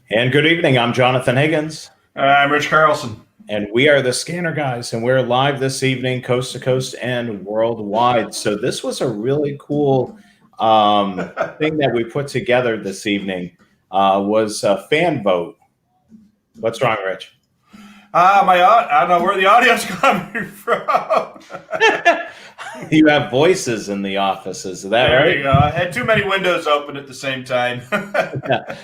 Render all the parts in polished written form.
And good evening. I'm Jonathan Higgins. I'm Rich Carlson. And we are the Scanner Guys, and we're live this evening, coast to coast and worldwide. So this was a really cool thing that we put together this evening. Was a fan vote. What's wrong, Rich? I don't know where the audio's coming from. You have voices in the offices. Is that There right? you go. I had too many windows open at the same time. Yeah.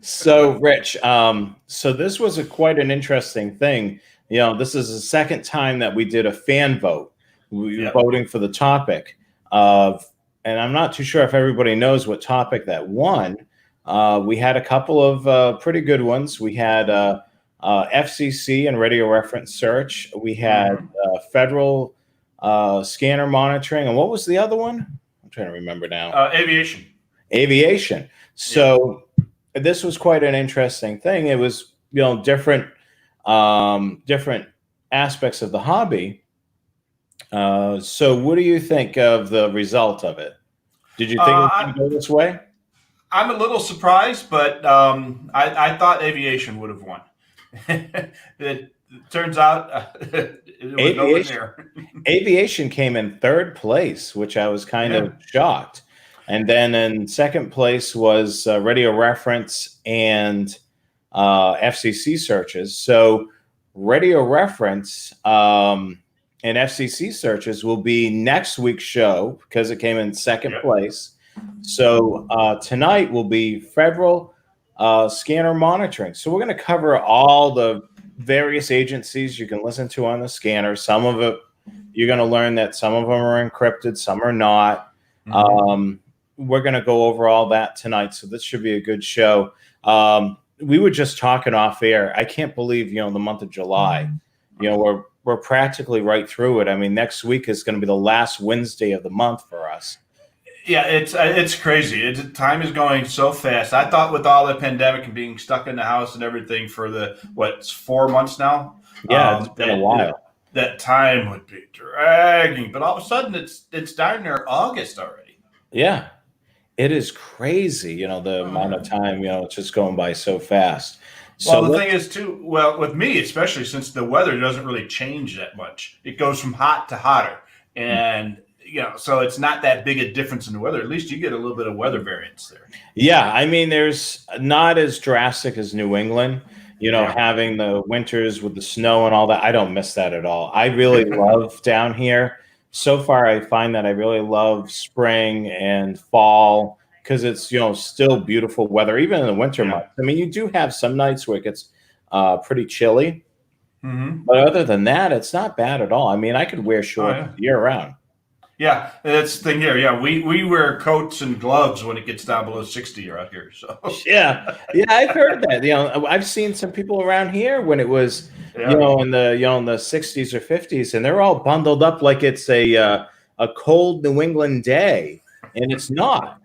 So, Rich, so this was quite an interesting thing. This is the second time that we did a fan vote. We were voting for the topic of, and I'm not too sure if everybody knows what topic that won. We had a couple of pretty good ones. We had FCC and radio reference search. We had federal scanner monitoring. And what was the other one? I'm trying to remember now. Aviation. Aviation. So this was quite an interesting thing. It was, different aspects of the hobby. So what do you think of the result of it? Did you think it was going to go this way? I'm a little surprised, but I thought aviation would have won. It turns out it was nowhere near. Aviation came in third place, which I was kind of shocked. And then in second place was radio reference and FCC searches. So radio reference and FCC searches will be next week's show because it came in second place. So tonight will be federal scanner monitoring. So we're going to cover all the various agencies you can listen to on the scanner. Some of it, you're going to learn that some of them are encrypted, some are not. We're going to go over all that tonight, so this should be a good show. We were just talking off air. I can't believe, the month of July, we're practically right through it. I mean, next week is going to be the last Wednesday of the month for us. Yeah, it's crazy. Time is going so fast. I thought with all the pandemic and being stuck in the house and everything for the 4 months now. Yeah, it's been a while. That time would be dragging, but all of a sudden it's darn near August already. Yeah, it is crazy. The amount of time. It's just going by so fast. Well, the thing is too. Well, with me especially, since the weather doesn't really change that much, it goes from hot to hotter, and so it's not that big a difference in the weather. At least you get a little bit of weather variance there. Yeah, I mean, there's not as drastic as New England, having the winters with the snow and all that. I don't miss that at all. I really love down here. So far, I find that I really love spring and fall because it's, still beautiful weather, even in the winter months. I mean, you do have some nights where it gets pretty chilly. But other than that, it's not bad at all. I mean, I could wear shorts year round. Yeah, that's the thing here. Yeah, we wear coats and gloves when it gets down below 60 out here. So yeah, I've heard that. I've seen some people around here when it was, in the in the 60s or 50s, and they're all bundled up like it's a cold New England day, and it's not.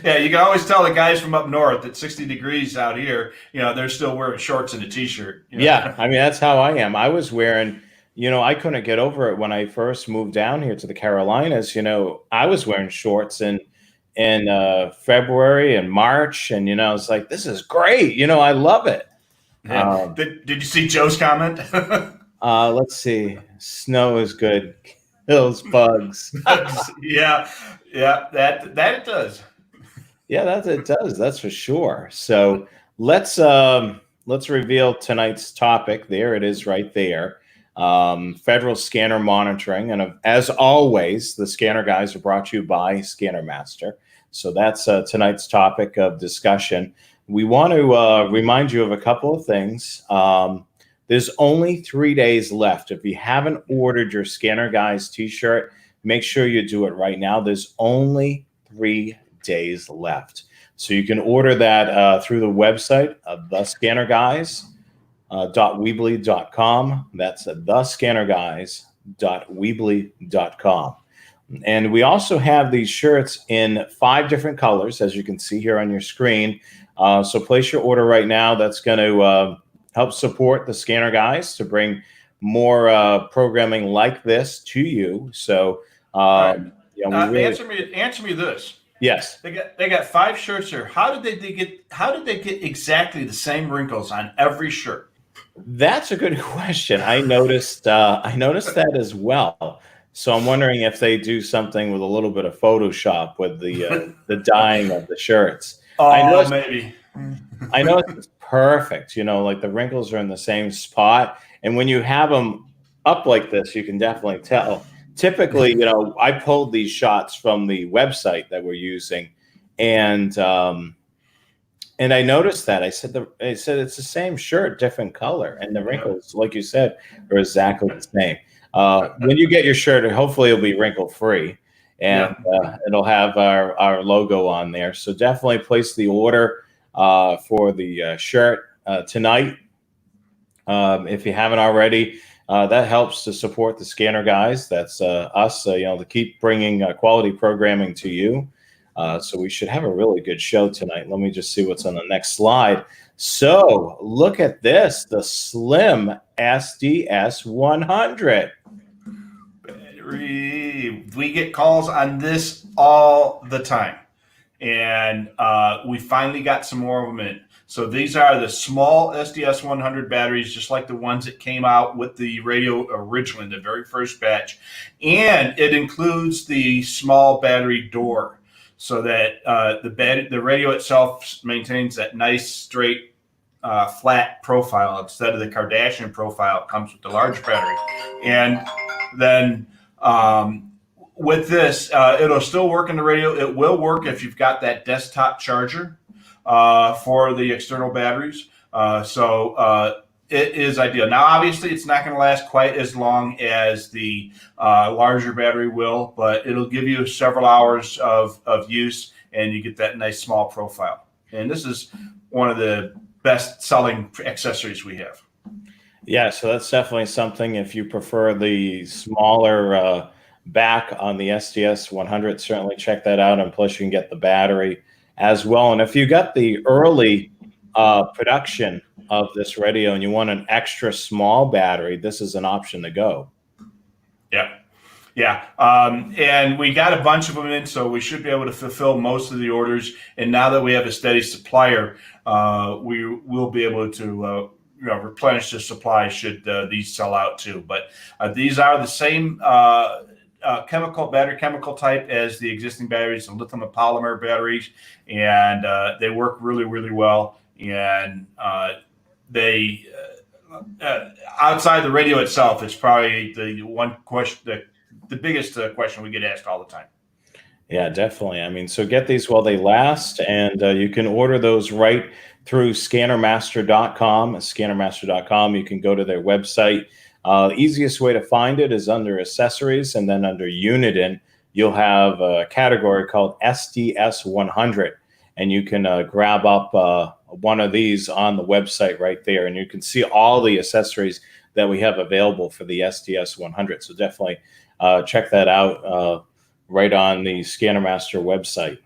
Yeah, you can always tell the guys from up north at 60 degrees out here, they're still wearing shorts and a t-shirt. Yeah, I mean, that's how I am. I was wearing. I couldn't get over it when I first moved down here to the Carolinas. I was wearing shorts in February and March, and I was like, "This is great." I love it. Did you see Joe's comment? Let's see. Snow is good. Kills bugs. Yeah, that it does. Yeah, it does. That's for sure. So let's reveal tonight's topic. There it is, right there. Federal scanner monitoring. And as always, the Scanner Guys are brought to you by Scanner Master. So that's tonight's topic of discussion. We want to remind you of a couple of things. There's only 3 days left. If you haven't ordered your Scanner Guys t-shirt, make sure you do it right now. There's only 3 days left. So you can order that through the website of The Scanner Guys. .weebly.com. That's thescannerguys.weebly.com. And we also have these shirts in 5 different colors, as you can see here on your screen. So place your order right now. That's going to help support the Scanner Guys to bring more programming like this to you. So, answer me this. Yes. They got 5 shirts here. How did they get exactly the same wrinkles on every shirt? That's a good question. I noticed that as well. So I'm wondering if they do something with a little bit of Photoshop with the dyeing of the shirts. I Oh, noticed maybe. I know it's perfect. Like the wrinkles are in the same spot, and when you have them up like this, you can definitely tell. Typically, I pulled these shots from the website that we're using, and I noticed that I said it's the same shirt, different color, and the Yeah. wrinkles, like you said, are exactly the same. When you get your shirt, hopefully it'll be wrinkle free, and Yeah. it'll have our logo on there. So definitely place the order for the shirt tonight if you haven't already. That helps to support the scanner guys. That's us, to keep bringing quality programming to you. So we should have a really good show tonight. Let me just see what's on the next slide. So look at this, the Slim SDS 100. We get calls on this all the time, and we finally got some more of them in. So these are the small SDS 100 batteries, just like the ones that came out with the radio originally, the very first batch. And it includes the small battery door, so that the radio itself maintains that nice, straight, flat profile instead of the Kardashian profile. It comes with the large battery. And then with this, it'll still work in the radio. It will work if you've got that desktop charger for the external batteries. So it is ideal. Now, obviously, it's not going to last quite as long as the larger battery will, but it'll give you several hours of use, and you get that nice small profile. And this is one of the best selling accessories we have. Yeah, so that's definitely something. If you prefer the smaller back on the SDS 100, certainly check that out. And plus, you can get the battery as well. And if you got the early production of this radio and you want an extra small battery, this is an option to go. Yeah. Yeah. And we got a bunch of them in, so we should be able to fulfill most of the orders. And now that we have a steady supplier, we will be able to replenish the supply should these sell out too. But these are the same battery chemical type as the existing batteries, the lithium polymer batteries, and they work really, really well. And they outside the radio itself, it's probably the one question, the biggest question we get asked all the time. Yeah, definitely. I mean, so get these while they last, and you can order those right through scannermaster.com. Scannermaster.com, you can go to their website. The easiest way to find it is under accessories, and then under Uniden, you'll have a category called SDS 100, and you can grab up one of these on the website right there, and you can see all the accessories that we have available for the SDS 100. So definitely check that out right on the ScannerMaster website.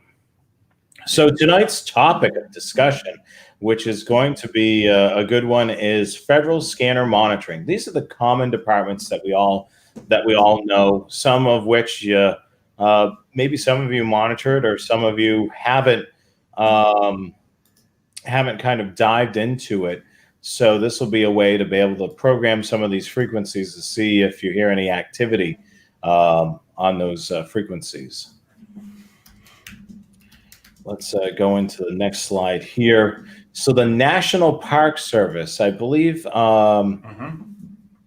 So tonight's topic of discussion, which is going to be a good one, is federal scanner monitoring. These are the common departments that we all know. Some of which maybe some of you monitored, or some of you haven't kind of dived into it. So this will be a way to be able to program some of these frequencies to see if you hear any activity on those frequencies. Let's go into the next slide here. So the National Park Service, I believe,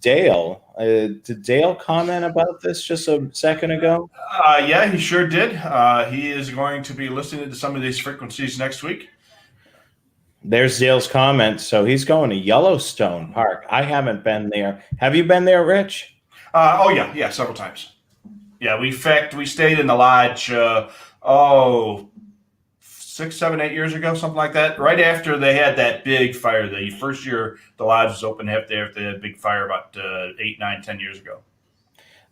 Dale, did Dale comment about this just a second ago? Yeah, he sure did. He is going to be listening to some of these frequencies next week. There's Dale's comment. So he's going to Yellowstone Park. I haven't been there. Have you been there, Rich? Oh, yeah, several times. Yeah, in fact, we stayed in the lodge, 6, 7, 8 years ago, something like that. Right after they had that big fire, the first year the lodge was open, after they had a big fire about 8, 9, 10 years ago.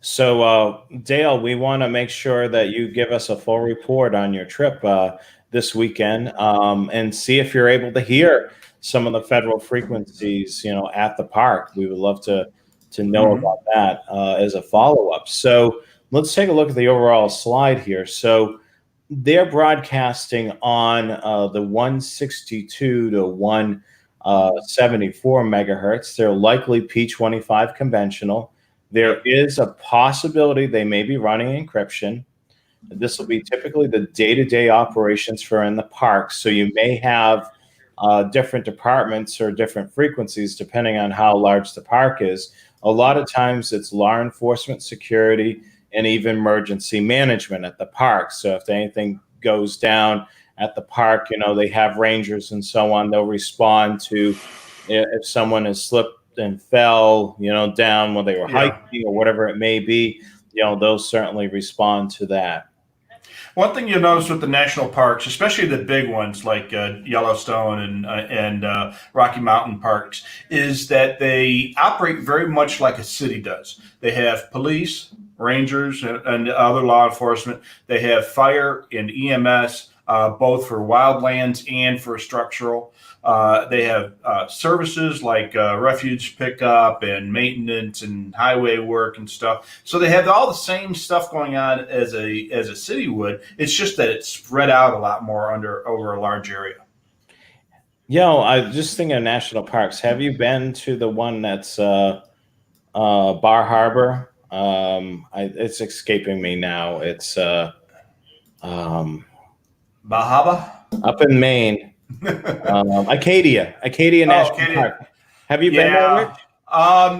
So, Dale, we want to make sure that you give us a full report on your trip this weekend, and see if you're able to hear some of the federal frequencies, at the park. We would love to know about that as a follow-up. So let's take a look at the overall slide here. So they're broadcasting on the 162 to 174 megahertz. They're likely P25 conventional. There is a possibility they may be running encryption. This will be typically the day-to-day operations for in the park. So you may have different departments or different frequencies depending on how large the park is. A lot of times it's law enforcement, security, and even emergency management at the park. So if anything goes down at the park, they have rangers and so on. They'll respond to if someone has slipped and fell, down when they were hiking or whatever it may be. They'll certainly respond to that. One thing you'll notice with the national parks, especially the big ones like Yellowstone and Rocky Mountain parks, is that they operate very much like a city does. They have police, rangers, and other law enforcement. They have fire and EMS, both for wildlands and for structural. They have services like refuge pickup and maintenance and highway work and stuff. So they have all the same stuff going on as a city would. It's just that it's spread out a lot more over a large area. I just think of national parks. Have you been to the one that's Bar Harbor? It's escaping me now. It's Bahaba up in Maine. Acadia National Park. Have you been there, Rich?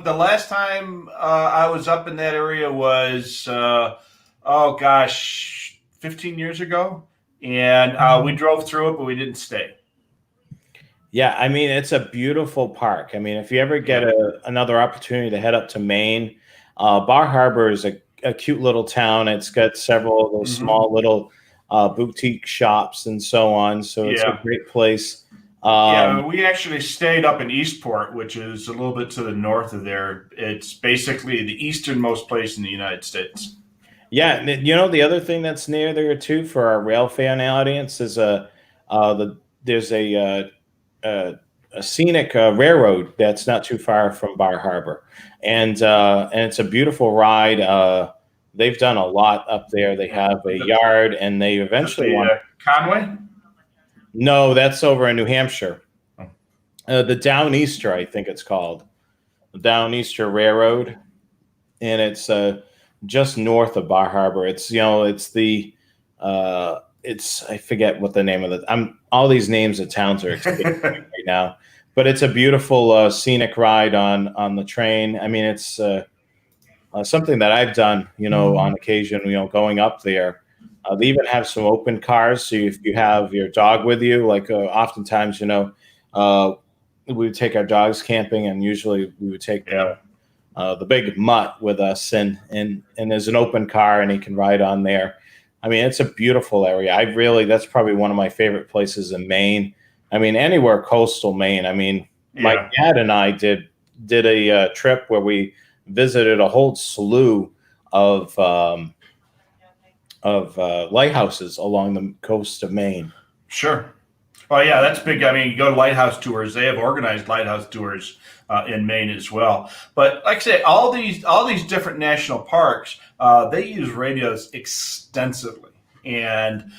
The last time I was up in that area was 15 years ago, and we drove through it, but we didn't stay. Yeah, I mean, it's a beautiful park. I mean, if you ever get another opportunity to head up to Maine, Bar Harbor is a cute little town. It's got several of those small little boutique shops and so on. So it's a great place. We actually stayed up in Eastport, which is a little bit to the north of there. It's basically the easternmost place in the United States. Yeah, the other thing that's near there too for our rail fan audience is there's a scenic railroad that's not too far from Bar Harbor, and it's a beautiful ride. They've done a lot up there. They have a yard, and they eventually want Conway. No, that's over in New Hampshire. The Downeaster, I think it's called, the Downeaster Railroad, and it's just north of Bar Harbor. It's I forget what the name of it. All these names of towns are escaping right now, but it's a beautiful scenic ride on the train. I mean, it's something that I've done, on occasion, going up there. They even have some open cars, so if you have your dog with you, like oftentimes, we would take our dogs camping, and usually we would take the big mutt with us, and there's an open car, and he can ride on there. I mean, it's a beautiful area. That's probably one of my favorite places in Maine. I mean, anywhere coastal Maine. I mean, my dad and I did a trip where we visited a whole slew of lighthouses along the coast of Maine. Sure. Oh yeah, that's big. I mean, you go to lighthouse tours. They have organized lighthouse tours in Maine as well. But like I say, all these different national parks, they use radios extensively, and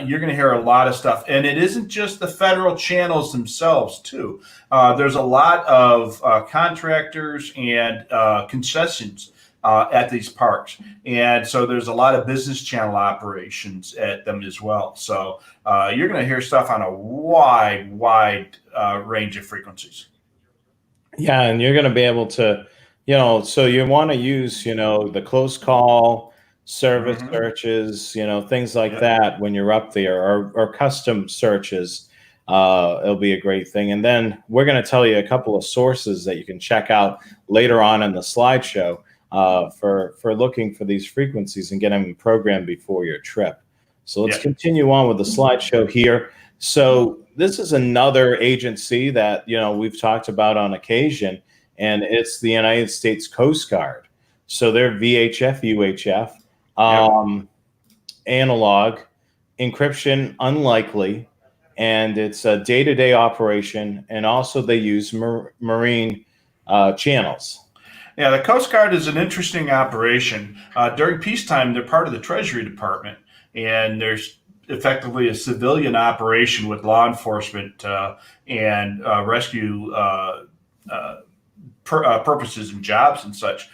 you're going to hear a lot of stuff. And it isn't just the federal channels themselves, too. There's a lot of contractors and concessions at these parks. And so there's a lot of business channel operations at them as well. So you're going to hear stuff on a wide range of frequencies. Yeah, and you're going to be able to, so you want to use, the close call service searches, things like that when you're up there, or custom searches. It'll be a great thing. And then we're going to tell you a couple of sources that you can check out later on in the slideshow for looking for these frequencies and get them programmed before your trip. So let's continue on with the slideshow here. So this is another agency that, we've talked about on occasion, and it's the United States Coast Guard. So they're VHF, UHF, analog, encryption unlikely, and it's a day-to-day operation, and also they use marine channels. Yeah, the Coast Guard is an interesting operation. During peacetime, they're part of the Treasury Department, and there's effectively a civilian operation with law enforcement and rescue purposes and jobs and such.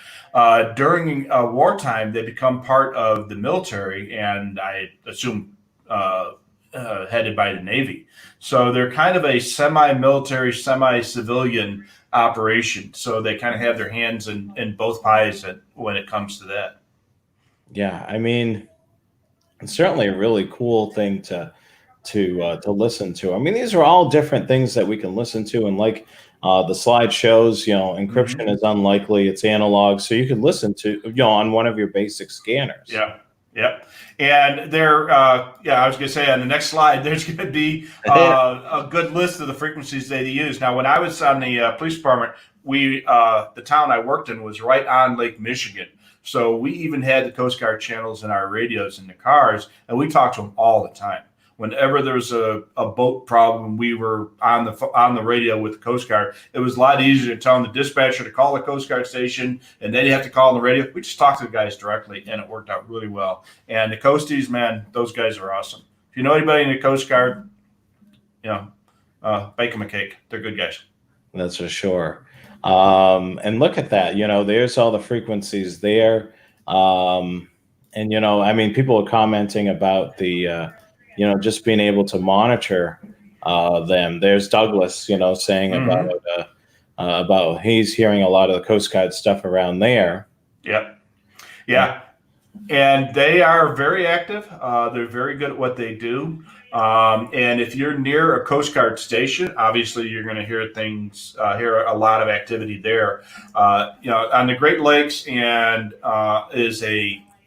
During wartime, they become part of the military, and I assume headed by the Navy. So they're kind of a semi-military, semi-civilian operation. So they kind of have their hands in both pies when it comes to that. Yeah, I mean, it's certainly a really cool thing to listen to. I mean, these are all different things that we can listen to, and like the slide shows, encryption is unlikely; it's analog, so you could listen to, on one of your basic scanners. Yeah, yeah, and there, I was going to say on the next slide, there's going to be a good list of the frequencies they use. Now, when I was on the police department, the town I worked in was right on Lake Michigan. So we even had the Coast Guard channels in our radios in the cars, and we talked to them all the time. Whenever there was a boat problem, we were on the radio with the Coast Guard. It was a lot easier to tell the dispatcher to call the Coast Guard station, and then you have to call on the radio. We just talked to the guys directly, and it worked out really well. And the Coasties, man, those guys are awesome. If you know anybody in the Coast Guard, bake them a cake. They're good guys. That's for sure. And look at that. There's all the frequencies there. And I mean, people are commenting about the just being able to monitor them. There's Douglas, saying about he's hearing a lot of the Coast Guard stuff around there. Yep. Yeah. And they are very active. They're very good at what they do. And if you're near a Coast Guard station, obviously you're going to hear hear a lot of activity there. On the Great Lakes, and is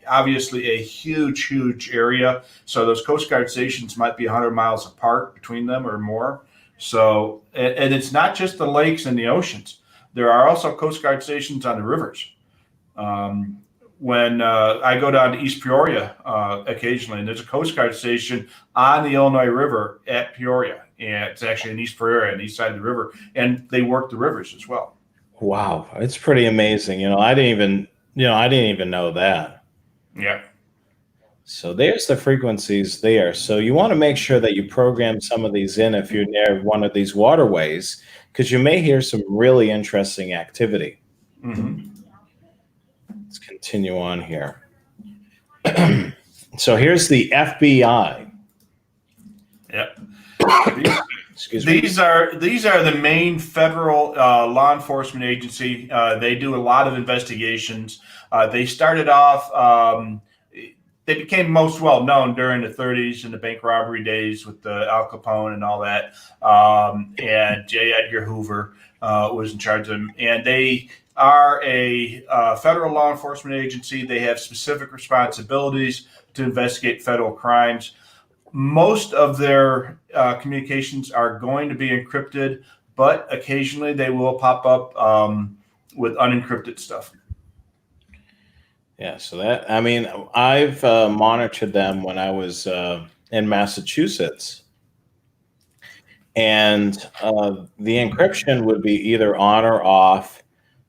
obviously a huge area. So those Coast Guard stations might be 100 miles apart between them or more. So, and it's not just the lakes and the oceans. There are also Coast Guard stations on the rivers. When I go down to East Peoria occasionally, and there's a Coast Guard station on the Illinois River at Peoria. And it's actually in East Peoria, on the east side of the river. And they work the rivers as well. Wow. It's pretty amazing. I didn't even know that. Yeah. So there's the frequencies there. So you want to make sure that you program some of these in if you're near one of these waterways, because you may hear some really interesting activity. Mm-hmm. Let's continue on here. So here's the FBI. Yep. Excuse me. These are the main federal law enforcement agency. They do a lot of investigations. They started off. They became most well known during the 30s and the bank robbery days with the Al Capone and all that. And J. Edgar Hoover was in charge of them. And they are a federal law enforcement agency. They have specific responsibilities to investigate federal crimes. Most of their communications are going to be encrypted, but occasionally they will pop up with unencrypted stuff. Yeah, so I've monitored them when I was in Massachusetts, and the encryption would be either on or off.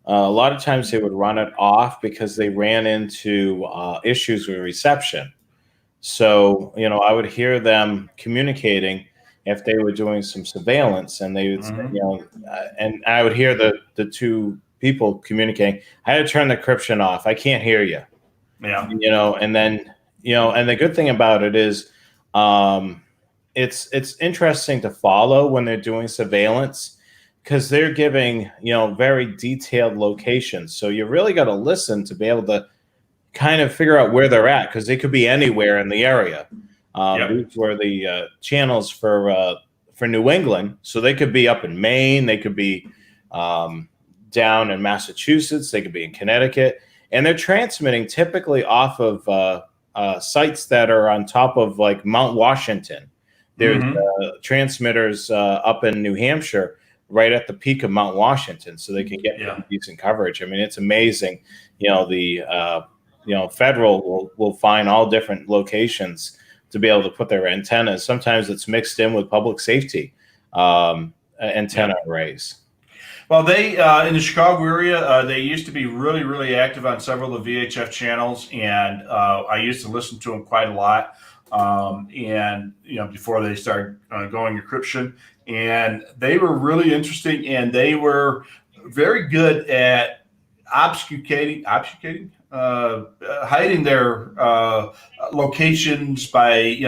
A lot of times they would run it off because they ran into issues with reception. So, I would hear them communicating if they were doing some surveillance, and they would, and I would hear the two people communicating. I had to turn the encryption off. I can't hear you. Yeah. And then, and the good thing about it is, it's interesting to follow when they're doing surveillance, because they're giving, very detailed locations. So you really got to listen to be able to kind of figure out where they're at, because they could be anywhere in the area. These were the channels for New England, so they could be up in Maine, they could be down in Massachusetts, they could be in Connecticut, and they're transmitting typically off of sites that are on top of like Mount Washington. There's transmitters up in New Hampshire, right at the peak of Mount Washington, so they can get decent coverage. I mean, it's amazing. Federal will find all different locations to be able to put their antennas. Sometimes it's mixed in with public safety antenna arrays. Well, they in the Chicago area, they used to be really, really active on several of the VHF channels, and I used to listen to them quite a lot. and before they started going encryption, and they were really interesting, and they were very good at obfuscating, hiding their locations by,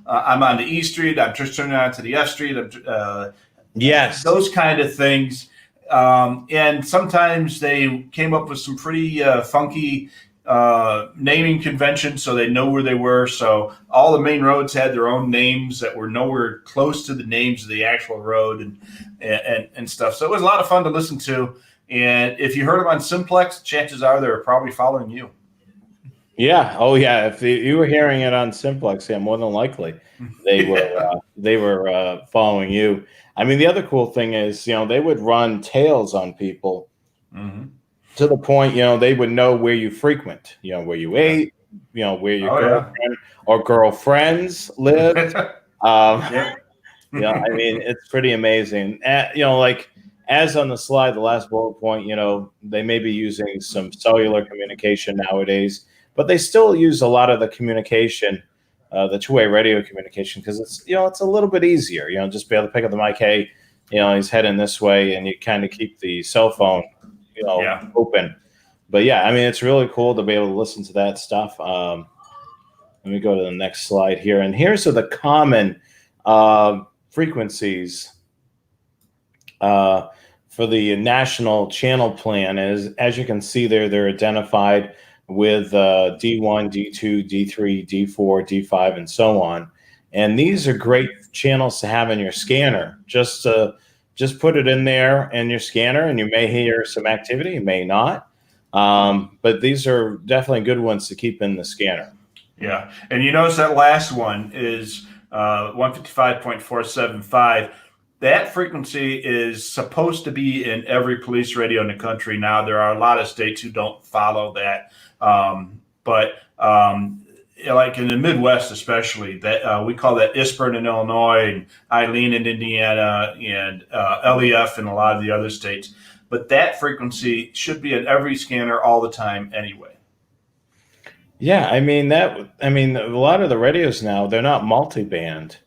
I'm on the E Street, I'm just turning on to the F Street, Yes. those kind of things. And sometimes they came up with some pretty funky naming conventions, so they know where they were. So all the main roads had their own names that were nowhere close to the names of the actual road and stuff. So it was a lot of fun to listen to. And if you heard them on Simplex, chances are they're probably following you. Yeah. Oh, yeah. If you were hearing it on Simplex, yeah, more than likely they were following you. I mean, the other cool thing is, they would run tails on people to the point, they would know where you frequent, where you ate, where your girlfriend or girlfriends live. I mean, it's pretty amazing. Like as on the slide, the last bullet point, they may be using some cellular communication nowadays, but they still use a lot of the communication, the two-way radio communication, because it's a little bit easier, just be able to pick up the mic. Hey, he's heading this way, and you kind of keep the cell phone, open. But yeah, I mean, it's really cool to be able to listen to that stuff. Let me go to the next slide here, and here's the common frequencies for the national channel plan. As you can see there, they're identified with D1, D2, D3, D4, D5, and so on. And these are great channels to have in your scanner. Just put it in there in your scanner, and you may hear some activity, you may not. But these are definitely good ones to keep in the scanner. Yeah, and you notice that last one is 155.475. That frequency is supposed to be in every police radio in the country. Now, there are a lot of states who don't follow that. But like in the Midwest, especially, that we call that ISPERN in Illinois and Eileen in Indiana and LEF in a lot of the other states. But that frequency should be in every scanner all the time anyway. Yeah, I mean, a lot of the radios now, they're not multi-band.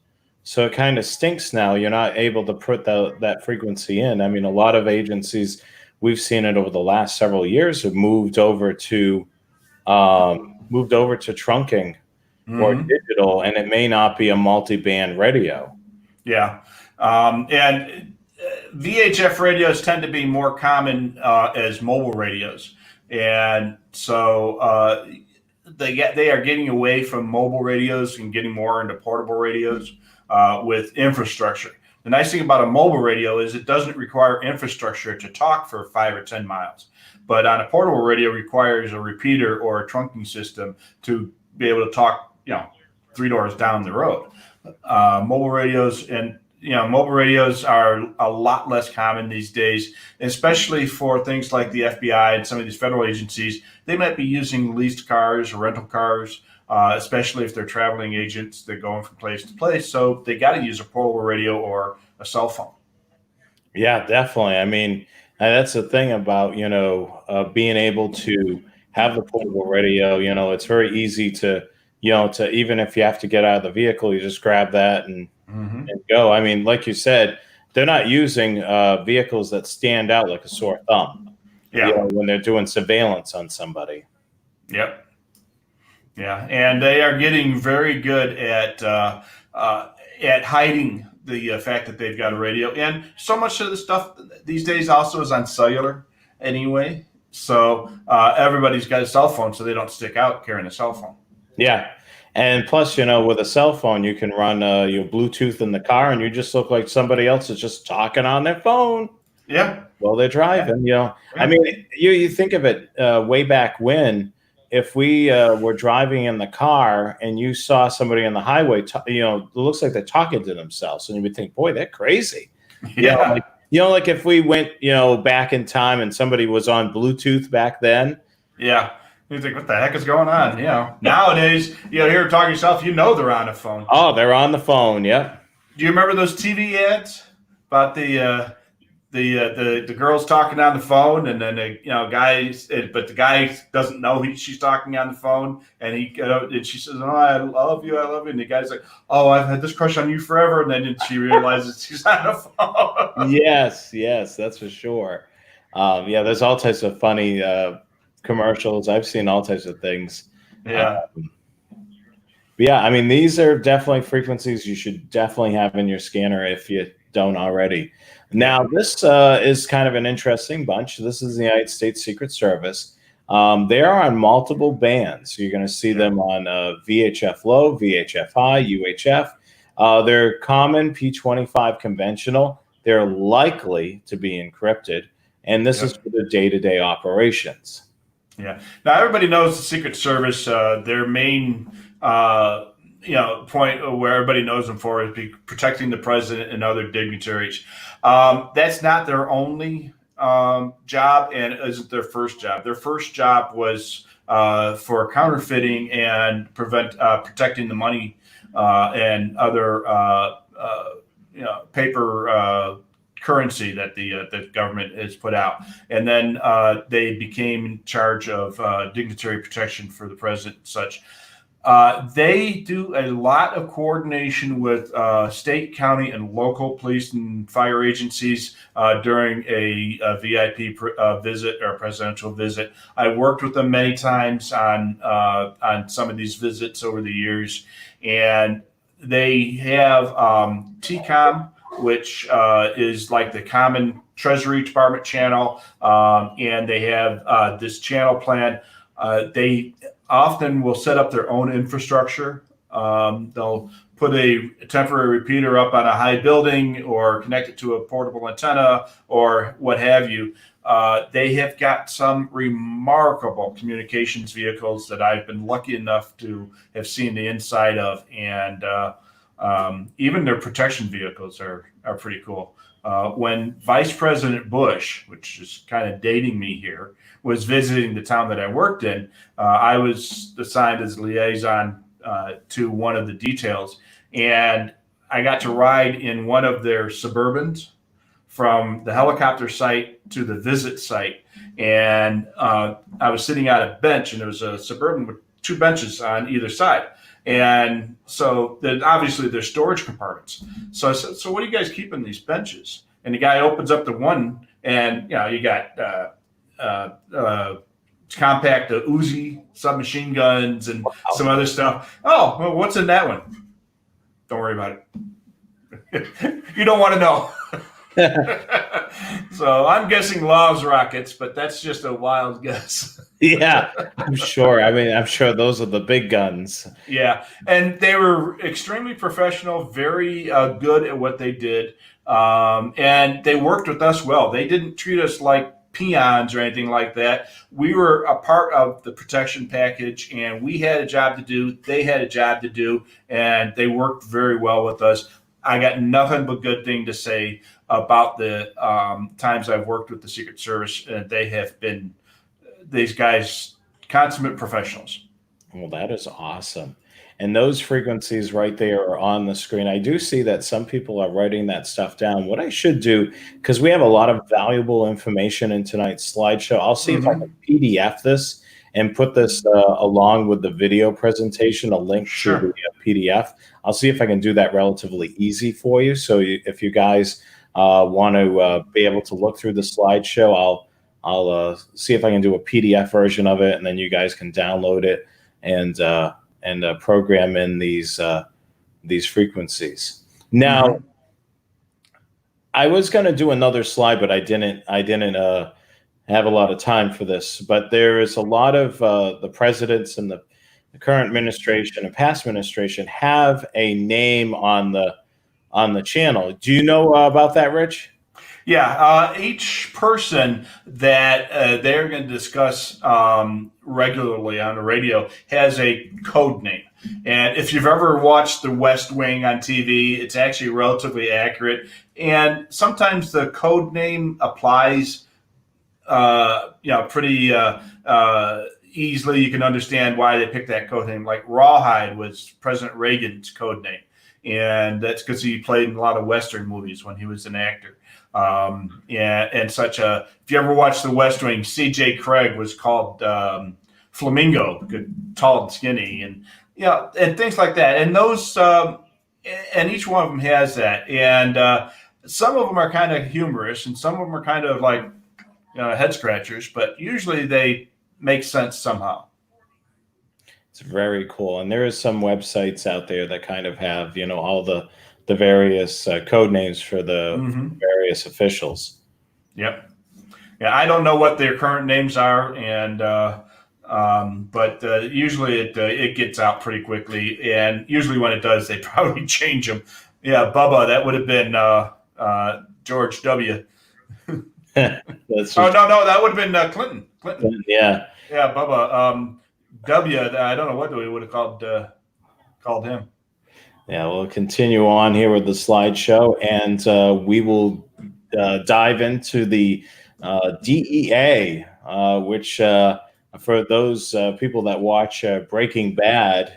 So it kind of stinks now. You're not able to put that frequency in. I mean, a lot of agencies, we've seen it over the last several years, have moved over to trunking or digital, and it may not be a multi-band radio. Yeah, and VHF radios tend to be more common as mobile radios, and so they are getting away from mobile radios and getting more into portable radios with infrastructure. The nice thing about a mobile radio is it doesn't require infrastructure to talk for 5 or 10 miles. But on a portable radio, requires a repeater or a trunking system to be able to talk, 3 doors down the road. Mobile radios are a lot less common these days, especially for things like the FBI and some of these federal agencies. They might be using leased cars or rental cars, especially if they're traveling agents. They're going from place to place, so they got to use a portable radio or a cell phone. Yeah, definitely. I mean, that's the thing about being able to have the portable radio. It's very easy to even if you have to get out of the vehicle, you just grab that and go. I mean, like you said, they're not using vehicles that stand out like a sore thumb. Yeah, when they're doing surveillance on somebody. Yep. Yeah, and they are getting very good at hiding the fact that they've got a radio. And so much of the stuff these days also is on cellular anyway. So everybody's got a cell phone, so they don't stick out carrying a cell phone. Yeah. And plus, with a cell phone, you can run your Bluetooth in the car, and you just look like somebody else is just talking on their phone. Yeah. While they're driving, Yeah. I mean, you think of it way back when, if we were driving in the car and you saw somebody on the highway, it looks like they're talking to themselves, and you would think, boy, they're crazy. Yeah. Like if we went, back in time and somebody was on Bluetooth back then. Yeah. You think, what the heck is going on? Nowadays, hear talking to yourself, they're on the phone. Oh, they're on the phone. Yep. Do you remember those TV ads about the the girl's talking on the phone, and then but the guy doesn't know she's talking on the phone, and and she says, "Oh, I love you," and the guy's like, "Oh, I've had this crush on you forever," and then she realizes she's on the phone. Yes, that's for sure. There's all types of funny commercials. I've seen all types of things. Yeah. Yeah, I mean, these are definitely frequencies you should definitely have in your scanner if you don't already. Now, this is kind of an interesting bunch. This is the United States Secret Service. They are on multiple bands. You're going to see them on VHF low, VHF high, UHF. They're common, P25 conventional. They're likely to be encrypted, and this is for the day-to-day operations. Yeah. Now, everybody knows the Secret Service, their main point where everybody knows them for is protecting the president and other dignitaries. That's not their only job, and isn't their first job. Their first job was for counterfeiting and protecting the money and other paper currency that the government has put out. And then they became in charge of dignitary protection for the president and such. They do a lot of coordination with state, county, and local police and fire agencies during a VIP visit or a presidential visit. I worked with them many times on some of these visits over the years, and they have TCOM, which is like the common Treasury Department channel, and they have this channel plan. They often will set up their own infrastructure. They'll put a temporary repeater up on a high building or connect it to a portable antenna or what have you. They have got some remarkable communications vehicles that I've been lucky enough to have seen the inside of, and even their protection vehicles are pretty cool. When Vice President Bush, which is kind of dating me here, was visiting the town that I worked in, I was assigned as liaison to one of the details, and I got to ride in one of their Suburbans from the helicopter site to the visit site. And I was sitting on a bench, and there was a Suburban with two benches on either side. And so then obviously there's storage compartments. So I said, "So what do you guys keep in these benches?" And the guy opens up the one, and you got compact Uzi submachine guns and some other stuff. "Oh, well, what's in that one?" "Don't worry about it." You don't want to know. So I'm guessing Laws rockets, but that's just a wild guess. Yeah, I'm sure. I mean, I'm sure those are the big guns. Yeah, and they were extremely professional, very good at what they did, and they worked with us well. They didn't treat us like peons or anything like that. We were a part of the protection package, and we had a job to do. They had a job to do, and they worked very well with us. I got nothing but good thing to say about the times I've worked with the Secret Service. They have been, these guys, consummate professionals. Well, that is awesome. And those frequencies right there are on the screen. I do see that some people are writing that stuff down. What I should do, because we have a lot of valuable information in tonight's slideshow, I'll see if I can PDF this and put this along with the video presentation, a link to the PDF. I'll see if I can do that relatively easy for you. So if you guys want to be able to look through the slideshow, I'll see if I can do a PDF version of it, and then you guys can download it and program in these frequencies. Now, I was going to do another slide, but I didn't have a lot of time for this. But there is a lot of the presidents and the current administration and past administration have a name on the channel. Do you know about that, Rich? Yeah, each person that they're going to discuss regularly on the radio has a code name. And if you've ever watched The West Wing on TV, it's actually relatively accurate. And sometimes the code name applies, pretty easily. You can understand why they picked that code name. Like Rawhide was President Reagan's code name. and that's because he played in a lot of Western movies when he was an actor. And such a, if you ever watched The West Wing, C.J. Craig was called Flamingo, good, tall and skinny, and and things like that. And those, and each one of them has that. And some of them are kind of humorous, and some of them are kind of like head scratchers, but usually they make sense somehow. It's very cool. And there is some websites out there that kind of have, all the various code names for the various officials. Yep. Yeah, I don't know what their current names are, and but usually it gets out pretty quickly, and usually when it does, they probably change them. Yeah, Bubba, that would have been George W. That's Oh no, that would have been Clinton. Clinton. Yeah. Yeah, Bubba. W. I don't know what we would have called him. Yeah, we'll continue on here with the slideshow, and we will dive into the DEA, which for those people that watch Breaking Bad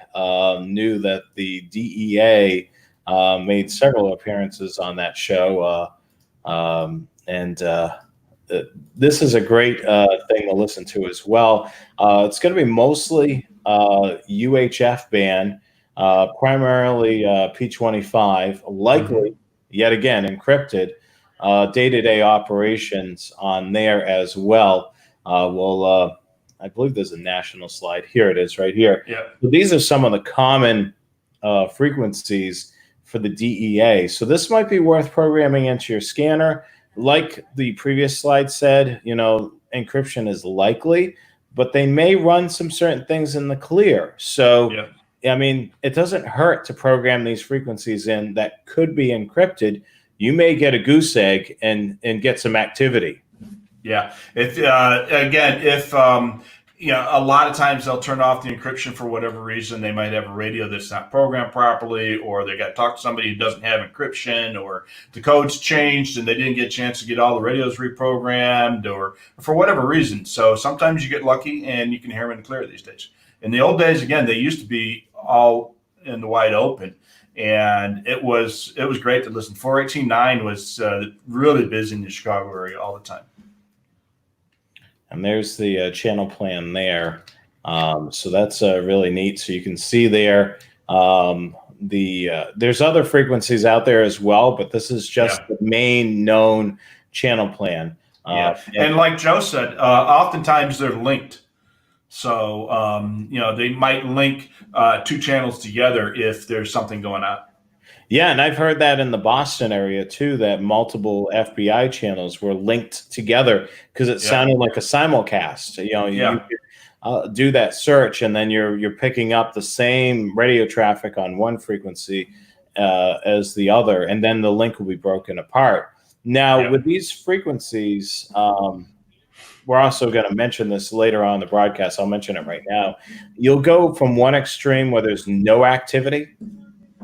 knew that the DEA made several appearances on that show, and this is a great thing to listen to as well. It's going to be mostly UHF band, primarily P25, likely, yet again, encrypted, day-to-day operations on there as well. I believe there's a national slide. Here it is right here. Yeah. So these are some of the common frequencies for the DEA. So this might be worth programming into your scanner. Like the previous slide said, encryption is likely, but they may run some certain things in the clear. So, I mean, it doesn't hurt to program these frequencies in that could be encrypted. You may get a goose egg and get some activity. Yeah. If a lot of times they'll turn off the encryption for whatever reason. They might have a radio that's not programmed properly, or they got to talk to somebody who doesn't have encryption, or the code's changed and they didn't get a chance to get all the radios reprogrammed, or for whatever reason. So sometimes you get lucky and you can hear them in the clear these days. In the old days, again, they used to be all in the wide open, and it was great to listen. 418.9 was really busy in the Chicago area all the time. And there's the channel plan there. So that's really neat. So you can see there there's other frequencies out there as well, but this is just the main known channel plan. And like Joe said, oftentimes they're linked. So, they might link two channels together if there's something going on. Yeah, and I've heard that in the Boston area too, that multiple FBI channels were linked together because it sounded like a simulcast. You could do that search, and then you're picking up the same radio traffic on one frequency as the other, and then the link will be broken apart. Now, with these frequencies, we're also going to mention this later on in the broadcast. I'll mention it right now. You'll go from one extreme where there's no activity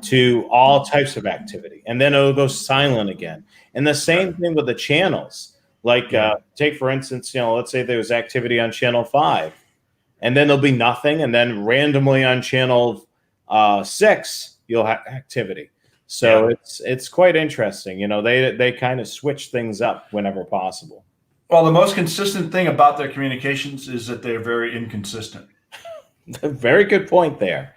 to all types of activity, and then it'll go silent again. And the same thing with the channels. Like take for instance, let's say there's activity on channel 5, and then there'll be nothing, and then randomly on channel 6 you'll have activity. So it's quite interesting. They kind of switch things up whenever possible. Well, the most consistent thing about their communications is that they're very inconsistent. Very good point there.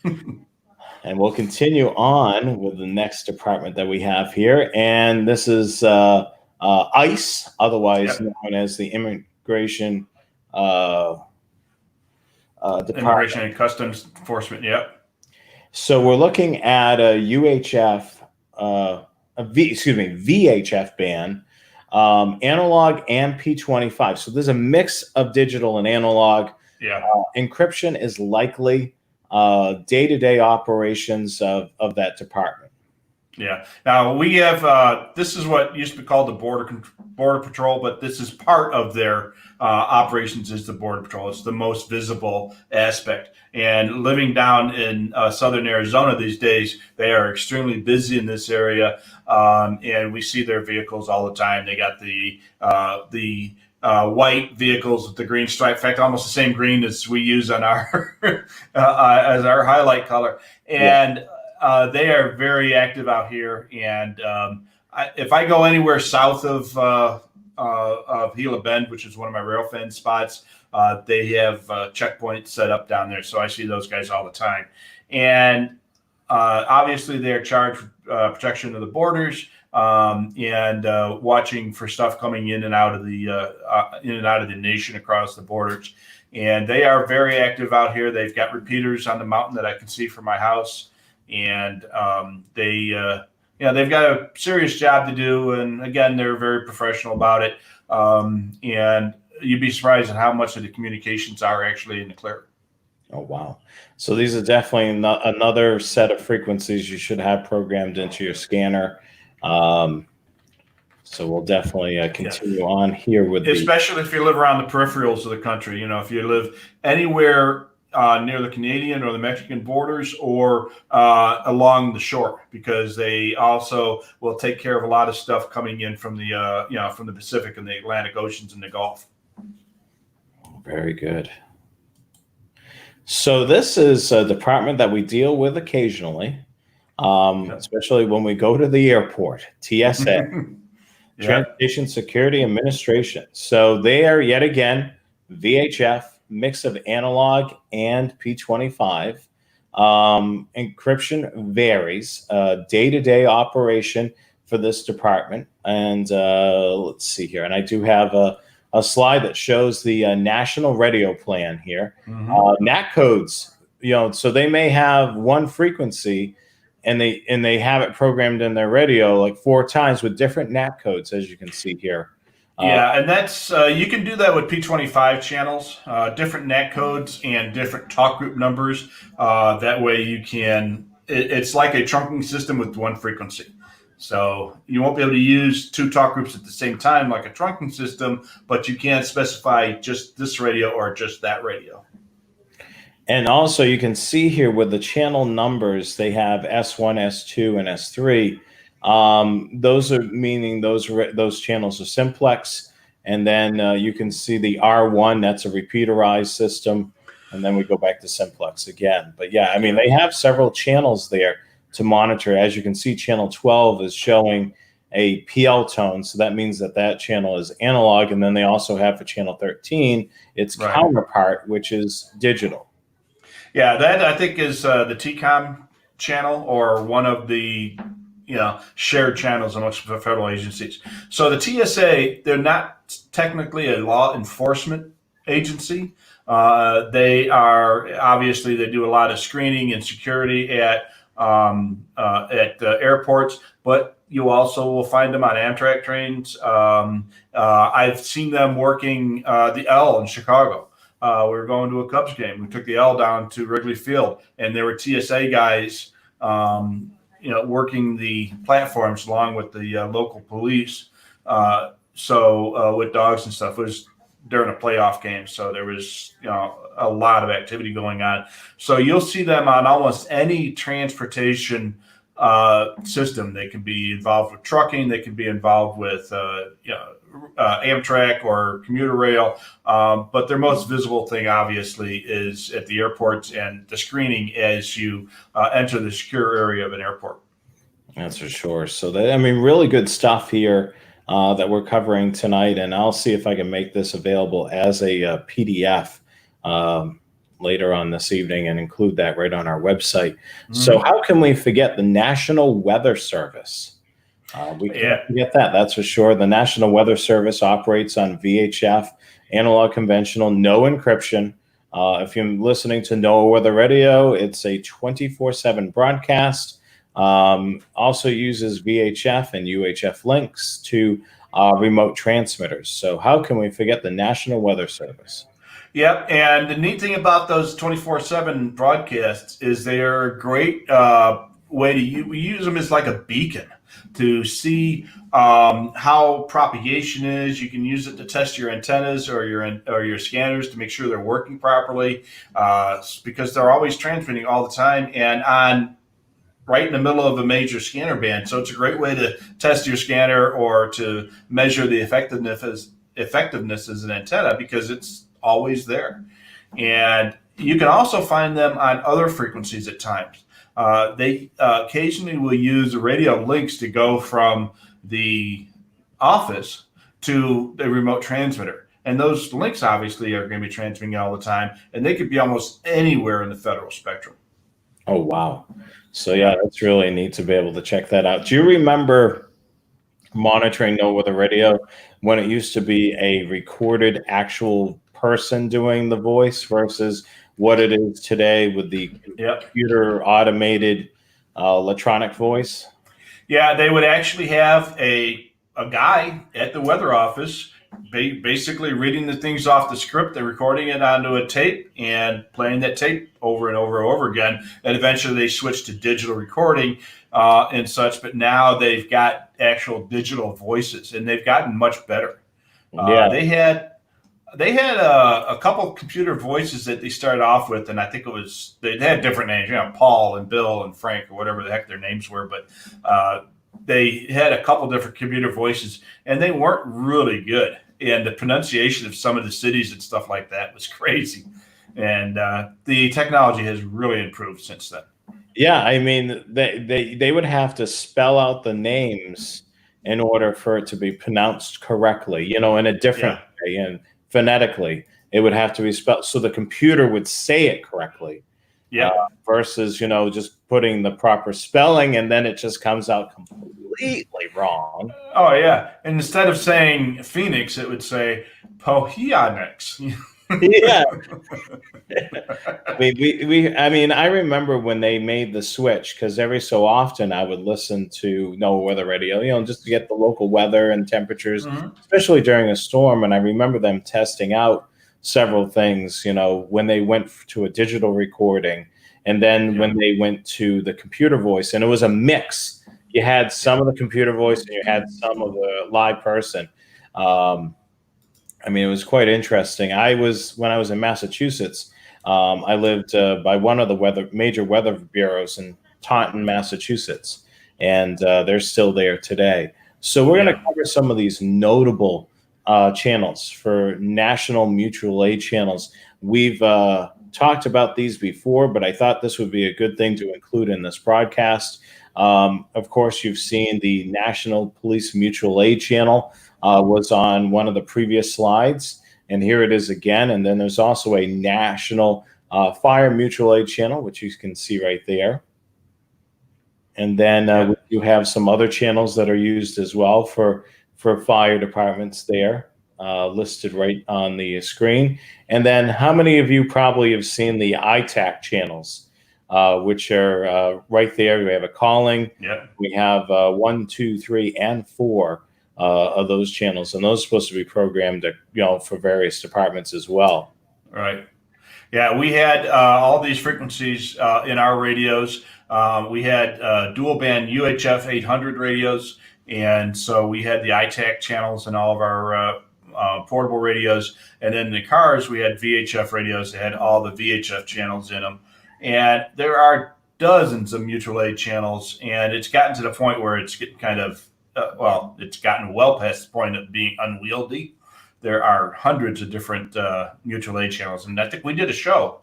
And we'll continue on with the next department that we have here. And this is ICE, otherwise known as the Immigration Department. Immigration and Customs Enforcement, So we're looking at a VHF band, analog and P25. So there's a mix of digital and analog. Encryption is likely day-to-day operations of that department. Now we have this is what used to be called the border patrol, but this is part of their operations is the border patrol. It's the most visible aspect. And living down in southern Arizona these days, they are extremely busy in this area, and we see their vehicles all the time. They got the white vehicles with the green stripe. In fact, almost the same green as we use on our as our highlight color. And they are very active out here. And if I go anywhere south of Gila Bend, which is one of my railfan spots, they have checkpoints set up down there. So I see those guys all the time. And obviously, they're charged with protection of the borders and watching for stuff coming in and out of the nation across the borders. And they are very active out here. They've got repeaters on the mountain that I can see from my house, and they've got a serious job to do. And again, they're very professional about it. And you'd be surprised at how much of the communications are actually in the clear. Oh, wow. So these are definitely another set of frequencies you should have programmed into your scanner. So we'll definitely continue on here with especially if you live around the peripherals of the country. If you live anywhere near the Canadian or the Mexican borders or along the shore, because they also will take care of a lot of stuff coming in from the Pacific and the Atlantic Oceans and the Gulf. Very good. So this is a department that we deal with occasionally, especially when we go to the airport, TSA, Transportation Security Administration. So they are, yet again, VHF, mix of analog and P25. Encryption varies, day-to-day operation for this department. And let's see here. And I do have a slide that shows the national radio plan here. NAT codes, so they may have one frequency and they have it programmed in their radio like 4 times with different NAT codes, as you can see here. And that's you can do that with P25 channels, different NAT codes and different talk group numbers. That way you can, it's like a trunking system with one frequency. So you won't be able to use 2 talk groups at the same time like a trunking system, but you can specify just this radio or just that radio. And also you can see here with the channel numbers, they have S1, S2, and S3. Those are meaning those channels are simplex. And then you can see the R1, that's a repeaterized system. And then we go back to simplex again. But yeah, I mean, they have several channels there to monitor. As you can see, channel 12 is showing a PL tone. So that means that channel is analog. And then they also have for channel 13, its counterpart, which is digital. Yeah, that I think is the TCOM channel, or one of the shared channels amongst federal agencies. So the TSA, they're not technically a law enforcement agency. They are obviously, they do a lot of screening and security at airports, but you also will find them on Amtrak trains. I've seen them working the L in Chicago. We were going to a Cubs game. We took the L down to Wrigley Field, and there were TSA guys, working the platforms along with the local police. With dogs and stuff. It was during a playoff game, so there was a lot of activity going on. So you'll see them on almost any transportation system. They can be involved with trucking. They can be involved with Amtrak or commuter rail. But their most visible thing, obviously, is at the airports and the screening as you enter the secure area of an airport. That's for sure. So really good stuff here that we're covering tonight. And I'll see if I can make this available as a PDF later on this evening and include that right on our website. So how can we forget the National Weather Service? We can't forget that. That's for sure. The National Weather Service operates on VHF, analog conventional, no encryption. If you're listening to NOAA Weather Radio, it's a 24/7 broadcast. Also uses VHF and UHF links to remote transmitters. So how can we forget the National Weather Service? Yep, and the neat thing about those 24/7 broadcasts is they are a great way to we use them as like a beacon to see how propagation is. You can use it to test your antennas or your scanners to make sure they're working properly, because they're always transmitting all the time and on right in the middle of a major scanner band. So it's a great way to test your scanner or to measure the effectiveness as an antenna, because it's always there. And you can also find them on other frequencies at times. they occasionally will use the radio links to go from the office to the remote transmitter. And those links obviously are going to be transmitting all the time, and they could be almost anywhere in the federal spectrum. Oh, wow. So, yeah, that's really neat to be able to check that out. Do you remember monitoring NOAA with the radio when it used to be a recorded actual person doing the voice versus what it is today with the computer automated electronic voice? Yeah, they would actually have a guy at the weather office basically reading the things off the script and recording it onto a tape and playing that tape over and over and over again. And eventually they switched to digital recording and such, but now they've got actual digital voices and they've gotten much better. They had a couple of computer voices that they started off with, and I think they had different names, Paul and Bill and Frank or whatever the heck their names were, but they had a couple different computer voices, and they weren't really good. And the pronunciation of some of the cities and stuff like that was crazy. And the technology has really improved since then. Yeah, I mean, they would have to spell out the names in order for it to be pronounced correctly, in a different way. And phonetically, it would have to be spelled so the computer would say it correctly. Yeah. Versus, just putting the proper spelling and then it just comes out completely wrong. Oh, yeah. And instead of saying Phoenix, it would say Pohionex. Yeah. I mean, I remember when they made the switch, because every so often I would listen to NOAA weather radio, just to get the local weather and temperatures, especially during a storm. And I remember them testing out several things, when they went to a digital recording and then when they went to the computer voice, and it was a mix. You had some of the computer voice and you had some of the live person. I mean, it was quite interesting. When I was in Massachusetts, I lived by one of the major weather bureaus in Taunton, Massachusetts, and they're still there today. So we're going to cover some of these notable channels for national mutual aid channels. We've talked about these before, but I thought this would be a good thing to include in this broadcast. Of course, you've seen the National Police Mutual Aid channel was on one of the previous slides, and here it is again. And then there's also a National Fire Mutual Aid channel, which you can see right there. And then you have some other channels that are used as well for fire departments there, listed right on the screen. And then how many of you probably have seen the ITAC channels, which are right there? We have a calling. Yeah. We have 1, 2, 3, and 4 of those channels, and those are supposed to be programmed, for various departments as well. Right. Yeah, we had all these frequencies in our radios. We had dual band UHF 800 radios, and so we had the ITAC channels in all of our portable radios. And then in the cars, we had VHF radios that had all the VHF channels in them. And there are dozens of mutual aid channels, and it's gotten to the point where it's getting kind of, it's gotten well past the point of being unwieldy. There are hundreds of different mutual aid channels. And I think we did a show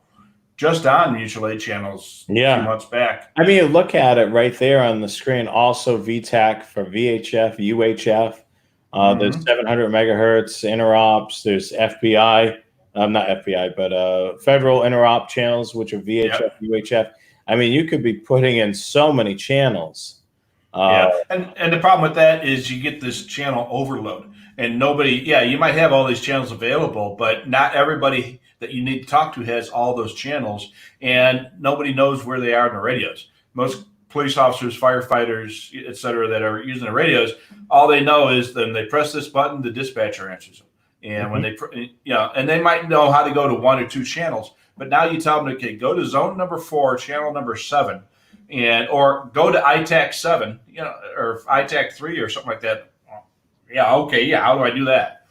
just on mutual aid channels a few months back. I mean, look at it right there on the screen. Also VTAC for VHF, UHF. There's 700 megahertz interops. There's FBI, not FBI, but federal interop channels, which are VHF, UHF. I mean, you could be putting in so many channels. And the problem with that is you get this channel overload. And you might have all these channels available, but not everybody that you need to talk to has all those channels, and nobody knows where they are in the radios. Most police officers, firefighters, et cetera, that are using the radios, all they know is then they press this button, the dispatcher answers them. And when they, and they might know how to go to 1 or 2 channels, but now you tell them, okay, go to zone number 4, channel number 7, or go to ITAC 7, or ITAC 3 or something like that. How do I do that?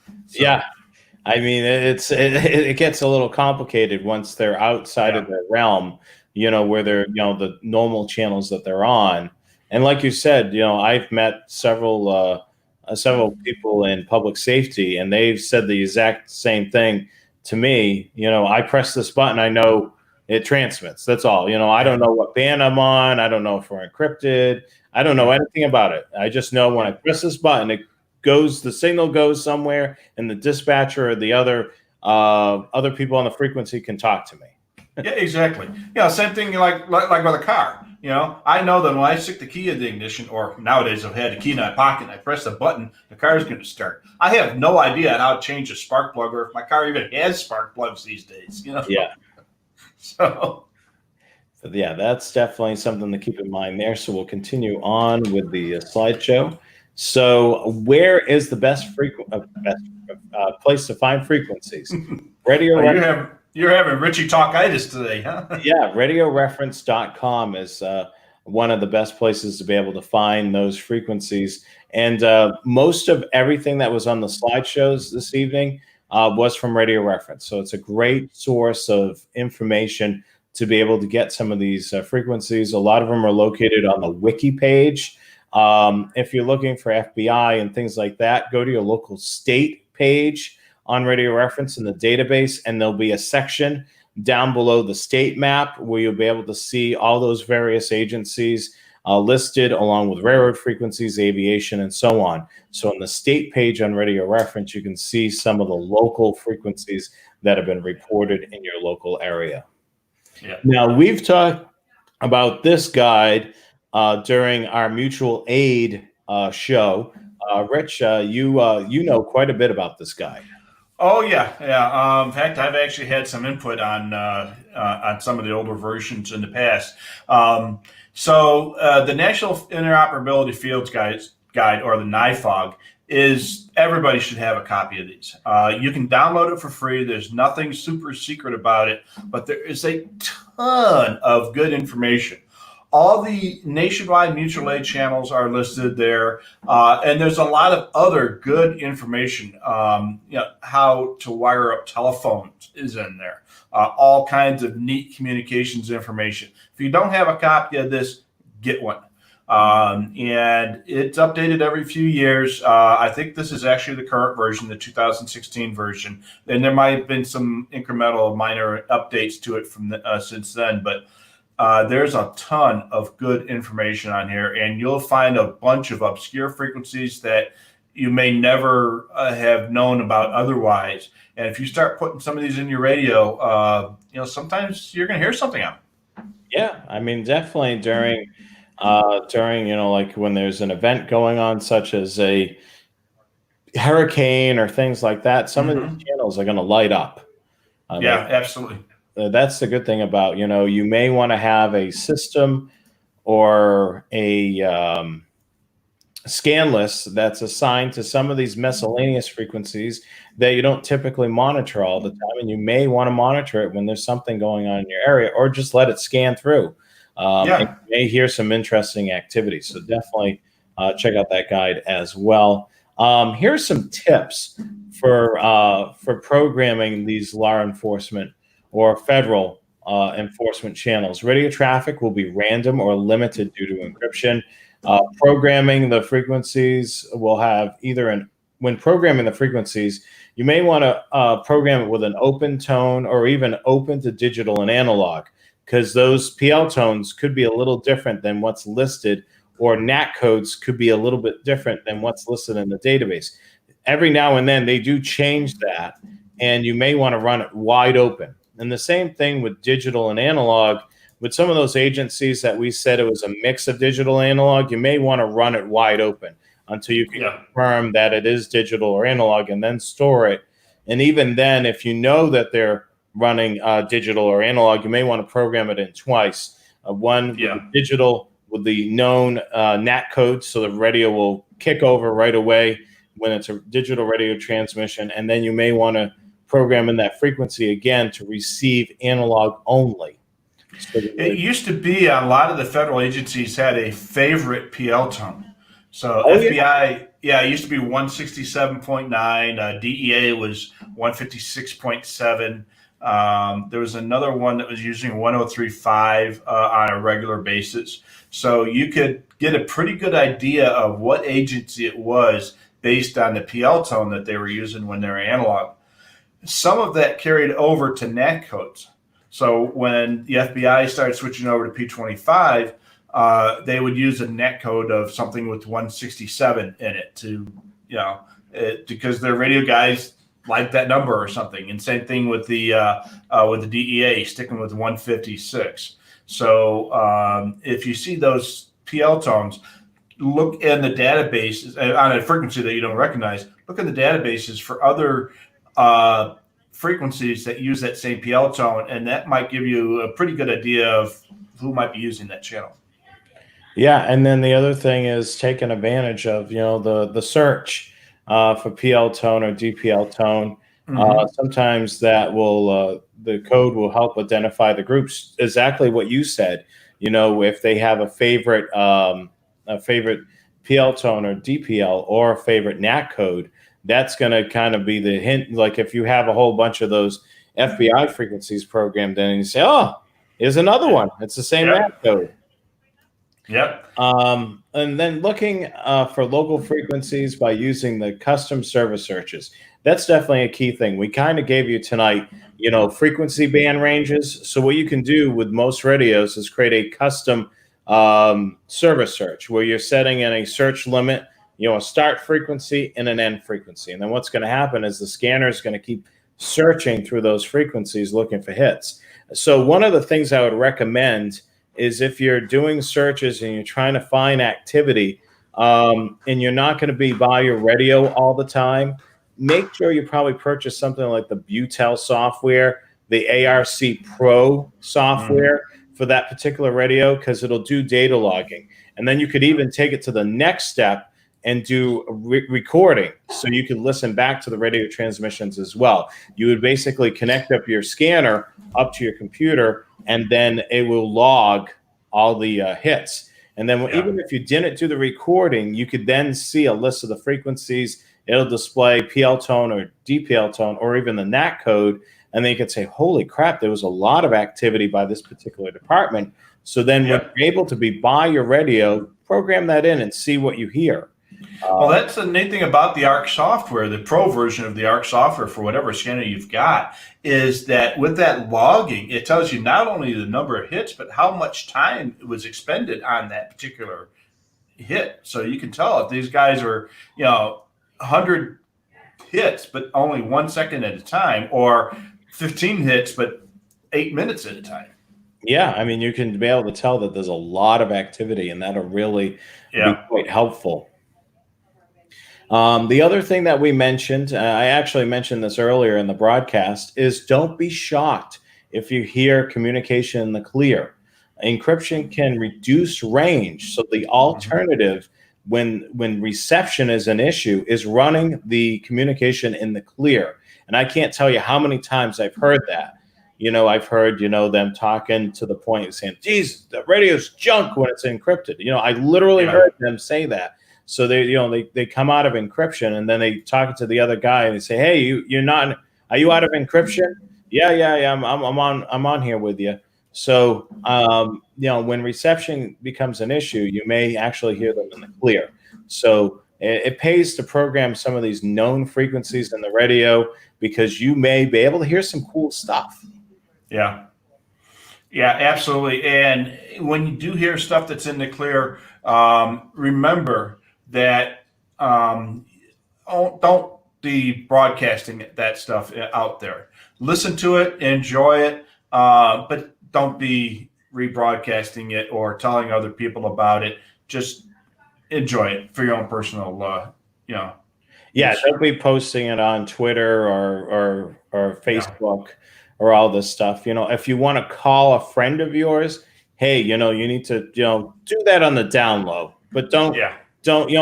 I mean, it gets a little complicated once they're outside of their realm, where they're, the normal channels that they're on. And like you said, I've met several people in public safety, and they've said the exact same thing to me. I press this button, I know it transmits. That's all. I don't know what band I'm on. I don't know if we're encrypted. I don't know anything about it. I just know when I press this button, the signal goes somewhere, and the dispatcher or the other people on the frequency can talk to me. Yeah, exactly. Same thing like with a car. I know that when I stick the key in the ignition, or nowadays I've had the key in my pocket and I press the button, the car is going to start. I have no idea how to change a spark plug, or if my car even has spark plugs these days. Yeah. So yeah, that's definitely something to keep in mind there. So we'll continue on with the slideshow. So where is the best place to find frequencies? You're having Richie talkitis today, huh? Yeah, radioreference.com is one of the best places to be able to find those frequencies. And most of everything that was on the slideshows this evening was from Radio Reference. So it's a great source of information to be able to get some of these frequencies. A lot of them are located on the wiki page. If you're looking for FBI and things like that, go to your local state page on Radio Reference in the database, and there'll be a section down below the state map where you'll be able to see all those various agencies listed, along with railroad frequencies, aviation, and so on. So on the state page on Radio Reference, you can see some of the local frequencies that have been reported in your local area. Yeah. Now, we've talked about this guide during our mutual aid show. Rich, you know quite a bit about this guide. Oh yeah. In fact, I've actually had some input on some of the older versions in the past. So the National Interoperability Fields Guide, or the NIFOG, is everybody should have a copy of these. You can download it for free. There's nothing super secret about it, but there is a ton of good information. All the nationwide mutual aid channels are listed there, and there's a lot of other good information. How to wire up telephones is in there. All kinds of neat communications information. If you don't have a copy of this, get one. And it's updated every few years. I think this is actually the current version, the 2016 version, and there might have been some incremental minor updates to it from since then, but there's a ton of good information on here, and you'll find a bunch of obscure frequencies that you may never have known about otherwise. And if you start putting some of these in your radio, sometimes you're going to hear something on it. Yeah, I mean, definitely during like when there's an event going on, such as a hurricane or things like that, some of these channels are going to light up. Yeah, absolutely. That's the good thing about, you may want to have a system or a scan list that's assigned to some of these miscellaneous frequencies that you don't typically monitor all the time. And you may want to monitor it when there's something going on in your area, or just let it scan through. And you may hear some interesting activity. So definitely check out that guide as well. Here's some tips for programming these law enforcement or federal enforcement channels. Radio traffic will be random or limited due to encryption. Programming the frequencies will have when programming the frequencies, you may want to program it with an open tone, or even open to digital and analog, because those PL tones could be a little different than what's listed, or NAT codes could be a little bit different than what's listed in the database. Every now and then they do change that, and you may want to run it wide open. And the same thing with digital and analog. With some of those agencies that we said it was a mix of digital and analog, you may want to run it wide open until you can confirm that it is digital or analog, and then store it. And even then, if you know that they're running digital or analog, you may want to program it in twice. One digital with the known NAT code, so the radio will kick over right away when it's a digital radio transmission, and then you may want to program in that frequency again to receive analog only. So it used to be a lot of the federal agencies had a favorite PL tone. So FBI, it used to be 167.9. DEA was 156.7. There was another one that was using 103.5 on a regular basis. So you could get a pretty good idea of what agency it was based on the PL tone that they were using when they were analog. Some of that carried over to NAT codes. So when the FBI started switching over to P25, they would use a net code of something with 167 in it to, because their radio guys like that number or something. And same thing with the DEA sticking with 156. So if you see those PL tones, look in the databases on a frequency that you don't recognize. Look in the databases for other frequencies that use that same PL tone, and that might give you a pretty good idea of who might be using that channel. Yeah, and then the other thing is taking advantage of the search for PL tone or DPL tone. Sometimes that will the code will help identify the groups. Exactly what you said. If they have a favorite PL tone or DPL or a favorite NAT code, that's going to kind of be the hint. Like if you have a whole bunch of those FBI frequencies programmed in, and you say, "Oh, here's another one. It's the same NAT code." Yep. And then looking for local frequencies by using the custom service searches. That's definitely a key thing. We kind of gave you tonight, frequency band ranges. So what you can do with most radios is create a custom service search where you're setting in a search limit, a start frequency and an end frequency. And then what's going to happen is the scanner is going to keep searching through those frequencies looking for hits. So one of the things I would recommend is if you're doing searches and you're trying to find activity and you're not going to be by your radio all the time, make sure you probably purchase something like the Butel software, the ARC Pro software for that particular radio, because it'll do data logging. And then you could even take it to the next step and do recording, so you can listen back to the radio transmissions as well. You would basically connect up your scanner up to your computer, and then it will log all the hits. And then even if you didn't do the recording, you could then see a list of the frequencies. It'll display PL tone or DPL tone or even the NAT code. And then you could say, holy crap, there was a lot of activity by this particular department. So then when you're able to be by your radio, program that in and see what you hear. Well, that's the neat thing about the ARC software, the pro version of the ARC software for whatever scanner you've got, is that with that logging, it tells you not only the number of hits, but how much time was expended on that particular hit. So you can tell if these guys are, 100 hits, but only 1 second at a time, or 15 hits, but 8 minutes at a time. Yeah, I mean, you can be able to tell that there's a lot of activity, and that'll really be quite helpful. The other thing that we mentioned, I actually mentioned this earlier in the broadcast, is don't be shocked if you hear communication in the clear. Encryption can reduce range. So the alternative when reception is an issue is running the communication in the clear. And I can't tell you how many times I've heard that. I've heard, them talking to the point of saying, geez, the radio's junk when it's encrypted. I literally heard them say that. So they come out of encryption, and then they talk to the other guy and they say, "Hey, you're not? Are you out of encryption?" Yeah. I'm on here with you. So when reception becomes an issue, you may actually hear them in the clear. So it pays to program some of these known frequencies in the radio, because you may be able to hear some cool stuff. Yeah, absolutely. And when you do hear stuff that's in the clear, remember that don't be broadcasting that stuff out there. Listen to it, enjoy it, but don't be rebroadcasting it or telling other people about it. Just enjoy it for your own personal, Yeah, don't be posting it on Twitter or Facebook or all this stuff. If you want to call a friend of yours, hey, you need to, do that on the down low, but don't,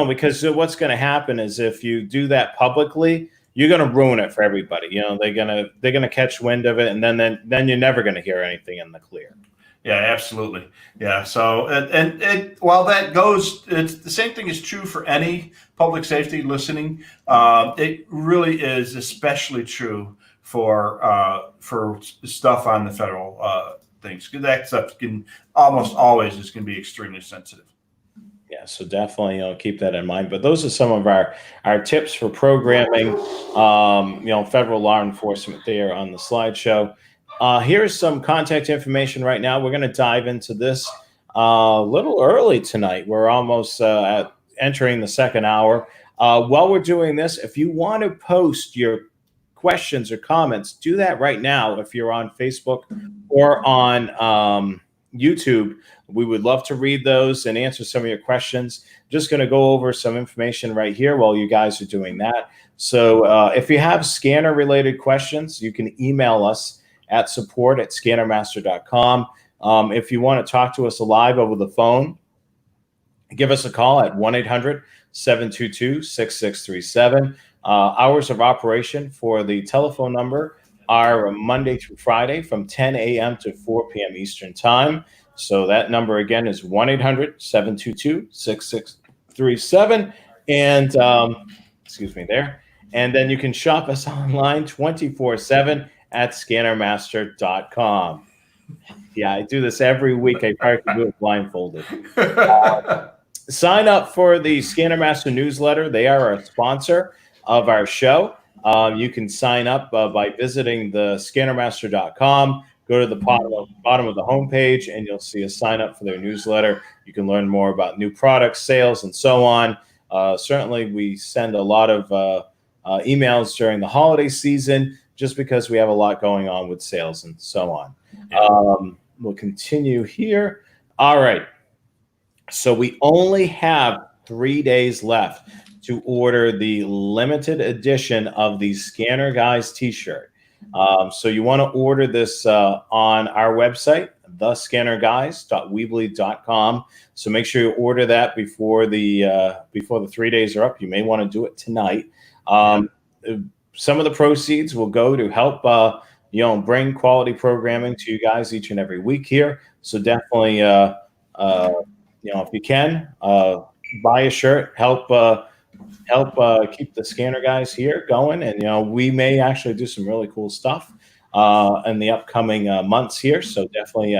because what's going to happen is if you do that publicly, you're going to ruin it for everybody. They're going to catch wind of it, and then you're never going to hear anything in the clear. Yeah, absolutely. Yeah. So, and while that goes, it's the same thing is true for any public safety listening. It really is especially true for stuff on the federal things. That stuff can almost always is going to be extremely sensitive. Yeah, so definitely keep that in mind. But those are some of our tips for programming, federal law enforcement there on the slideshow. Here's some contact information right now. We're going to dive into this a little early tonight. We're almost entering the second hour. While we're doing this, if you want to post your questions or comments, do that right now. If you're on Facebook or on YouTube, we would love to read those and answer some of your questions. Just going to go over some information right here while you guys are doing that. So if you have scanner related questions, you can email us at support@scannermaster.com. If you want to talk to us live over the phone, give us a call at 1-800-722-6637. Hours of operation for the telephone number are Monday through Friday from 10 a.m. to 4 p.m. Eastern Time. So that number again is 1-800-722-6637. And excuse me there. And then you can shop us online 24/7 at scannermaster.com. Yeah, I do this every week. I probably could do it blindfolded. Sign up for the Scannermaster newsletter. They are a sponsor of our show. You can sign up by visiting the scannermaster.com. Go to the bottom of the homepage, and you'll see a sign up for their newsletter. You can learn more about new products, sales, and so on. Certainly, we send a lot of emails during the holiday season just because we have a lot going on with sales and so on. We'll continue here. All right. So we only have 3 days left to order the limited edition of the Scanner Guys t-shirt. So you want to order this on our website, thescannerguys.weebly.com. So make sure you order that before the 3 days are up. You may want to do it tonight. Some of the proceeds will go to help bring quality programming to you guys each and every week here. So definitely if you can buy a shirt, help keep the Scanner Guys here going. And we may actually do some really cool stuff in the upcoming months here. So definitely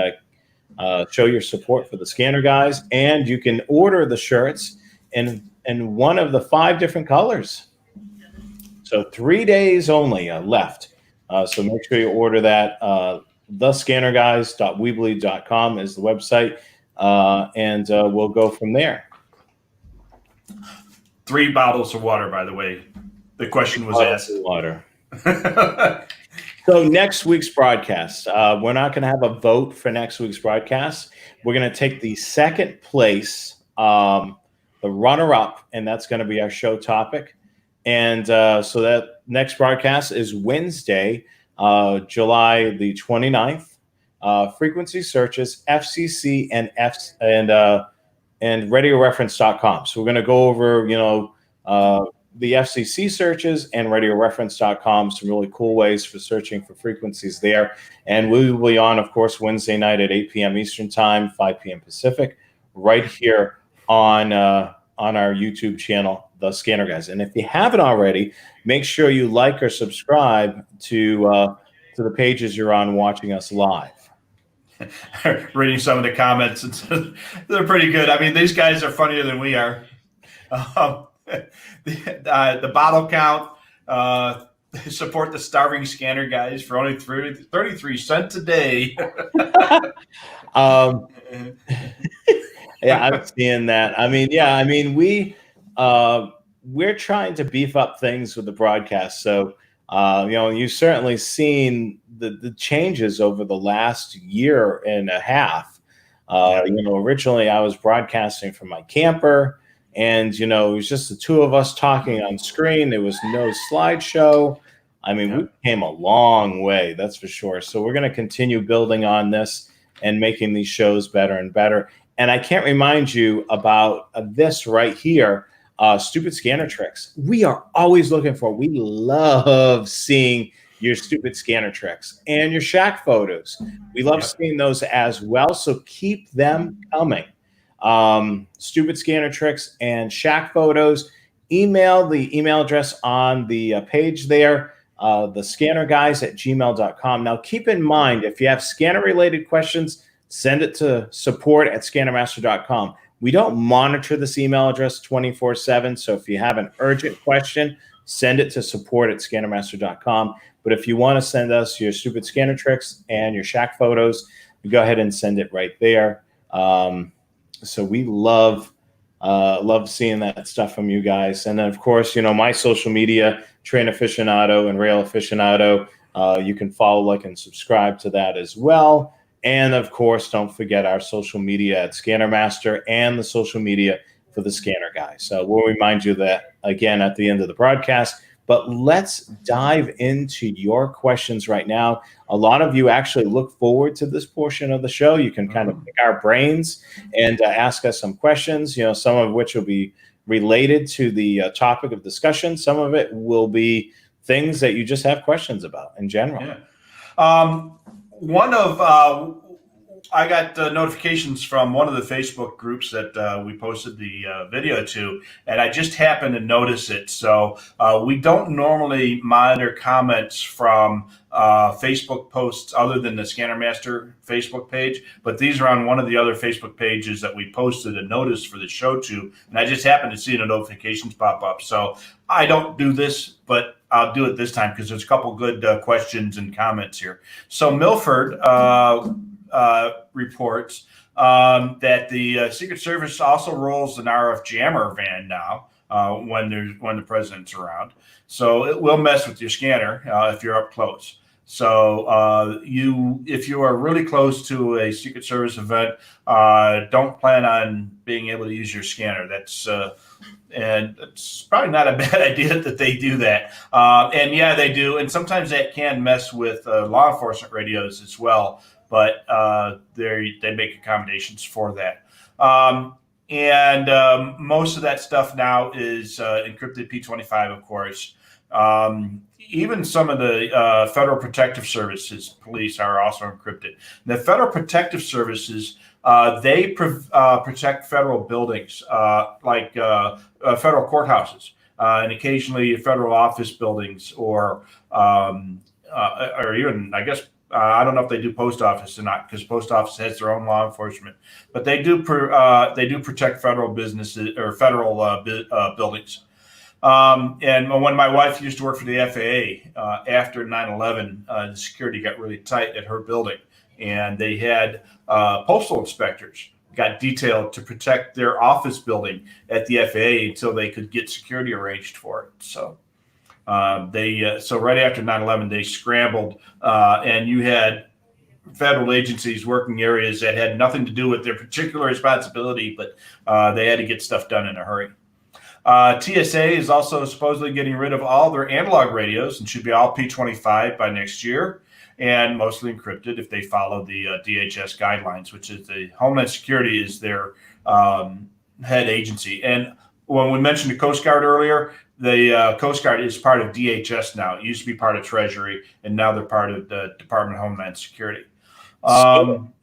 show your support for the Scanner Guys. And you can order the shirts in one of the 5 different colors. So 3 days only left. So make sure you order that. Thescannerguys.weebly.com is the website. And we'll go from there. 3 bottles of water, by the way. The question was asked. Water. So next week's broadcast, we're not going to have a vote for next week's broadcast. We're going to take the second place, the runner-up, and that's going to be our show topic. And so that next broadcast is Wednesday, July the 29th. Frequency searches, FCC and radioreference.com. So we're going to go over, the FCC searches and radioreference.com, some really cool ways for searching for frequencies there. And we will be on, of course, Wednesday night at 8 p.m. Eastern Time, 5 p.m. Pacific, right here on our YouTube channel, The Scanner Guys. And if you haven't already, make sure you like or subscribe to the pages you're on watching us live. Reading some of the comments, they're pretty good. I mean, these guys are funnier than we are. The bottle count, support the starving Scanner Guys for only 33 cents a day. Yeah, I'm seeing that. We're trying to beef up things with the broadcast. So, you've certainly seen the changes over the last year and a half. Originally I was broadcasting from my camper, and it was just the 2 of us talking on screen. There was no slideshow. We came a long way, that's for sure. So we're going to continue building on this and making these shows better and better. And I can't remind you about this right here. Stupid scanner tricks. We are always looking for. We love seeing your stupid scanner tricks and your shack photos. We love seeing those as well. So keep them coming. Stupid scanner tricks and shack photos. Email the email address on the page there, thescannerguys@gmail.com. Now keep in mind, if you have scanner related questions, send it to support@scannermaster.com. We don't monitor this email address 24/7. So if you have an urgent question, send it to support@scannermaster.com. But if you want to send us your stupid scanner tricks and your shack photos, you go ahead and send it right there. So we love seeing that stuff from you guys. And then, of course, my social media, Train Aficionado and Rail Aficionado. You can follow, like, and subscribe to that as well. And, of course, don't forget our social media at Scannermaster and the social media for the Scanner Guy. So we'll remind you that, again, at the end of the broadcast. But let's dive into your questions right now. A lot of you actually look forward to this portion of the show. You can kind of pick our brains and ask us some questions, some of which will be related to the topic of discussion. Some of it will be things that you just have questions about in general. Yeah. I got notifications from one of the Facebook groups that we posted the video to, and I just happened to notice it. So we don't normally monitor comments from Facebook posts other than the Scannermaster Facebook page, but these are on one of the other Facebook pages that we posted a notice for the show to, and I just happened to see the notifications pop up. So I don't do this, but I'll do it this time because there's a couple good questions and comments here. So Milford reports that the Secret Service also rolls an RF jammer van now when the president's around. So it will mess with your scanner if you're up close. So if you are really close to a Secret Service event, don't plan on being able to use your scanner. And it's probably not a bad idea that they do that. And yeah, they do. And sometimes that can mess with law enforcement radios as well. But they make accommodations for that. And most of that stuff now is encrypted P25, of course. Even some of the Federal Protective Services police are also encrypted. The Federal Protective Services, they protect federal buildings like federal courthouses and occasionally federal office buildings or even, I guess, I don't know if they do post office or not because post office has their own law enforcement, but they do protect federal businesses or federal buildings. And when my wife used to work for the FAA, after 9/11, the security got really tight at her building, and they had postal inspectors got detailed to protect their office building at the FAA until they could get security arranged for it. So. So right after 9/11, they scrambled, and you had federal agencies working areas that had nothing to do with their particular responsibility, but they had to get stuff done in a hurry. TSA is also supposedly getting rid of all their analog radios and should be all P25 by next year, and mostly encrypted if they follow the DHS guidelines, which is the Homeland Security is their head agency. And when we mentioned the Coast Guard earlier, the Coast Guard is part of DHS now. It used to be part of Treasury, and now they're part of the Department of Homeland Security.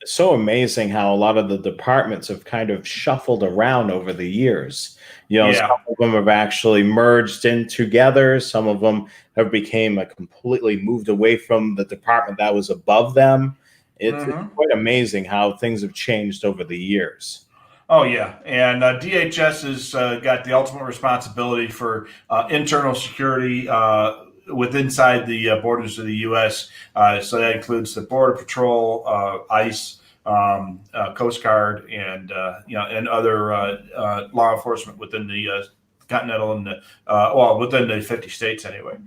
So amazing how a lot of the departments have kind of shuffled around over the years. Some of them have actually merged in together. Some of them have became completely moved away from the department that was above them. It's quite amazing how things have changed over the years. Oh, yeah. And DHS has got the ultimate responsibility for internal security inside the borders of the U.S. So that includes the Border Patrol, ICE, Coast Guard, and other law enforcement within the continental and within the 50 states anyway.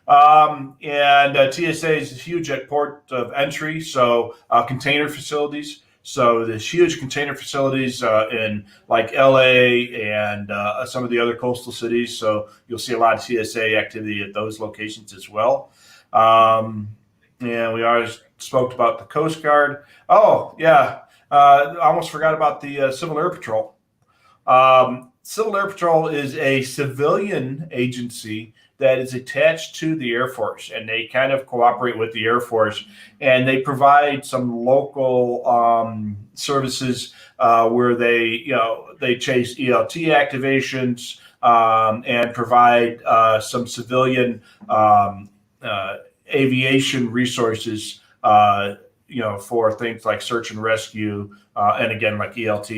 And TSA is huge at port of entry, so container facilities. So there's huge container facilities in like LA and some of the other coastal cities. So you'll see a lot of TSA activity at those locations as well. And we already spoke about the Coast Guard. Oh, yeah. I almost forgot about the Civil Air Patrol. Civil Air Patrol is a civilian agency that is attached to the Air Force, and they kind of cooperate with the Air Force, and they provide some local services where they chase ELT activations and provide some civilian aviation resources, for things like search and rescue, and again, like ELT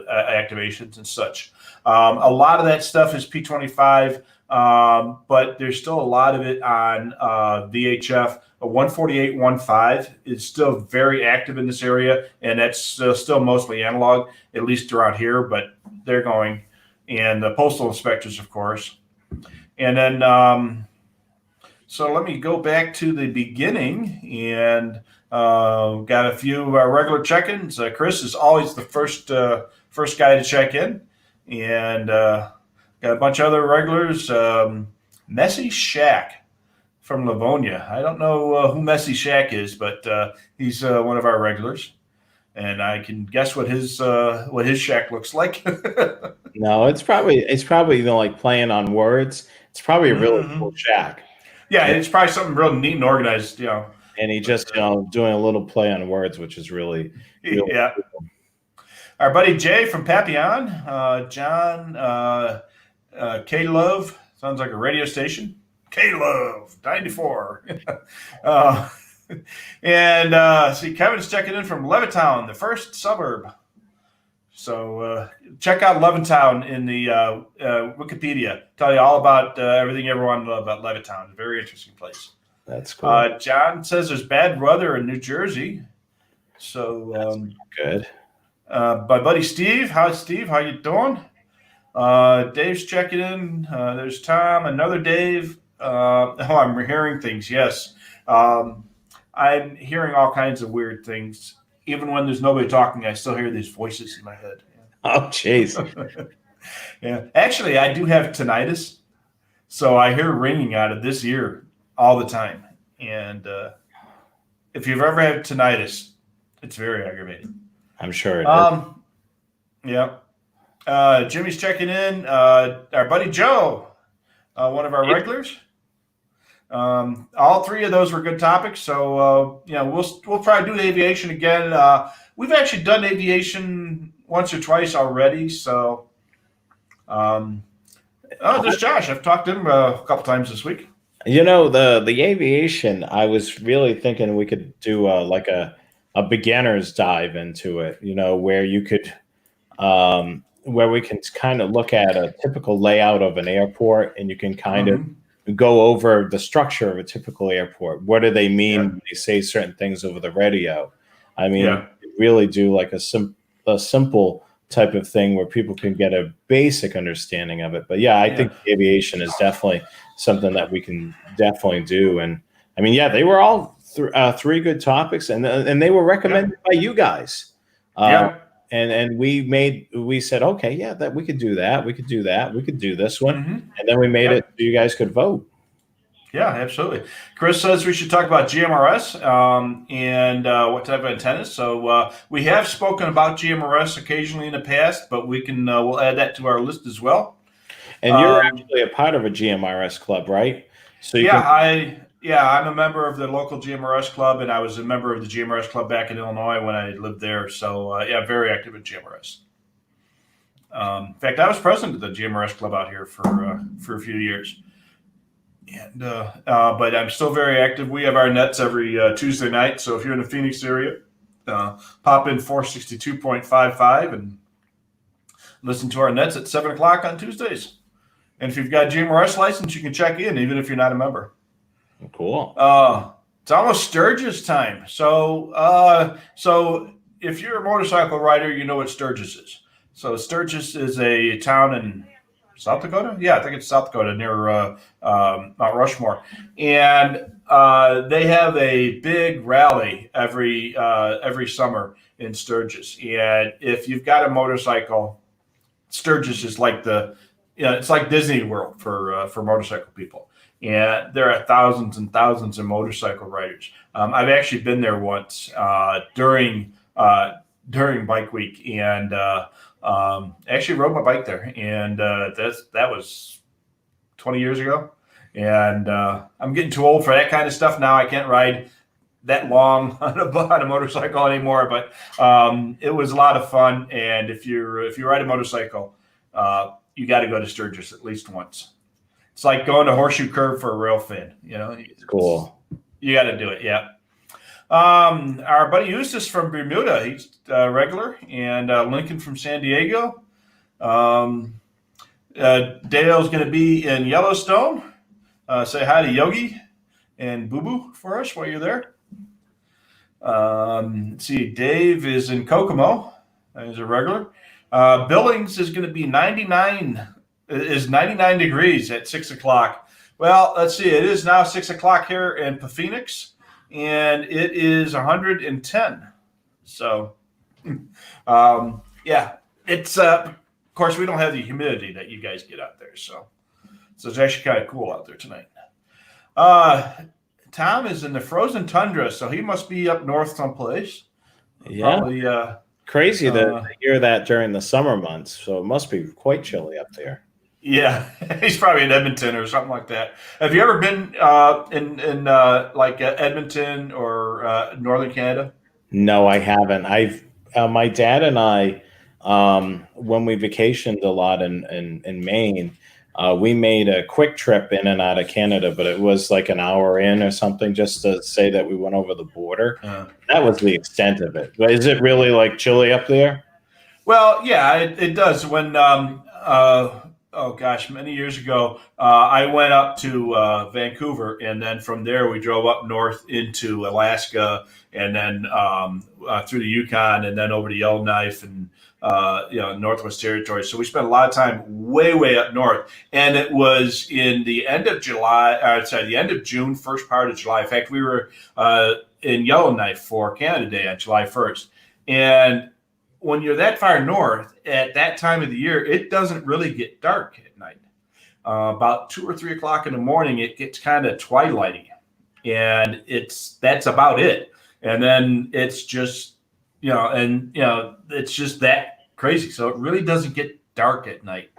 activations and such. A lot of that stuff is P25. but there's still a lot of it on VHF. A 148.15 is still very active in this area, and that's still mostly analog, at least around here, but they're going. And the postal inspectors, of course. And then, so let me go back to the beginning, and got a few regular check-ins. Chris is always the first guy to check in, and got a bunch of other regulars. Messy Shack from Livonia. I don't know who Messy Shack is, but he's one of our regulars, and I can guess what his shack looks like. No, it's probably like playing on words. It's probably a really cool shack. Yeah, it's probably something real neat and organized, And he just doing a little play on words, which is really yeah. Cool. Our buddy Jay from Papillon, John K-Love, sounds like a radio station. K-Love 94. And see, Kevin's checking in from Levittown, the first suburb. So check out Levittown in the Wikipedia. Tell you all about everything you ever want to know about Levittown. It's a very interesting place. That's cool. John says there's bad weather in New Jersey. So that's good. My buddy Steve. Hi, Steve. How you doing? Dave's checking in. There's Tom. Another Dave. I'm hearing things. Yes. I'm hearing all kinds of weird things. Even when there's nobody talking, I still hear these voices in my head. Oh, jeez. Yeah. Actually, I do have tinnitus. So I hear ringing out of this ear all the time. And if you've ever had tinnitus, it's very aggravating. I'm sure it is. Yeah. Jimmy's checking in. Our buddy Joe, one of our regulars. All three of those were good topics. So, we'll probably do aviation again. We've actually done aviation once or twice already. So, there's Josh. I've talked to him a couple times this week. The aviation, I was really thinking we could do like a beginner's dive into it, where you could, where we can kind of look at a typical layout of an airport, and you can kind of go over the structure of a typical airport. What do they mean when they say certain things over the radio? I mean, really do like a simple type of thing where people can get a basic understanding of it. But I think aviation is definitely something that we can definitely do. And I mean, they were all three good topics, and they were recommended by you guys. And we said, okay, that we could do that. We could do that. We could do this one. And then we made it so you guys could vote. Yeah, absolutely. Chris says we should talk about GMRS and what type of antennas. So we have spoken about GMRS occasionally in the past, but we'll add that to our list as well. And you're actually a part of a GMRS club, right? So I'm a member of the local GMRS club, and I was a member of the GMRS club back in Illinois when I lived there. So very active in GMRS. In fact, I was president of the GMRS club out here for a few years. And but I'm still very active. We have our nets every Tuesday night. So if you're in the Phoenix area, pop in 462.55 and listen to our nets at 7:00 on Tuesdays. And if you've got a GMRS license, you can check in, even if you're not a member. Cool. It's almost Sturgis time. So if you're a motorcycle rider, you know what Sturgis is. So Sturgis is a town in South Dakota? Yeah, I think it's South Dakota near Mount Rushmore. And they have a big rally every summer in Sturgis. And if you've got a motorcycle, Sturgis is like it's like Disney World for motorcycle people. And there are thousands and thousands of motorcycle riders. I've actually been there once during Bike Week, and actually rode my bike there, and that was 20 years ago. And I'm getting too old for that kind of stuff now. I can't ride that long on a motorcycle anymore, but it was a lot of fun. And if you ride a motorcycle, you got to go to Sturgis at least once. It's like going to Horseshoe Curve for a rail fan. It's cool. You got to do it. Yeah. Our buddy Eustace from Bermuda, he's regular, and Lincoln from San Diego. Dale's going to be in Yellowstone. Say hi to Yogi and Boo Boo for us while you're there. Let's see, Dave is in Kokomo as a regular. Billings is going to be 99 degrees at 6 o'clock. Well, let's see. It is now 6 o'clock here in Phoenix, and it is 110. So, yeah, it's of course we don't have the humidity that you guys get out there, so it's actually kind of cool out there tonight. Tom is in the frozen tundra, so he must be up north someplace. Yeah. Probably, crazy to hear that during the summer months. So it must be quite chilly up there. Yeah, he's probably in Edmonton or something like that. Have you ever been in like Edmonton or northern Canada? No, I haven't. I've my dad and I, when we vacationed a lot in Maine, we made a quick trip in and out of Canada, but it was like an hour in or something, just to say that we went over the border. That was the extent of it. But is it really like chilly up there? Well, yeah, it does. When oh gosh, many years ago, I went up to Vancouver, and then from there we drove up north into Alaska, and then through the Yukon, and then over to Yellowknife and Northwest Territories. So we spent a lot of time way up north, and it was in the end of the end of June, first part of July. In fact, we were in Yellowknife for Canada Day on July 1st, and when you're that far north at that time of the year, it doesn't really get dark at night. About 2 or 3 o'clock in the morning, it gets kind of twilighty, and that's about it. And then it's just it's just that crazy. So it really doesn't get dark at night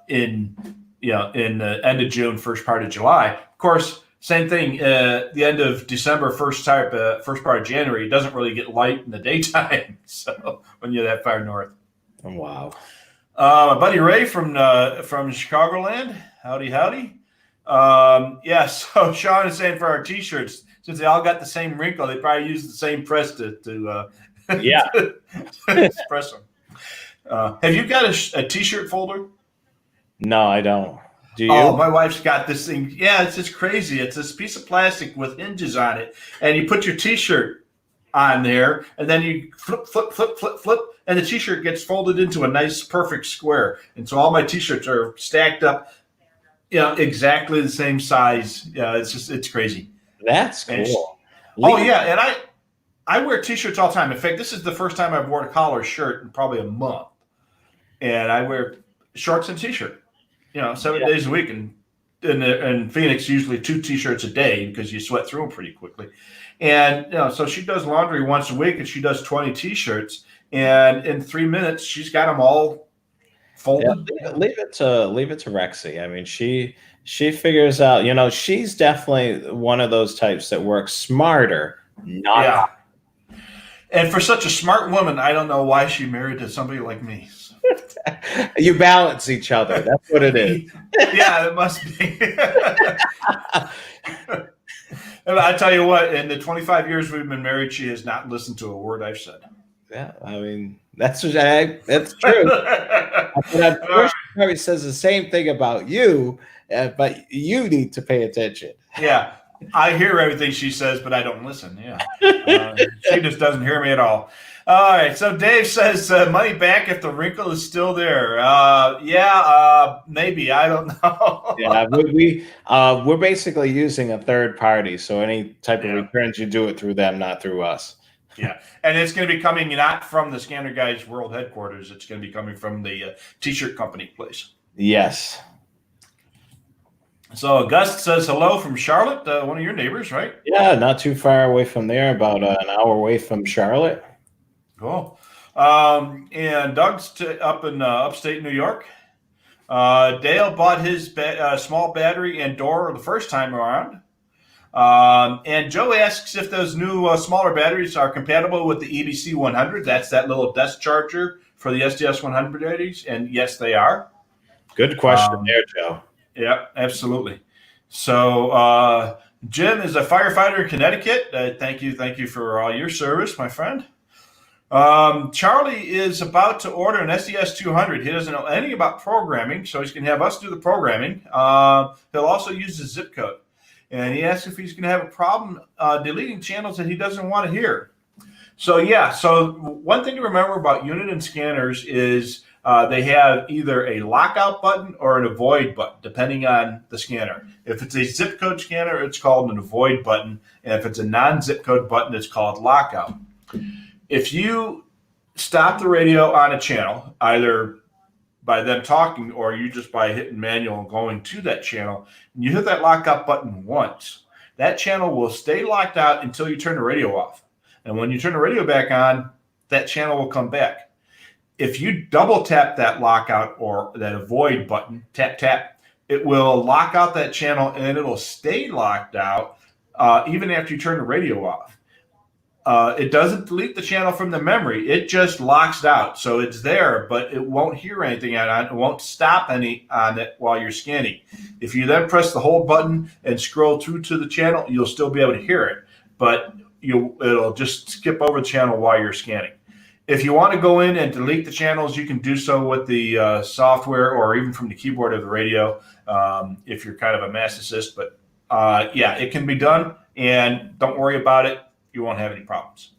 in the end of June, first part of July. Of course, same thing. The end of December, first part of January, it doesn't really get light in the daytime. So when you're that far north. Oh, wow. My buddy Ray from Chicagoland. Howdy. Yeah. So Sean is saying for our T-shirts, since they all got the same wrinkle, they probably use the same press to press them. Have you got a T-shirt folder? No, I don't. Do you? Oh, my wife's got this thing. Yeah, it's just crazy. It's this piece of plastic with hinges on it, and you put your T-shirt on there, and then you flip, and the T-shirt gets folded into a nice, perfect square. And so all my T-shirts are stacked up, exactly the same size. Yeah, it's crazy. That's cool. And I wear T-shirts all the time. In fact, this is the first time I've worn a collar shirt in probably a month, and I wear shorts and T-shirt. 7 days a week, and in Phoenix, usually 2 T-shirts a day because you sweat through them pretty quickly. And so she does laundry once a week, and she does 20 T-shirts, and in 3 minutes, she's got them all folded. Yeah, leave it to Rexy. I mean, she figures out. She's definitely one of those types that works smarter, not. Yeah. And for such a smart woman, I don't know why she married to somebody like me. You balance each other. That's what it is. Yeah, it must be. I tell you what, in the 25 years we've been married, she has not listened to a word I've said. Yeah, I mean, that's true. I'm sure she probably says the same thing about you, but you need to pay attention. Yeah, I hear everything she says, but I don't listen. Yeah, she just doesn't hear me at all. All right, so Dave says money back if the wrinkle is still there. Maybe, I don't know. Yeah, we're basically using a third party, so any type of returns, you do it through them, not through us. Yeah, and it's going to be coming not from the Scanner Guys World headquarters. It's going to be coming from the T-shirt company place. Yes. So August says hello from Charlotte, one of your neighbors, right? Yeah, not too far away from there, about an hour away from Charlotte. Cool. And Doug's up in upstate New York. Dale bought his small battery and door the first time around. And Joe asks if those new smaller batteries are compatible with the EBC 100. That's that little desk charger for the SDS 100 batteries. And yes, they are. Good question there, Joe. Yeah, absolutely. So Jim is a firefighter in Connecticut. Thank you for all your service, my friend. Charlie is about to order an SDS 200. He doesn't know anything about programming, so he's going to have us do the programming. He'll also use the zip code. And he asks if he's going to have a problem deleting channels that he doesn't want to hear. So, yeah, so one thing to remember about unit and scanners is they have either a lockout button or an avoid button, depending on the scanner. If it's a zip code scanner, it's called an avoid button. And if it's a non-zip code button, it's called lockout. If you stop the radio on a channel, either by them talking or you just by hitting manual and going to that channel, and you hit that lockout button once, that channel will stay locked out until you turn the radio off. And when you turn the radio back on, that channel will come back. If you double tap that lockout or that avoid button, tap, tap, it will lock out that channel and it'll stay locked out even after you turn the radio off. It doesn't delete the channel from the memory. It just locks it out. So it's there, but it won't hear anything on it. It won't stop any on it while you're scanning. If you then press the hold button and scroll through to the channel, you'll still be able to hear it, but it'll just skip over the channel while you're scanning. If you want to go in and delete the channels, you can do so with the software or even from the keyboard of the radio if you're kind of a masochist. But yeah, it can be done, and don't worry about it. You won't have any problems.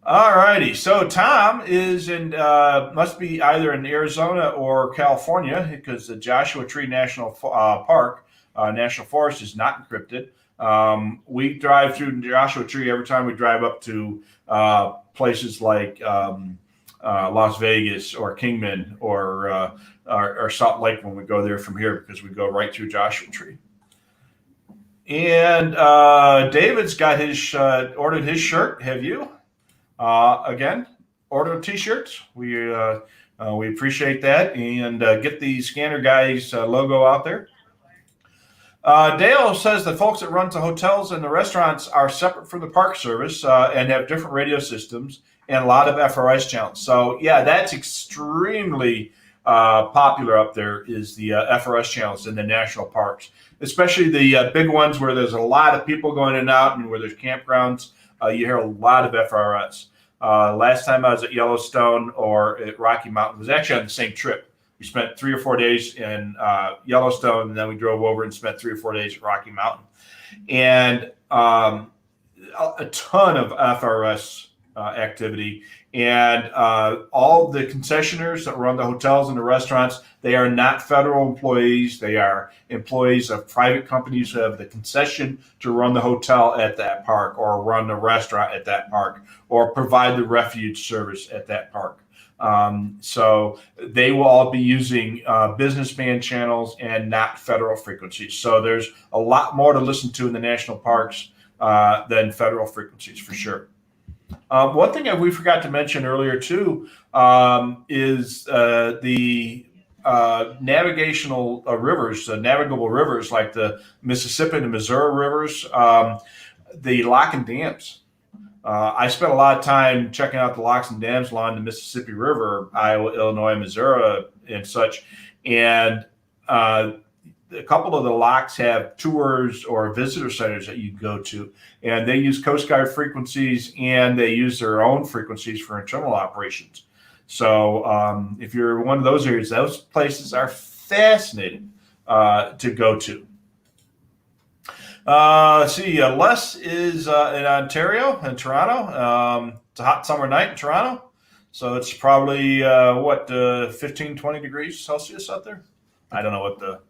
All righty. So Tom is in, must be either in Arizona or California because the Joshua Tree National Park, National Forest is not encrypted. We drive through Joshua Tree every time we drive up to places like Las Vegas or Kingman or Salt Lake when we go there from here because we go right through Joshua Tree. And David's got his ordered his shirt. Have you? Again, order T-shirts. We appreciate that, and get the Scanner Guys logo out there. Dale says the folks that run the hotels and the restaurants are separate from the Park Service and have different radio systems and a lot of FRS channels. So yeah, that's extremely popular up there is the FRS channels in the national parks, especially the big ones where there's a lot of people going in and out and where there's campgrounds. You hear a lot of FRS. Last time I was at Yellowstone or at Rocky Mountain, it was actually on the same trip. We spent 3 or 4 days in Yellowstone, and then we drove over and spent 3 or 4 days at Rocky Mountain. And a ton of FRS activity. And all the concessionaires that run the hotels and the restaurants, they are not federal employees. They are employees of private companies who have the concession to run the hotel at that park or run the restaurant at that park or provide the refuge service at that park. So they will all be using business band channels and not federal frequencies. So there's a lot more to listen to in the national parks than federal frequencies for sure. One thing that we forgot to mention earlier too is the navigational rivers, the navigable rivers like the Mississippi and the Missouri rivers, the lock and dams. I spent a lot of time checking out the locks and dams along the Mississippi River, Iowa, Illinois, Missouri, and such. And a couple of the locks have tours or visitor centers that you go to, and they use Coast Guard frequencies and they use their own frequencies for internal operations. So if you're in one of those areas, those places are fascinating to go to. See, Les is in Ontario, in Toronto. It's a hot summer night in Toronto, so it's probably 15, 20 degrees Celsius out there. I don't know what the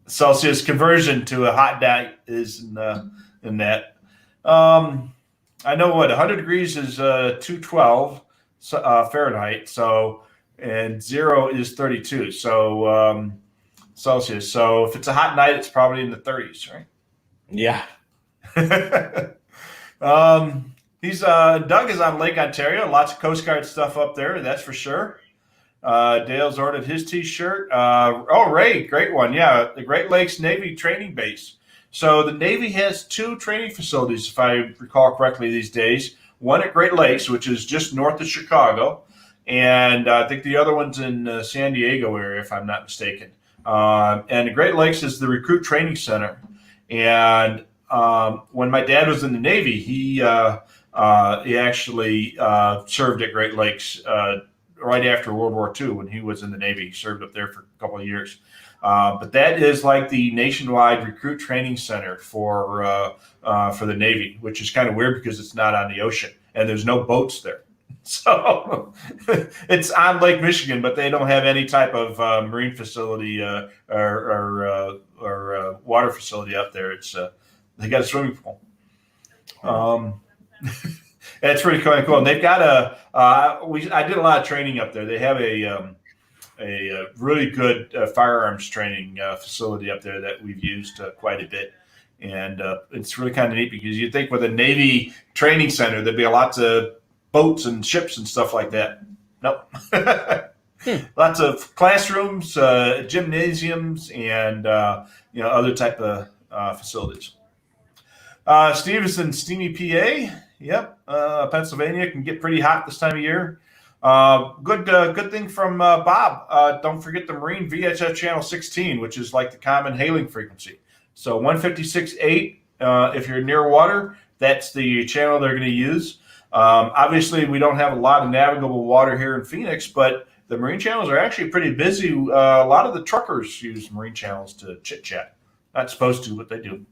Celsius conversion to a hot night is in that. I know what 100 degrees is 212 Fahrenheit. So, and 0 is 32. So Celsius. So if it's a hot night, it's probably in the 30s, right? Yeah. Doug is on Lake Ontario. Lots of Coast Guard stuff up there. That's for sure. Dale's ordered his T-shirt. Ray, great one. Yeah, the Great Lakes Navy Training Base. So the Navy has 2 training facilities, if I recall correctly, these days. One at Great Lakes, which is just north of Chicago, and I think the other one's in San Diego area, if I'm not mistaken. And the Great Lakes is the Recruit Training Center. And when my dad was in the Navy, he He actually served at Great Lakes right after World War II when he was in the Navy. He served up there for a couple of years. But that is like the nationwide recruit training center for the Navy, which is kind of weird because it's not on the ocean and there's no boats there. So it's on Lake Michigan, but they don't have any type of marine facility or water facility up there. It's they got a swimming pool. It's pretty kind of cool. And they've got I did a lot of training up there. They have a really good firearms training facility up there that we've used quite a bit. And it's really kind of neat because you'd think with a Navy training center, there'd be lots of boats and ships and stuff like that. Nope. Lots of classrooms, gymnasiums, and other type of facilities. Steve is in Steamy, PA. Yep. Pennsylvania can get pretty hot this time of year. Good thing from Bob. Don't forget the Marine VHF channel 16, which is like the common hailing frequency. So 156.8, if you're near water, that's the channel they're going to use. Obviously, we don't have a lot of navigable water here in Phoenix, but the marine channels are actually pretty busy. A lot of the truckers use marine channels to chit-chat. Not supposed to, but they do.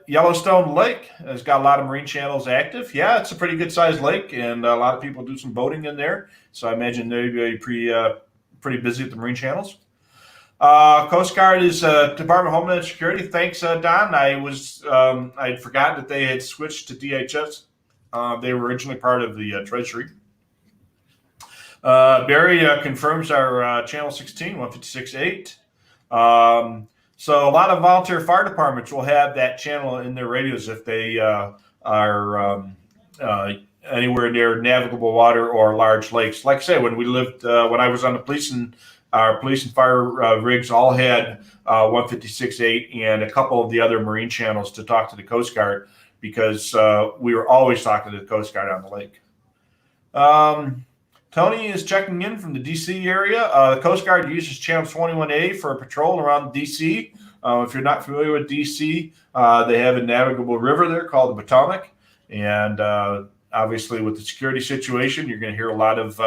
Yellowstone Lake has got a lot of marine channels active. Yeah, it's a pretty good-sized lake, and a lot of people do some boating in there. So I imagine they'll be pretty busy with the marine channels. Coast Guard is Department of Homeland Security. Thanks, Don. I'd forgotten that they had switched to DHS. They were originally part of the Treasury. Barry confirms our channel 16, 156.8. So a lot of volunteer fire departments will have that channel in their radios if they are anywhere near navigable water or large lakes. Like I say, when I was on the police and our police and fire rigs all had 156.8 and a couple of the other marine channels to talk to the Coast Guard because we were always talking to the Coast Guard on the lake. Tony is checking in from the D.C. area. The Coast Guard uses channel 21A for a patrol around D.C. If you're not familiar with D.C., they have a navigable river there called the Potomac. And obviously with the security situation, you're going to hear a lot of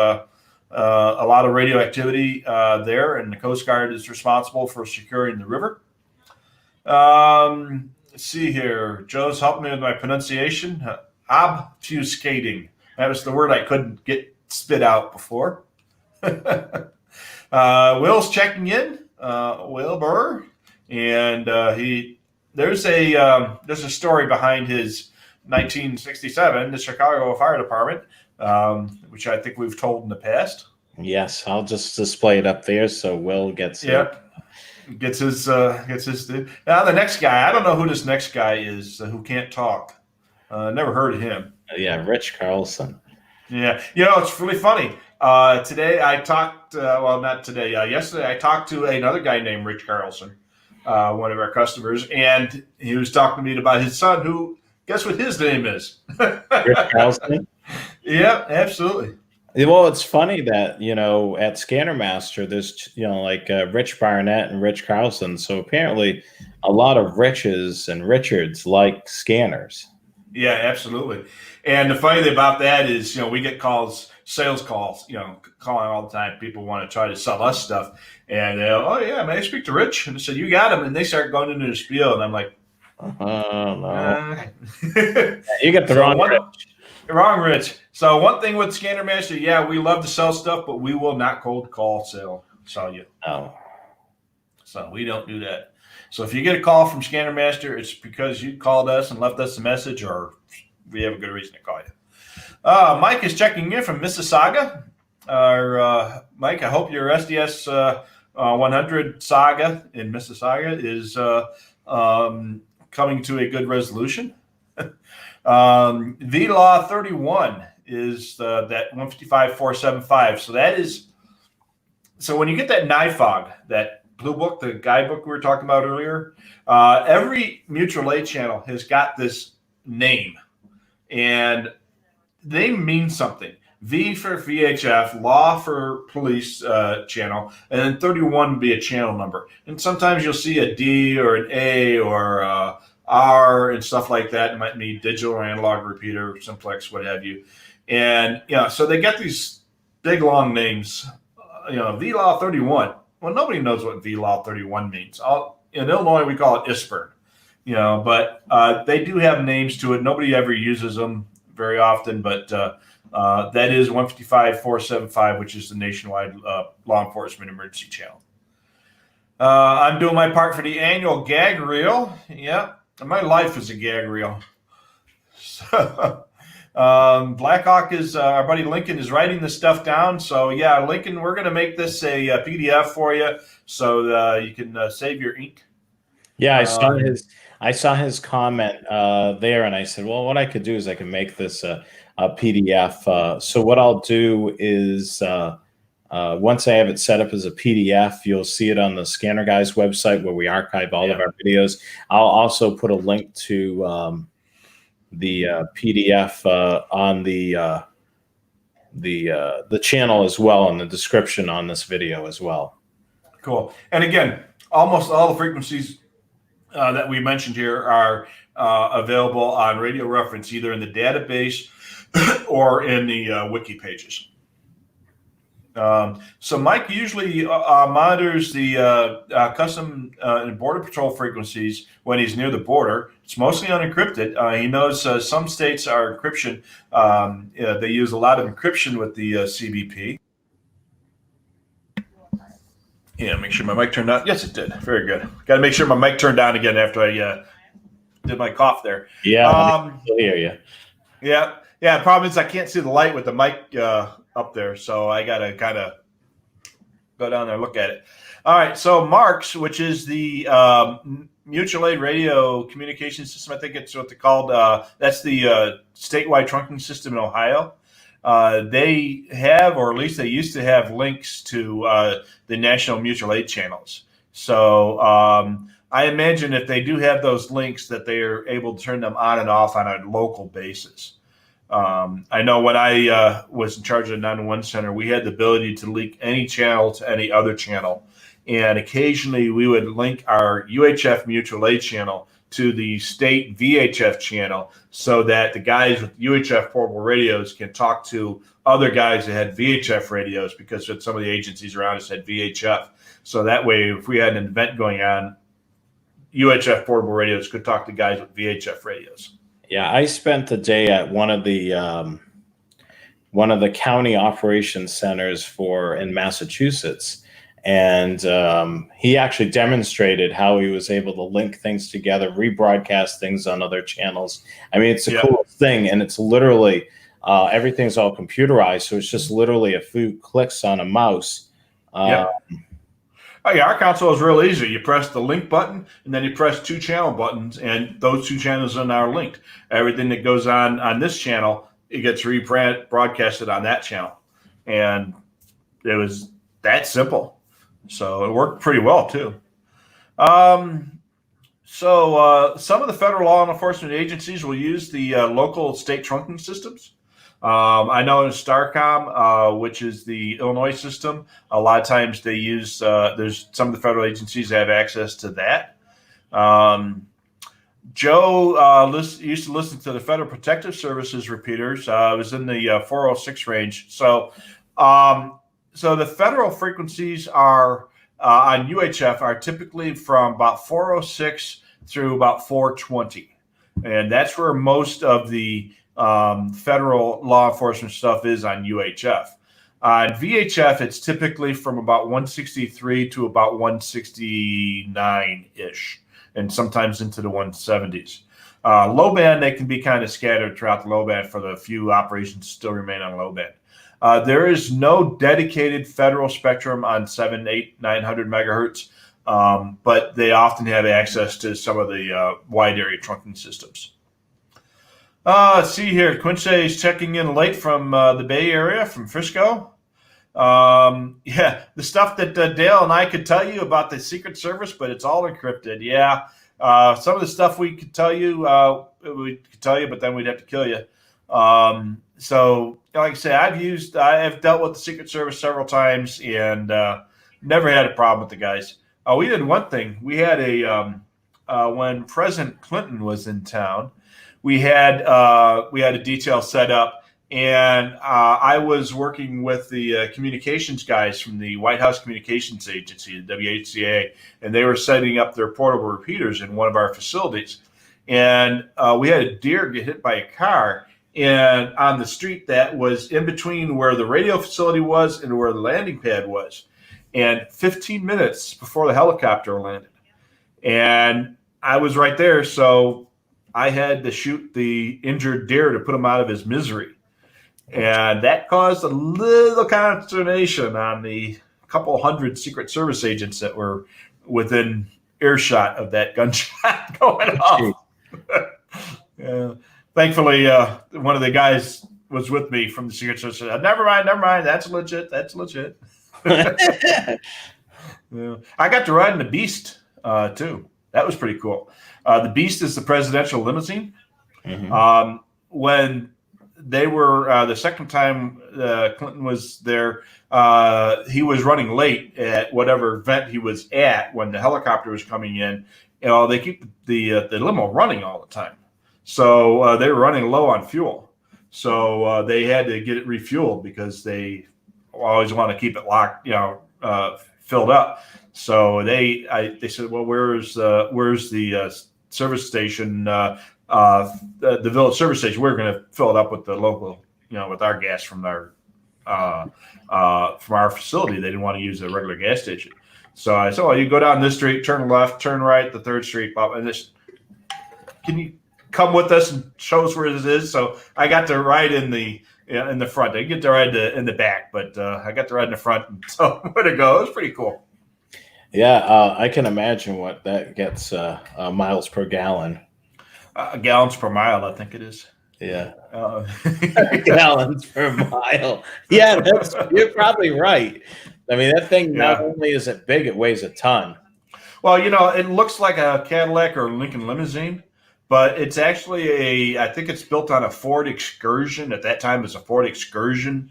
radio activity there, and the Coast Guard is responsible for securing the river. Let's see here. Joe's helping me with my pronunciation. Obfuscating. That was the word I couldn't get spit out before. Will's checking in. Will Burr, and there's a story behind his 1967, the Chicago Fire Department, which I think we've told in the past. Yes, I'll just display it up there so Will gets gets his now the next guy. I don't know who this next guy is who can't talk. Never heard of him. Yeah, Rich Carlson. Yeah, it's really funny. Today I talked. Not today. Yesterday I talked to another guy named Rich Carlson, one of our customers, and he was talking to me about his son. Who, guess what his name is? Rich Carlson. Yeah, absolutely. Well, it's funny that, at Scannermaster, there's, Rich Barnett and Rich Carlson. So apparently a lot of Riches and Richards like scanners. Yeah, absolutely. And the funny thing about that is, we get sales calls, calling all the time. People want to try to sell us stuff. And, oh, yeah, may I speak to Rich? And they said, you got him. And they start going into the spiel. And I'm like, no. You get the wrong Rich. Wrong, Rich. So one thing with Scannermaster, yeah, we love to sell stuff, but we will not cold call sell you. Oh. So we don't do that. So if you get a call from Scannermaster, it's because you called us and left us a message, or we have a good reason to call you. Mike is checking in from Mississauga. Mike, I hope your SDS 100 saga in Mississauga is coming to a good resolution. VLaw 31 is that 155.475. So when you get that NIFOG, that blue book, the guidebook we were talking about earlier, every mutual aid channel has got this name, and they mean something. V for VHF, law for police channel, and then 31 would be a channel number. And sometimes you'll see a D or an A or R and stuff like that. It might need digital or analog repeater, simplex, what have you. And so they get these big long names. VLAW 31. Well, nobody knows what VLAW 31 means. In Illinois, we call it ISPER. But they do have names to it. Nobody ever uses them very often, but that is 155.475, which is the nationwide law enforcement emergency channel. I'm doing my part for the annual gag reel. Yeah, my life is a gag reel. So, Blackhawk is our buddy Lincoln is writing this stuff down. So yeah, Lincoln, we're going to make this a PDF for you, so you can save your ink. Yeah, I saw his comment there, and I said, well, what I could do is I can make this a PDF. So what I'll do is once I have it set up as a PDF, you'll see it on the Scanner Guys website where we archive all of our videos. I'll also put a link to the PDF on the channel as well, in the description on this video as well. Cool. And again, almost all the frequencies that we mentioned here are available on Radio Reference, either in the database or in the wiki pages. So Mike usually monitors the custom and border patrol frequencies when he's near the border. It's mostly unencrypted. He knows some states are encryption. They use a lot of encryption with the CBP. Yeah, make sure my mic turned on. Yes, it did. Very good. Got to make sure my mic turned on again after I did my cough there. Yeah, I hear you. Yeah. The problem is I can't see the light with the mic up there, so I got to kind of go down there and look at it. All right, so MARCS, which is the Mutual Aid Radio Communication System, I think it's what they're called. That's the statewide trunking system in Ohio. They have, or at least they used to have, links to the National Mutual Aid channels. So I imagine if they do have those links, that they are able to turn them on and off on a local basis. I know when I was in charge of the 911 center, we had the ability to link any channel to any other channel. And occasionally we would link our UHF mutual aid channel to the state VHF channel, so that the guys with UHF portable radios can talk to other guys that had VHF radios, because some of the agencies around us had VHF. So that way, if we had an event going on, UHF portable radios could talk to guys with VHF radios. Yeah, I spent the day at one of the county operations centers in Massachusetts, and he actually demonstrated how he was able to link things together, rebroadcast things on other channels. I mean, it's the coolest thing, and it's literally everything's all computerized, so it's just literally a few clicks on a mouse. Oh, yeah, our console is real easy. You press the link button, and then you press two channel buttons, and those two channels are now linked. Everything that goes on this channel, it gets rebroadcasted on that channel. And it was that simple. So it worked pretty well, too. So some of the federal law enforcement agencies will use the local state trunking systems. I know in STARCOM, which is the Illinois system, a lot of times they use, there's some of the federal agencies that have access to that. Joe used to listen to the Federal Protective Services repeaters. It was in the 406 range. So the federal frequencies are on UHF are typically from about 406 through about 420. And that's where most of the federal law enforcement stuff is on UHF. On VHF, it's typically from about 163 to about 169-ish, and sometimes into the 170s. Low band, they can be kind of scattered throughout the low band for the few operations still remain on low band. There is no dedicated federal spectrum on 700, 800, 900 megahertz, but they often have access to some of the wide area trunking systems. Let's see here. Quincy is checking in late from the Bay Area, from Frisco. The stuff that Dale and I could tell you about the Secret Service, but it's all encrypted. Yeah, some of the stuff we could tell you, but then we'd have to kill you. So, like I say, I've dealt with the Secret Service several times and never had a problem with the guys. We did one thing. We had a when President Clinton was in town, we had a detail set up, and I was working with the communications guys from the White House Communications Agency, the WHCA, and they were setting up their portable repeaters in one of our facilities. And we had a deer get hit by a car, and on the street that was in between where the radio facility was and where the landing pad was, and 15 minutes before the helicopter landed. And I was right there, so I had to shoot the injured deer to put him out of his misery. And that caused a little consternation on the couple hundred Secret Service agents that were within earshot of that gunshot going off. Yeah. Thankfully, one of the guys was with me from the Secret Service. Said, never mind. That's legit. Yeah. I got to ride in the Beast, too. That was pretty cool. The Beast is the presidential limousine. Mm-hmm. When they were the second time Clinton was there, he was running late at whatever event he was at when the helicopter was coming in. They keep the limo running all the time. So they were running low on fuel. So they had to get it refueled because they always want to keep it locked, filled up. So they said, well, where's the service station, the village service station? We're going to fill it up with the local, with our gas from our facility. They didn't want to use a regular gas station. So I said, well, you go down this street, turn left, turn right, the third street, and this. Can you come with us and show us where this is? So I got to ride in the front. I didn't get to ride in the back, but I got to ride in the front. And so where to go? It was pretty cool. Yeah, I can imagine what that gets miles per gallon. Gallons per mile, I think it is. Yeah. Gallons per mile. Yeah, you're probably right. I mean, that thing not only is it big, it weighs a ton. Well, it looks like a Cadillac or Lincoln limousine, but it's actually I think it's built on a Ford Excursion. At that time, it was a Ford Excursion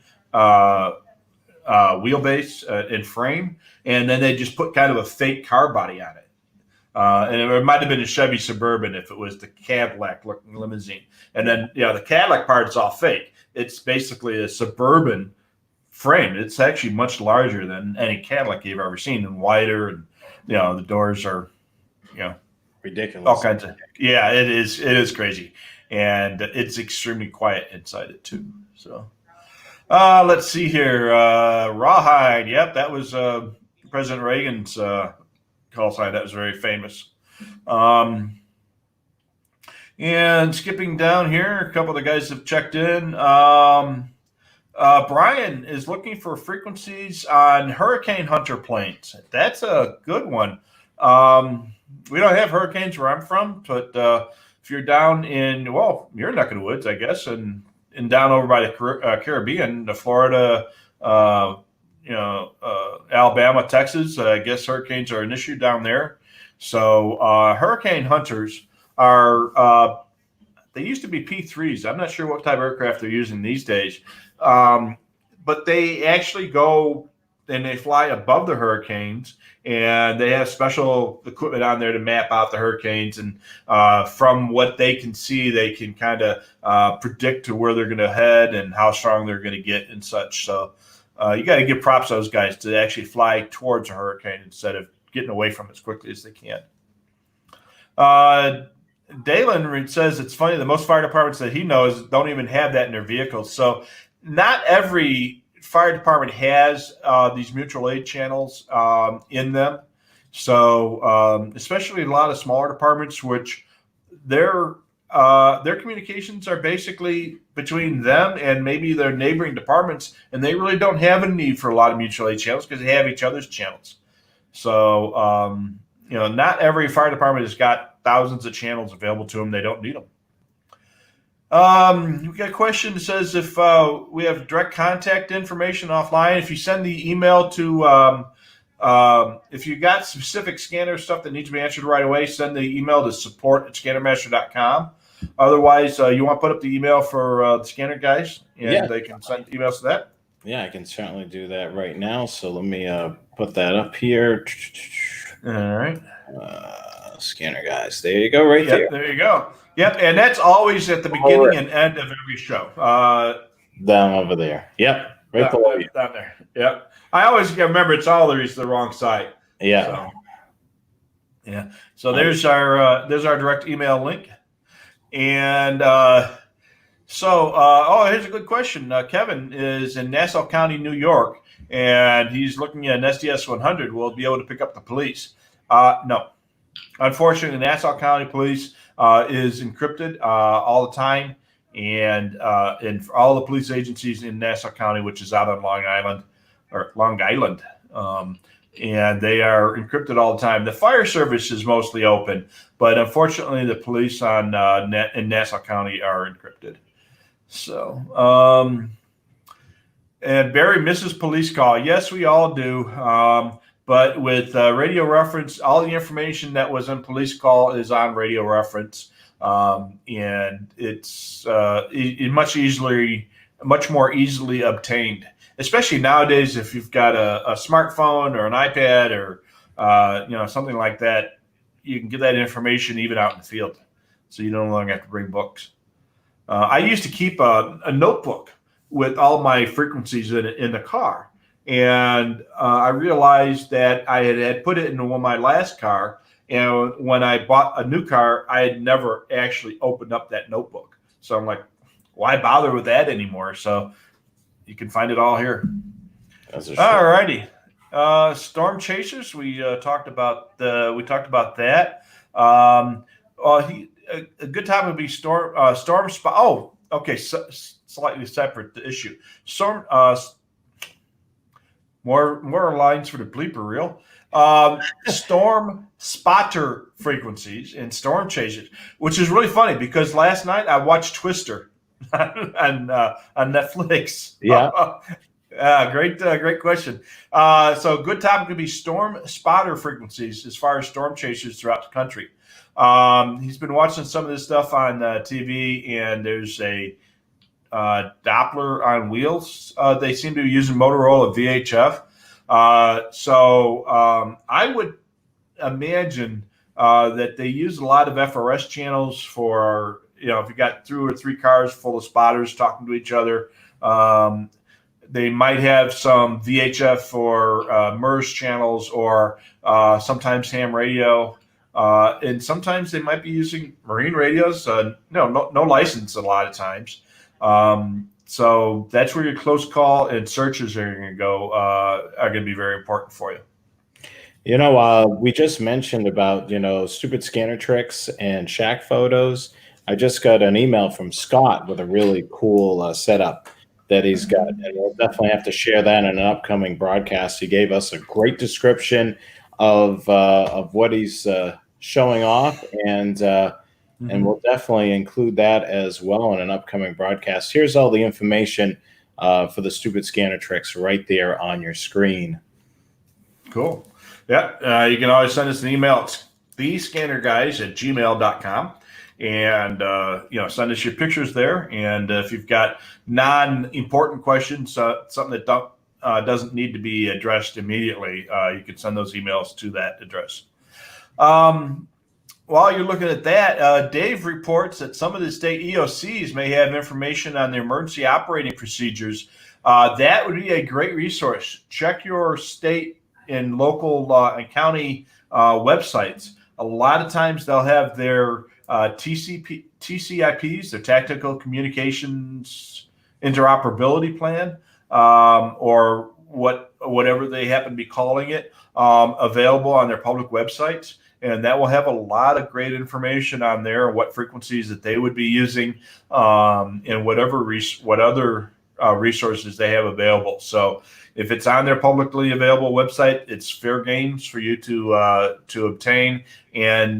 wheelbase and frame, and then they just put kind of a fake car body on it. And it might have been a Chevy Suburban if it was the Cadillac looking limousine. And then, the Cadillac part is all fake. It's basically a Suburban frame. It's actually much larger than any Cadillac you've ever seen, and wider, and the doors are ridiculous, all kinds of. Yeah, it is crazy, and it's extremely quiet inside it too. So let's see here. Rawhide. Yep, that was President Reagan's call sign. That was very famous. And skipping down here, a couple of the guys have checked in. Brian is looking for frequencies on Hurricane Hunter planes. That's a good one. We don't have hurricanes where I'm from, but if you're down in, your neck of the woods, I guess, and down over by the Caribbean, the Florida, Alabama, Texas, I guess hurricanes are an issue down there. So hurricane hunters are, they used to be P3s. I'm not sure what type of aircraft they're using these days. But they actually go and they fly above the hurricanes, and they have special equipment on there to map out the hurricanes. And from what they can see, they can kind of predict to where they're going to head and how strong they're going to get and such. So you got to give props to those guys to actually fly towards a hurricane instead of getting away from it as quickly as they can. Dalen says it's funny that most fire departments that he knows don't even have that in their vehicles. So not every fire department has these mutual aid channels in them. So especially a lot of smaller departments, which their communications are basically between them and maybe their neighboring departments, and they really don't have a need for a lot of mutual aid channels because they have each other's channels. So not every fire department has got thousands of channels available to them. They don't need them. We got a question that says if we have direct contact information offline, if you send the email to, if you got specific scanner stuff that needs to be answered right away, send the email to support@scannermaster.com. Otherwise, you want to put up the email for the scanner guys, and they can send emails to that? Yeah, I can certainly do that right now. So let me put that up here. All right. Scanner Guys. There you go, right there. There you go. Yep, and that's always at the beginning and end of every show. Down over there. Yep, right below you. Down there. Yep. I always remember it's always the wrong side. Yeah. So there's our direct email link, and here's a good question. Kevin is in Nassau County, New York, and he's looking at an SDS 100. Will be able to pick up the police? No. Unfortunately, the Nassau County Police is encrypted all the time, and for all the police agencies in Nassau County, which is out on Long Island, and they are encrypted all the time. The fire service is mostly open, but unfortunately, the police in Nassau County are encrypted. So, and Barry misses police call. Yes, we all do. But with radio reference, all the information that was in police call is on radio reference, and it's much more easily obtained. Especially nowadays, if you've got a smartphone or an iPad or something like that, you can get that information even out in the field, so you no longer have to bring books. I used to keep a notebook with all my frequencies in the car. And I realized that I had put it in my last car. And when I bought a new car, I had never actually opened up that notebook. So I'm like, why bother with that anymore? So you can find it all here. All righty. Storm chasers. We talked about that. A good time would be storm spot. Oh, okay. Slightly separate issue. Storm. More lines for the bleeper reel. Storm spotter frequencies and storm chasers, which is really funny because last night I watched Twister on Netflix. Yeah. Great question. So good topic could be storm spotter frequencies as far as storm chasers throughout the country. He's been watching some of this stuff on TV, and there's a Doppler on wheels. They seem to be using Motorola VHF. I would imagine that they use a lot of FRS channels for, if you got 2 or 3 cars full of spotters talking to each other. They might have some VHF for MERS channels, or sometimes ham radio. And sometimes they might be using marine radios. No license a lot of times. So that's where your close call and searches are going to be very important for you. We just mentioned about, stupid scanner tricks and shack photos. I just got an email from Scott with a really cool setup that he's got, and we'll definitely have to share that in an upcoming broadcast. He gave us a great description of what he's showing off, and we'll definitely include that as well in an upcoming broadcast. Here's all the information for the stupid scanner tricks right there on your screen. Cool. Yeah, you can always send us an email. It's thescannerguys@gmail.com. And, send us your pictures there. And if you've got non-important questions, something that doesn't need to be addressed immediately, you can send those emails to that address. While you're looking at that, Dave reports that some of the state EOCs may have information on the emergency operating procedures. That would be a great resource. Check your state and local and county websites. A lot of times they'll have their TCIPs, their Tactical Communications Interoperability Plan, or whatever they happen to be calling it, available on their public websites. And that will have a lot of great information on there, what frequencies that they would be using, and what other resources they have available. So if it's on their publicly available website, it's fair game for you to obtain and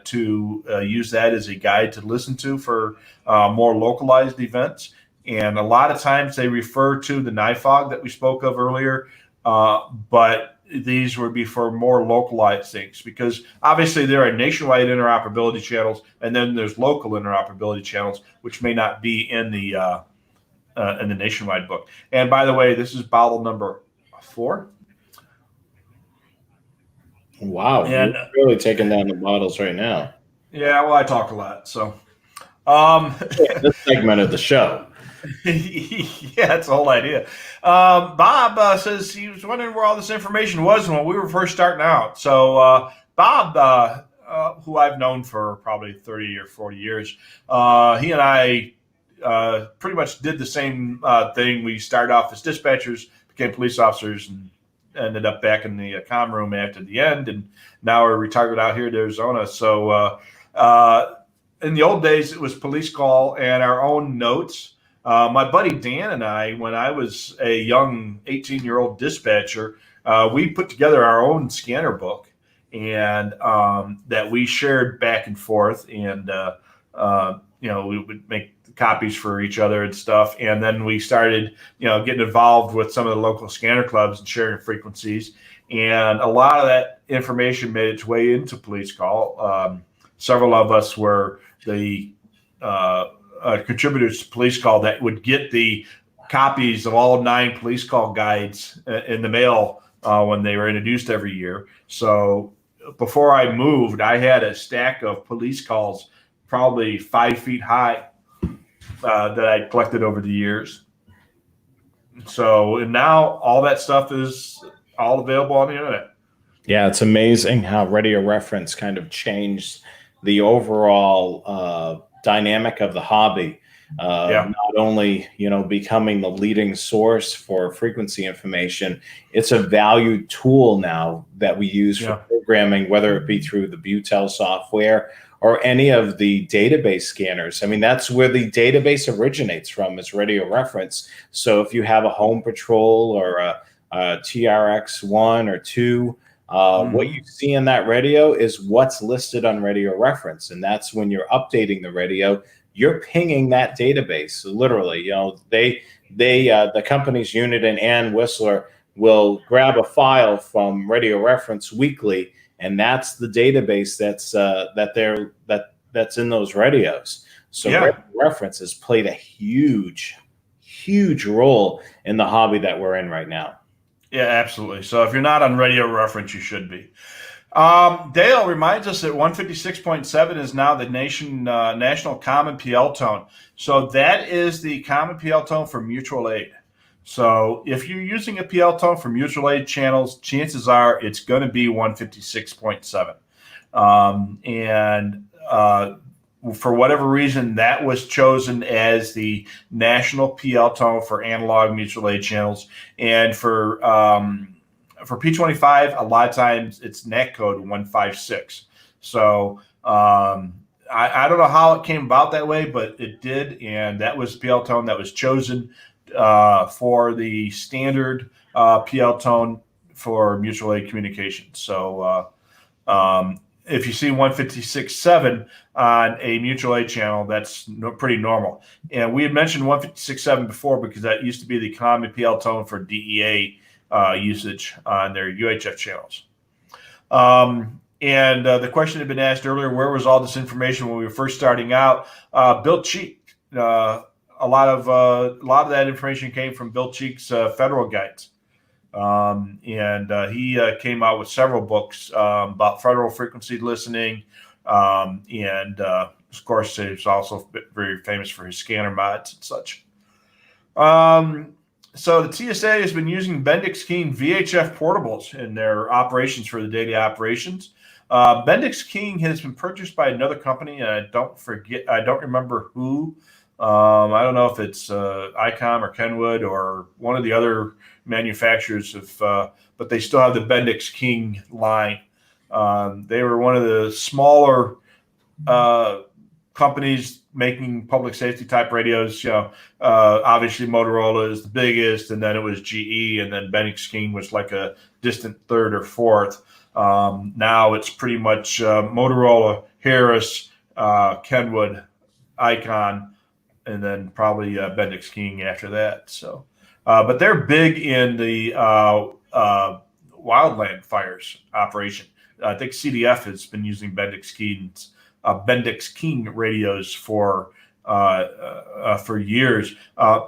to use that as a guide to listen to for more localized events. And a lot of times they refer to the NIFOG that we spoke of earlier, but these would be for more localized things, because obviously there are nationwide interoperability channels, and then there's local interoperability channels, which may not be in the nationwide book. And by the way, this is bottle number 4. Wow, you're And really taking down the bottles right now. yeah, well, I talk a lot, so um, This segment of the show. yeah, that's the whole idea. Bob says he was wondering where all this information was when we were first starting out. So Bob, who I've known for probably 30 or 40 years, he and I pretty much did the same thing. We started off as dispatchers, became police officers, and ended up back in the comm room after the end. And now we're retired out here in Arizona. So in the old days, it was police call and our own notes. My buddy Dan and I, when I was a young 18-year-old dispatcher, we put together our own scanner book and that we shared back and forth. And, we would make copies for each other and stuff. And then we started, getting involved with some of the local scanner clubs and sharing frequencies. And a lot of that information made its way into police call. Several of us were the contributors to police call that would get the copies of all 9 police call guides in the mail when they were introduced every year. So before I moved, I had a stack of police calls, probably 5 feet high, that I collected over the years. So and now all that stuff is all available on the internet. Yeah, it's amazing how radio reference kind of changed the overall dynamic of the hobby. Not only becoming the leading source for frequency information, it's a valued tool now that we use for programming, whether it be through the Butel software or any of the database scanners. I mean, that's where the database originates from, is radio reference. So if you have a home patrol or a TRX1 or 2, what you see in that radio is what's listed on radio reference. And that's when you're updating the radio, you're pinging that database. So literally, the company's unit and Ann Whistler will grab a file from radio reference weekly, and that's the database that's in those radios. So radio reference has played a huge role in the hobby that we're in right now. Yeah, absolutely. So if you're not on radio reference, you should be. Dale reminds us that 156.7 is now the national common PL tone. So that is the common PL tone for mutual aid. So if you're using a PL tone for mutual aid channels, chances are it's going to be 156.7. For whatever reason, that was chosen as the national PL tone for analog mutual aid channels. And for P25, a lot of times it's NAC code 156. So I don't know how it came about that way, but it did. And that was PL tone that was chosen for the standard PL tone for mutual aid communication. So if you see 156.7 on a mutual aid channel, that's pretty normal. And we had mentioned 156.7 before because that used to be the common PL tone for DEA usage on their UHF channels. And the question had been asked earlier, where was all this information when we were first starting out? Bill Cheek, a lot of that information came from Bill Cheek's federal guides. He came out with several books about federal frequency listening. Of course, he's also very famous for his scanner mods and such. So the TSA has been using Bendix King VHF portables in their operations for the daily operations. Bendix King has been purchased by another company, and I don't remember who. I don't know if it's ICOM or Kenwood or one of the other manufacturers, but they still have the Bendix King line. They were one of the smaller companies making public safety type radios. Obviously Motorola is the biggest, and then it was GE, and then Bendix King was like a distant third or fourth. Now it's pretty much Motorola, Harris, Kenwood, Icon, and then probably Bendix King after that. So, but they're big in the wildland fires operation. I think CDF has been using Bendix King radios for years.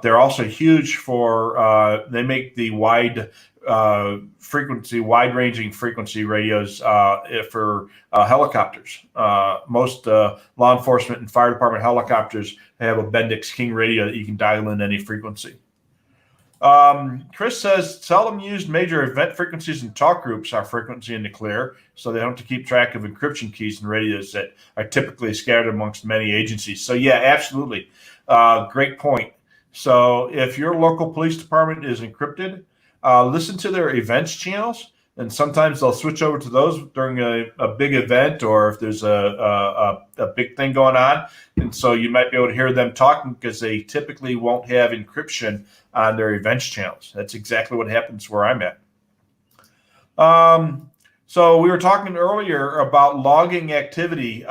They're also huge for they make the wide wide-ranging frequency radios for helicopters. Most law enforcement and fire department helicopters have a Bendix King radio that you can dial in any frequency. Chris says seldom used major event frequencies and talk groups are frequency in the clear, so they don't have to keep track of encryption keys and radios that are typically scattered amongst many agencies. So yeah, absolutely. Great point. So if your local police department is encrypted, listen to their events channels, and sometimes they'll switch over to those during a big event or if there's a big thing going on. And so you might be able to hear them talking because they typically won't have encryption on their events channels. That's exactly what happens where I'm at. So we were talking earlier about logging activity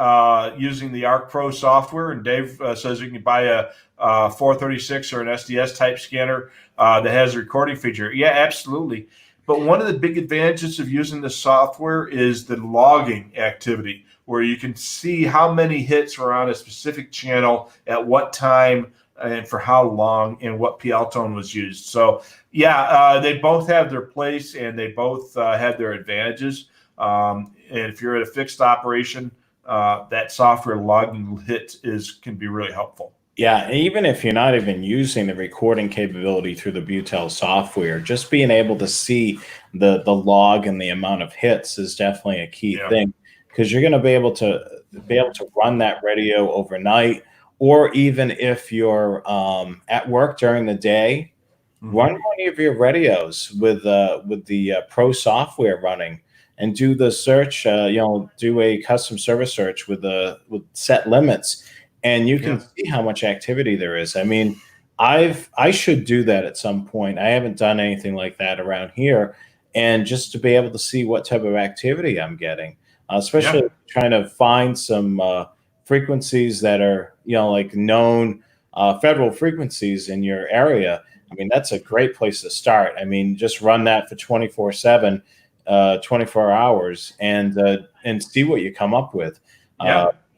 using the ArcPro software, and Dave says you can buy a 436 or an SDS type scanner that has a recording feature. Yeah, absolutely. But one of the big advantages of using the software is the logging activity, where you can see how many hits were on a specific channel at what time and for how long and what PL tone was used. So yeah, they both have their place and they both have their advantages. And if you're at a fixed operation, that software logging hits can be really helpful. Yeah, even if you're not even using the recording capability through the Butel software, just being able to see the log and the amount of hits is definitely a key thing, because you're going to be able to run that radio overnight, or even if you're at work during the day, run one of your radios with the Pro software running and do the search. Do a custom service search with set limits. And you can see how much activity there is. I mean, I should do that at some point. I haven't done anything like that around here, and just to be able to see what type of activity I'm getting, especially trying to find some frequencies that are like known federal frequencies in your area. I mean, that's a great place to start. I mean, just run that for 24/7, 24 hours, and see what you come up with.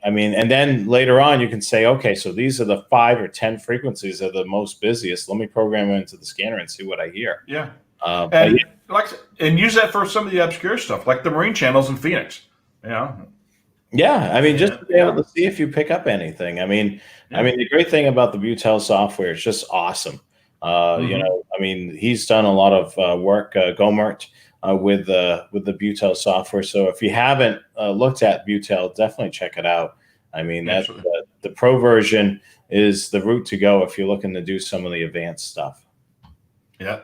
I mean, and then later on you can say, okay, so these are the 5 or 10 frequencies that are the most busiest. Let me program them into the scanner and see what I hear. And use that for some of the obscure stuff, like the Marine channels in Phoenix. Yeah, I mean, just to be able to see if you pick up anything. I mean, the great thing about the Butel software is just awesome. I mean, he's done a lot of work, Gomert, with the Butel software. So if you haven't looked at Butel, definitely check it out. I mean, the Pro version is the route to go if you're looking to do some of the advanced stuff. Yeah.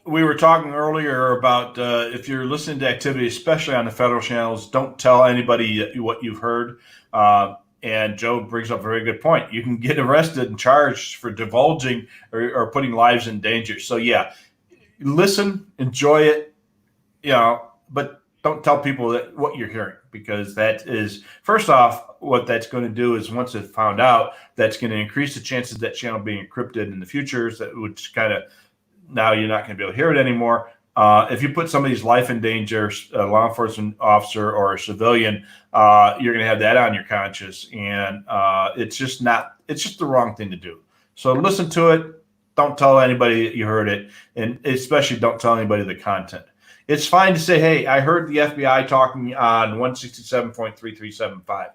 We were talking earlier about if you're listening to activity, especially on the federal channels, don't tell anybody what you've heard. And Joe brings up a very good point. You can get arrested and charged for divulging or putting lives in danger. So yeah, listen, enjoy it, but don't tell people what you're hearing, because that is, first off, what that's going to do is once it's found out, that's going to increase the chances of that channel being encrypted in the future, which kind of, now you're not going to be able to hear it anymore. If you put somebody's life in danger, a law enforcement officer or a civilian, you're going to have that on your conscience. And it's just the wrong thing to do. So listen to it. Don't tell anybody that you heard it, and especially don't tell anybody the content. It's fine to say, hey, I heard the FBI talking on 167.3375.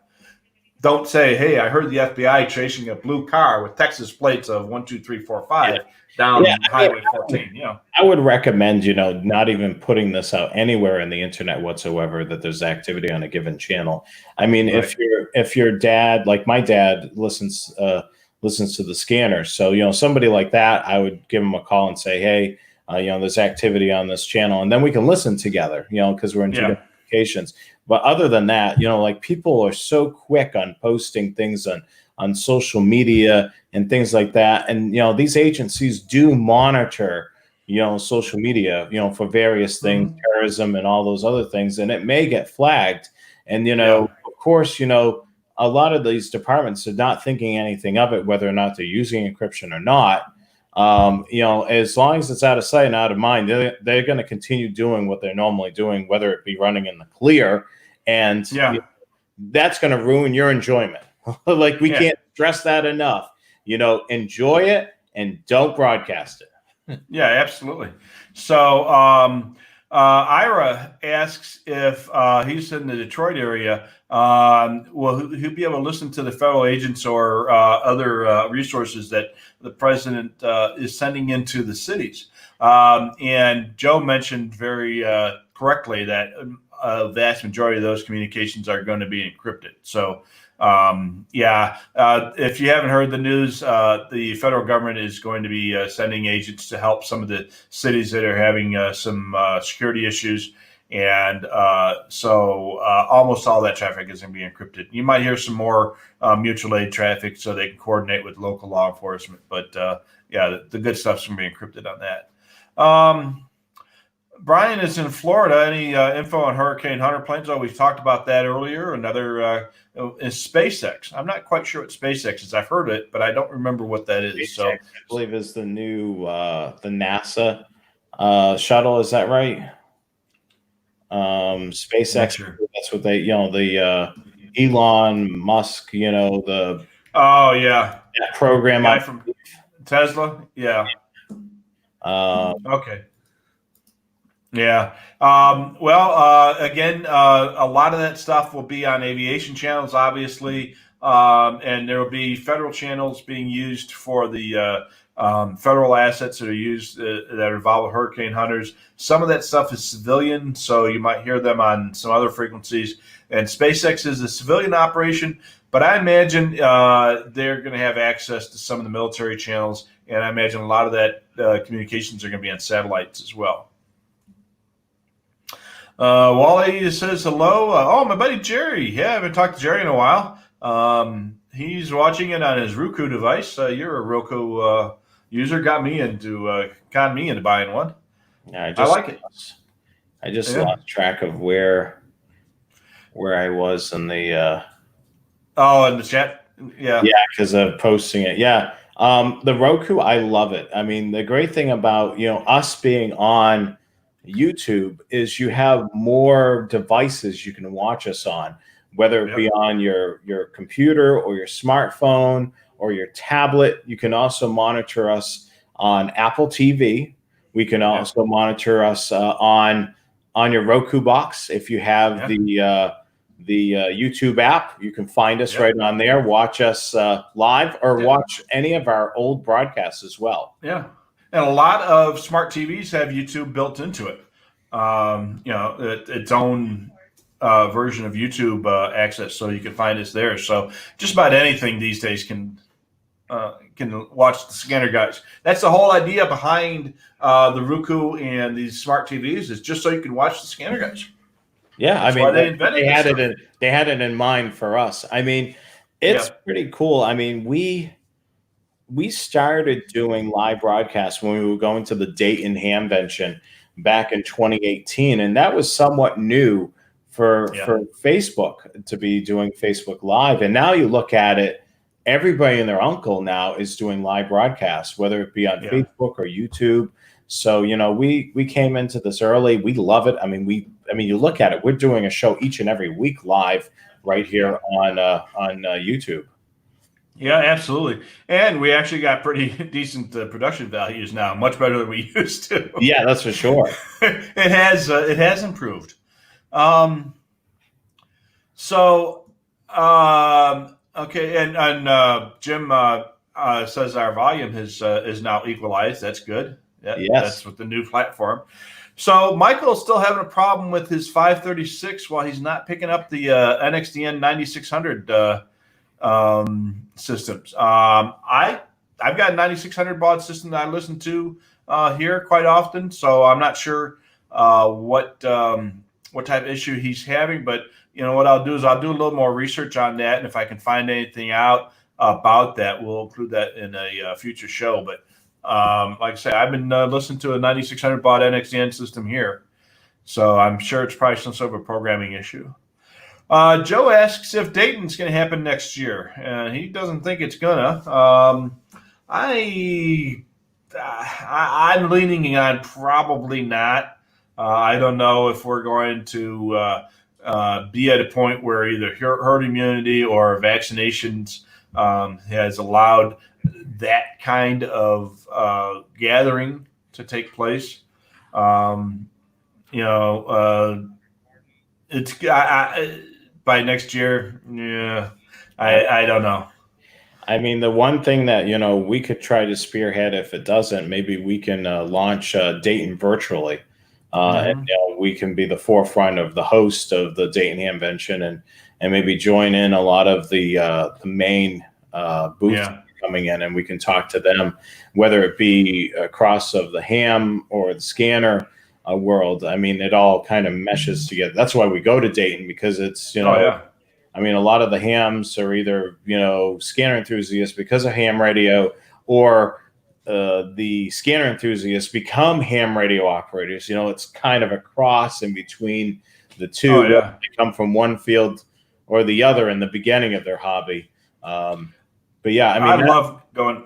Don't say, hey, I heard the FBI chasing a blue car with Texas plates of 12345 down Highway 14. I would recommend, not even putting this out anywhere in the internet whatsoever that there's activity on a given channel. I mean, if your dad, like my dad, listens to the scanner, so somebody like that, I would give him a call and say, hey, there's activity on this channel, and then we can listen together, because we're in two different locations. But other than that, like, people are so quick on posting things on social media and things like that, and these agencies do monitor social media for various things, terrorism and all those other things, and it may get flagged. And of course, a lot of these departments are not thinking anything of it, whether or not they're using encryption or not. As long as it's out of sight and out of mind, they're going to continue doing what they're normally doing, whether it be running in the clear. And that's going to ruin your enjoyment. Like, we can't stress that enough. Enjoy it and don't broadcast it. Yeah, absolutely. So Ira asks if he's in the Detroit area, will he be able to listen to the federal agents or other resources that the president is sending into the cities? And Joe mentioned very correctly that a vast majority of those communications are going to be encrypted. So if you haven't heard the news, the federal government is going to be sending agents to help some of the cities that are having some security issues. And so almost all that traffic is going to be encrypted. You might hear some more mutual aid traffic so they can coordinate with local law enforcement. But the good stuff's going to be encrypted on that. Brian is in Florida. Any info on Hurricane Hunter planes? Oh, we've talked about that earlier. Another is SpaceX. I'm not quite sure what SpaceX is. I've heard it, but I don't remember what that is. SpaceX, So I believe, is the new the NASA shuttle. Is that right? SpaceX. Sure. That's what they, the Elon Musk. The that program. The guy from Tesla. Yeah. Okay. Yeah. Again, a lot of that stuff will be on aviation channels, obviously, and there will be federal channels being used for the federal assets that are used that involve hurricane hunters. Some of that stuff is civilian, so you might hear them on some other frequencies. And SpaceX is a civilian operation, but I imagine they're going to have access to some of the military channels, and I imagine a lot of that communications are going to be on satellites as well. Wally says hello. My buddy Jerry. Yeah, I haven't talked to Jerry in a while. He's watching it on his Roku device. You're a Roku user. Conned me into buying one. Yeah, I like it. I just lost track of where I was in the. In the chat. Yeah. Yeah, because of posting it. Yeah. The Roku, I love it. I mean, the great thing about us being on YouTube is you have more devices you can watch us on, whether it be on your computer or your smartphone or your tablet. You can also monitor us on Apple TV. We can also monitor us on your Roku box. If you have the YouTube app, you can find us right on there. Watch us live or watch any of our old broadcasts as well. Yeah. And a lot of smart TVs have YouTube built into it. Its own version of YouTube access, so you can find us there. So just about anything these days can watch the Scanner Guys. That's the whole idea behind the Roku and these smart TVs, is just so you can watch the Scanner Guys. Yeah, That's why they invented it. They had it in mind for us. I mean, it's pretty cool. I mean, we started doing live broadcasts when we were going to the Dayton Hamvention back in 2018, and that was somewhat new for Facebook to be doing Facebook Live. And now you look at it, everybody and their uncle now is doing live broadcasts, whether it be on Facebook or YouTube. So we came into this early. We love it. I mean, you look at it. We're doing a show each and every week live right here on YouTube. Yeah, absolutely. And we actually got pretty decent production values now, much better than we used to. Yeah, that's for sure. It has improved. Okay, and Jim says our volume is now equalized. That's good. That's with the new platform. So Michael's still having a problem with his 536 while he's not picking up the NXDN 9600 systems. I've got a 9600 baud system that I listen to here quite often, so I'm not sure what type of issue he's having. But what I'll do is I'll do a little more research on that, and if I can find anything out about that, we'll include that in a future show. But like I say, I've been listening to a 9600 baud NXDN system here, so I'm sure it's probably some sort of a programming issue. Joe asks if Dayton's going to happen next year, and he doesn't think it's gonna. I'm leaning on probably not. I don't know if we're going to be at a point where either herd immunity or vaccinations has allowed that kind of gathering to take place. It's by next year. Yeah, I don't know. I mean, the one thing that we could try to spearhead, if it doesn't, maybe we can launch Dayton virtually, and we can be the forefront of the host of the Dayton Hamvention, and maybe join in a lot of the main booths coming in, and we can talk to them, whether it be across of the ham or the scanner world. I mean, it all kind of meshes together. That's why we go to Dayton, because it's I mean, a lot of the hams are either, scanner enthusiasts because of ham radio, or the scanner enthusiasts become ham radio operators. It's kind of a cross in between the two. Oh, yeah. They come from one field or the other in the beginning of their hobby. But yeah, I mean, I love going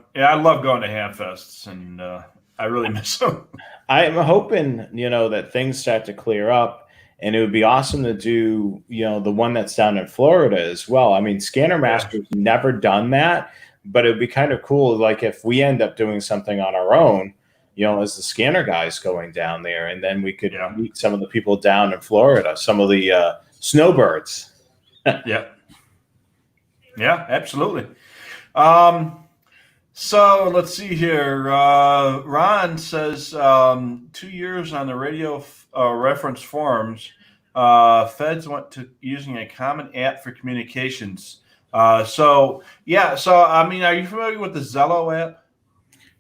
to ham fests, and I really miss them. I'm hoping, that things start to clear up. And it would be awesome to do, the one that's down in Florida as well. I mean, Scanner Master's never done that, but it would be kind of cool. Like if we end up doing something on our own, as the scanner guys going down there, and then we could meet some of the people down in Florida, some of the snowbirds. Yeah, absolutely. So let's see here. Ron says 2 years on the radio reference forums. Feds went to using a common app for communications. So I mean, are you familiar with the Zello app?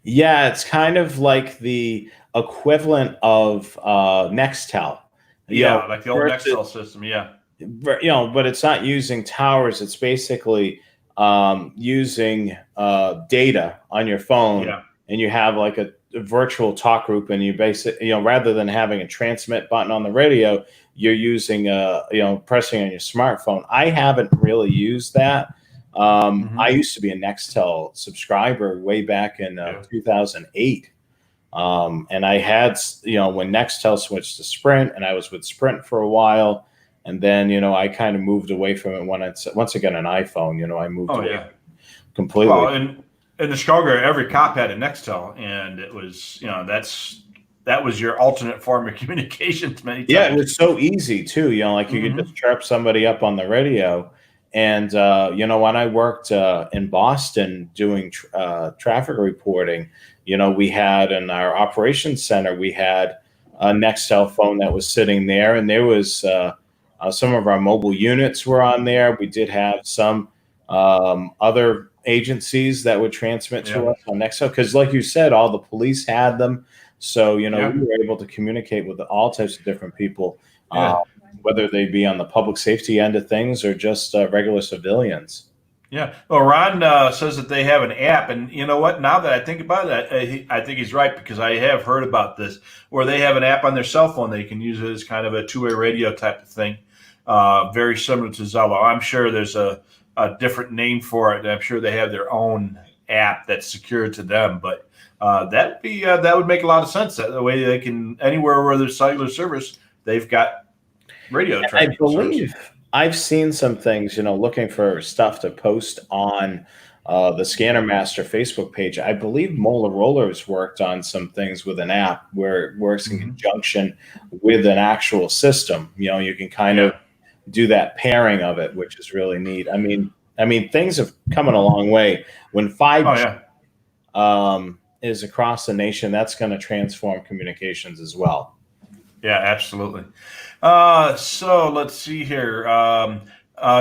Yeah, it's kind of like the equivalent of Nextel. Like the old Nextel system. Yeah. But it's not using towers. It's basically using data on your phone, and you have like a virtual talk group, and you basically, rather than having a transmit button on the radio, you're using pressing on your smartphone. I haven't really used that. I used to be a Nextel subscriber way back in 2008. And I had, when Nextel switched to Sprint, and I was with Sprint for a while. And then, I kind of moved away from it when once I got an iPhone, I moved away completely. Well, in the Chicago area, every cop had a Nextel, and it was, that was your alternate form of communications many times. Yeah, it was so easy too. You could just chirp somebody up on the radio. And, when I worked in Boston doing traffic reporting, we had in our operations center, we had a Nextel phone that was sitting there, and there was some of our mobile units were on there. We did have some other agencies that would transmit to us on Nextel, because like you said, all the police had them. So, we were able to communicate with all types of different people, whether they be on the public safety end of things or just regular civilians. Yeah. Well, Ron says that they have an app, and you know what? Now that I think about it, I think he's right, because I have heard about this, where they have an app on their cell phone. They can use it as kind of a two-way radio type of thing, very similar to Zello. I'm sure there's a different name for it, and I'm sure they have their own app that's secured to them. But that would make a lot of sense. That the way they can, anywhere where there's cellular service, they've got radio traffic. I believe I've seen some things, looking for stuff to post on the Scanner Master Facebook page. I believe Mola Rollers worked on some things with an app where it works in conjunction with an actual system. You can kind of do that pairing of it, which is really neat. I mean, things have come a long way. When 5G is across the nation, that's going to transform communications as well. Yeah, absolutely. So let's see here.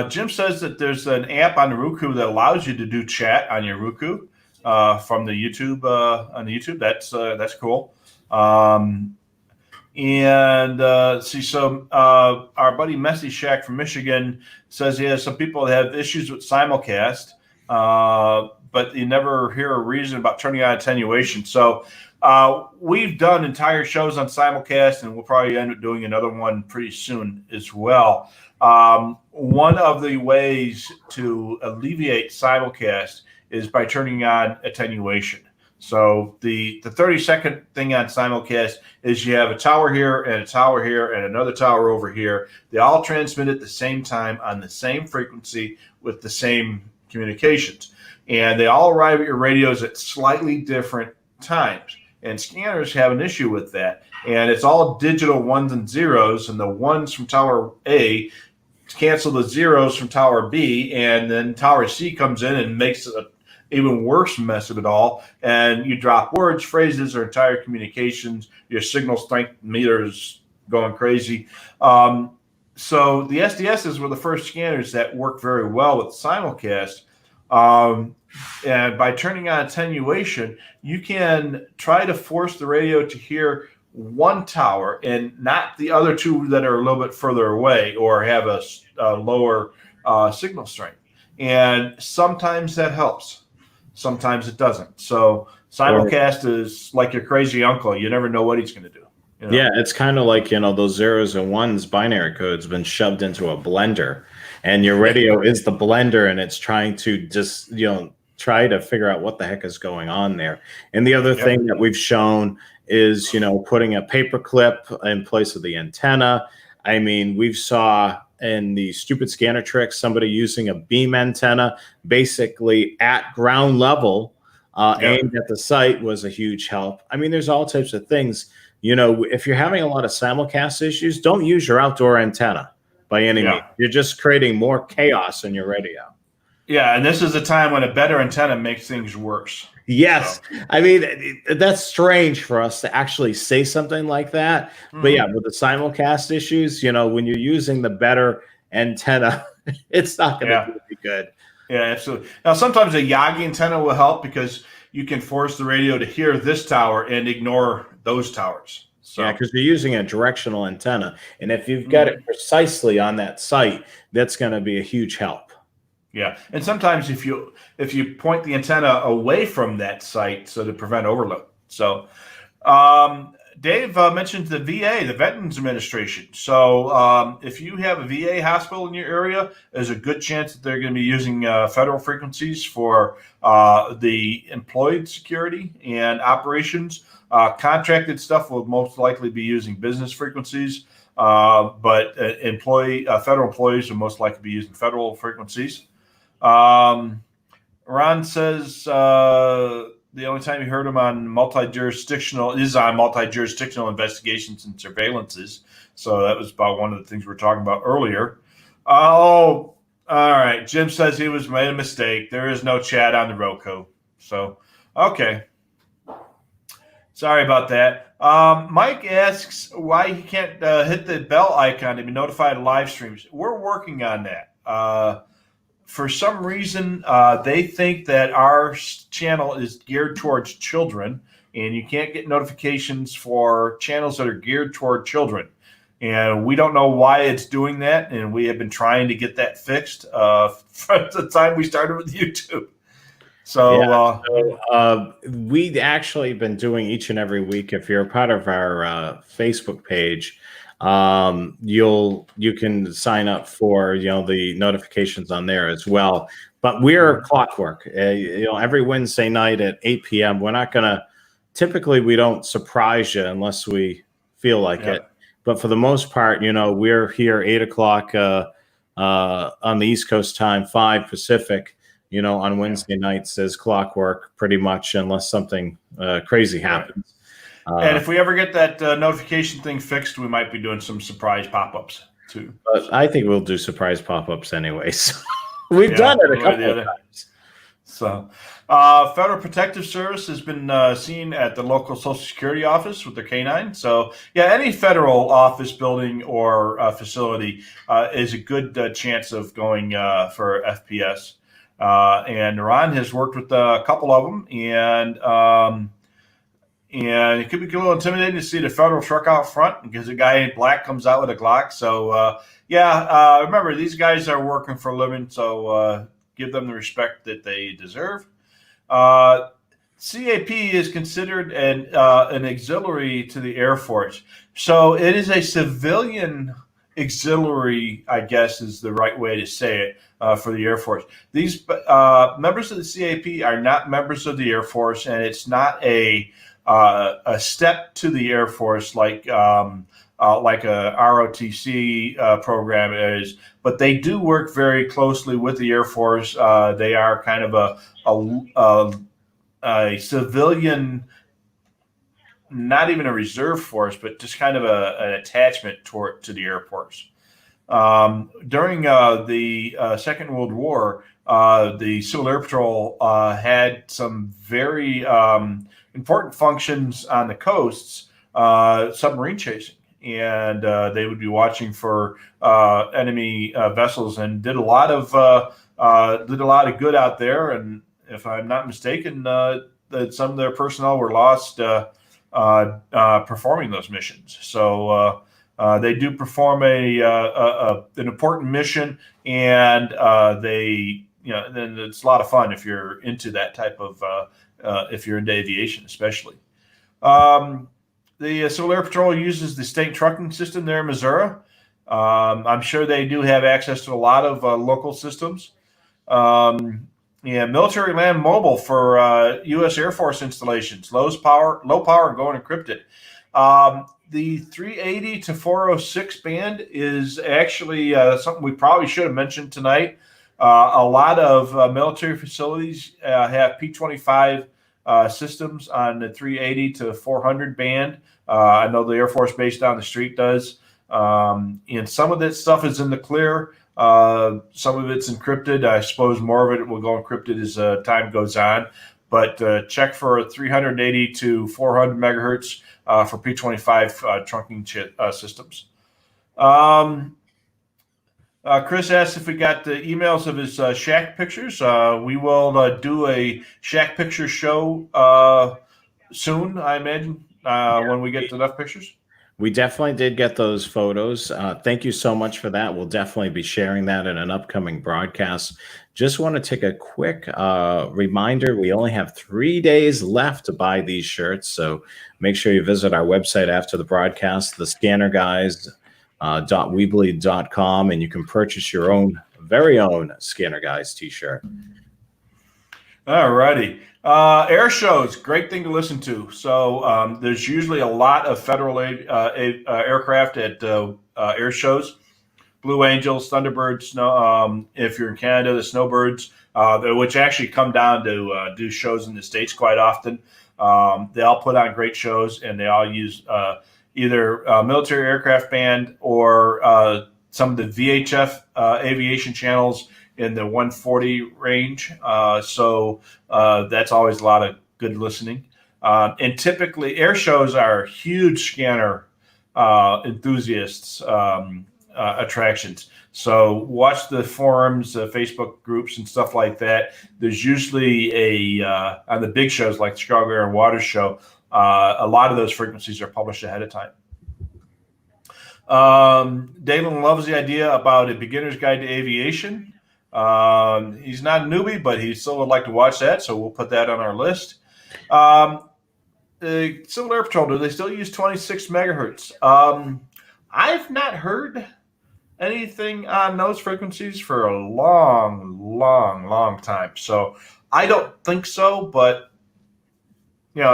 Jim says that there's an app on the Roku that allows you to do chat on your Roku from the YouTube on the YouTube. That's cool. Our buddy Messy Shack from Michigan says he has some people that have issues with simulcast, but you never hear a reason about turning on attenuation. So we've done entire shows on simulcast, and we'll probably end up doing another one pretty soon as well. One of the ways to alleviate simulcast is by turning on attenuation. So the 30-second thing on simulcast is you have a tower here and a tower here and another tower over here. They all transmit at the same time on the same frequency with the same communications. And they all arrive at your radios at slightly different times. and scanners have an issue with that. And it's all digital ones and zeros, and the ones from Tower A cancel the zeros from Tower B, and then Tower C comes in and makes an even worse mess of it all. And you drop words, phrases, or entire communications. Your signal strength meter is going crazy. So the SDSs were the first scanners that worked very well with simulcast. And by turning on attenuation, you can try to force the radio to hear one tower and not the other two that are a little bit further away or have a lower signal strength. And sometimes that helps. Sometimes it doesn't. So simulcast is like your crazy uncle. You never know what he's going to do. You know? Yeah, it's kind of like, those zeros and ones binary codes been shoved into a blender, and your radio is the blender, and it's trying to just, try to figure out what the heck is going on there. And the other thing that we've shown is, putting a paper clip in place of the antenna. I mean, we've saw in the stupid scanner tricks, somebody using a beam antenna basically at ground level aimed at the site was a huge help. I mean, there's all types of things. If you're having a lot of simulcast issues, don't use your outdoor antenna by any means. You're just creating more chaos in your radio. Yeah, and this is a time when a better antenna makes things worse. Yes. So. I mean, that's strange for us to actually say something like that. Mm-hmm. But yeah, with the simulcast issues, when you're using the better antenna, it's not going to be good. Yeah, absolutely. Now, sometimes a Yagi antenna will help because you can force the radio to hear this tower and ignore those towers. So. Yeah, because you're using a directional antenna. And if you've got it precisely on that site, that's going to be a huge help. Yeah, and sometimes if you point the antenna away from that site so to prevent overload. So Dave mentioned the VA, the Veterans Administration. So if you have a VA hospital in your area, there's a good chance that they're going to be using federal frequencies for the employed security and operations. Contracted stuff will most likely be using business frequencies, but federal employees will most likely be using federal frequencies. Ron says the only time you heard him on multi-jurisdictional investigations and surveillances. So that was about one of the things we were talking about earlier. Oh, all right. Jim says he was made a mistake. There is no chat on the Roku. So, okay. Sorry about that. Mike asks why he can't hit the bell icon to be notified of live streams. We're working on that. For some reason, they think that our channel is geared towards children, and you can't get notifications for channels that are geared toward children. And we don't know why it's doing that, and we have been trying to get that fixed from the time we started with YouTube. So, we've actually been doing each and every week. If you're a part of our Facebook page, you can sign up for the notifications on there as well. But we're clockwork. Every Wednesday night at 8 p.m. We're not gonna. Typically, we don't surprise you unless we feel like it. But for the most part, we're here 8 o'clock on the East Coast time, 5 Pacific. On Wednesday nights as clockwork, pretty much, unless something crazy happens. And if we ever get that notification thing fixed, we might be doing some surprise pop-ups too. But I think we'll do surprise pop-ups anyway. So we've done it a couple of times. So Federal Protective Service has been seen at the local Social Security office with their canine. So, any federal office building or facility is a good chance of going for FPS. And Ron has worked with a couple of them, and it could be a little intimidating to see the federal truck out front because a guy in black comes out with a Glock. So, remember, these guys are working for a living, so give them the respect that they deserve. CAP is considered an auxiliary to the Air Force. So it is a civilian auxiliary, I guess is the right way to say it, for the Air Force. These members of the CAP are not members of the Air Force, and it's not a step to the Air Force like a ROTC program is, but they do work very closely with the Air Force. They are kind of a civilian not even a reserve force, but just kind of an attachment to the Air Force. During the Second World War, the Civil Air Patrol had some very important functions on the coasts, submarine chasing, and they would be watching for enemy vessels, and did a lot of good out there. And if I'm not mistaken, that some of their personnel were lost performing those missions. So they do perform an important mission, and then it's a lot of fun if you're into that type of if you're into aviation, especially. The Civil Air Patrol uses the state trucking system there in Missouri. I'm sure they do have access to a lot of local systems. Military land mobile for U.S. Air Force installations, low power, going encrypted. The 380 to 406 band is actually something we probably should have mentioned tonight. A lot of military facilities have P25 systems on the 380 to 400 band. I know the Air Force Base down the street does. And some of that stuff is in the clear. Some of it's encrypted. I suppose more of it will go encrypted as time goes on. But check for 380 to 400 megahertz for P25 trunking systems. Chris asked if we got the emails of his shack pictures. We will do a shack picture show soon, I imagine, when we get enough pictures. We definitely did get those photos. Thank you so much for that. We'll definitely be sharing that in an upcoming broadcast. Just want to take a quick reminder. We only have 3 days left to buy these shirts. So make sure you visit our website after the broadcast, thescannerguys.weebly.com, and you can purchase your very own Scanner Guys t-shirt. All righty. Air shows, great thing to listen to. So there's usually a lot of federal aircraft at air shows. Blue Angels, Thunderbirds, if you're in Canada, the Snowbirds, which actually come down to do shows in the States quite often. They all put on great shows, and they all use either military aircraft band or some of the VHF aviation channels in the 140 range. So that's always a lot of good listening. And typically air shows are huge scanner enthusiasts attractions. So watch the forums, Facebook groups and stuff like that. There's usually on the big shows like the Chicago Air and Water Show, a lot of those frequencies are published ahead of time. Dalen loves the idea about a beginner's guide to aviation. He's not a newbie, but he still would like to watch that, so we'll put that on our list. The Civil Air Patrol, do they still use 26 megahertz? I've not heard anything on those frequencies for a long time, so I don't think so, but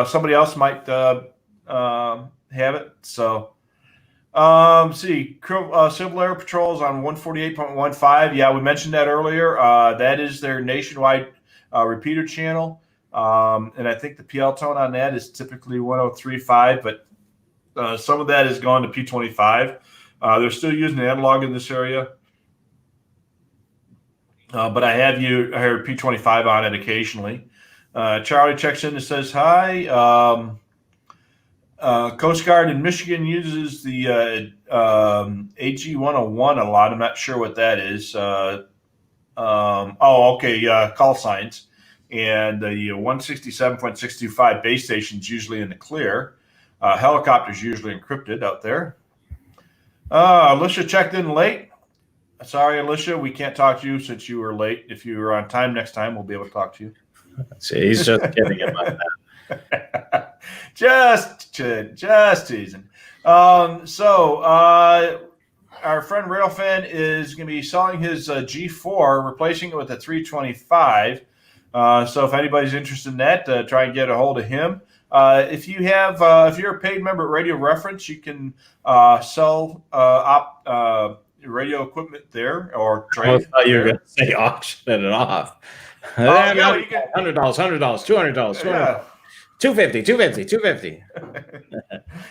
somebody else might have it. So Civil Air Patrol's on 148.15. Yeah, we mentioned that earlier. That is their nationwide repeater channel. And I think the PL tone on that is typically 103.5, but some of that has gone to P25. They're still using analog in this area. But I heard P25 on it occasionally. Charlie checks in and says, hi. Coast Guard in Michigan uses the AG101 a lot. I'm not sure what that is. Call signs. And the 167.625 base station's usually in the clear. Helicopters usually encrypted out there. Alicia checked in late. Sorry, Alicia, we can't talk to you since you were late. If you were on time next time, we'll be able to talk to you. See, he's just kidding about that. just teasing. Our friend Railfan is going to be selling his G4, replacing it with a 325. So if anybody's interested in that, try and get a hold of him. If you're a paid member at Radio Reference, you can sell radio equipment there or trade. I thought you were going to say auction it off. $100, $200, $200. 250, 250, 250.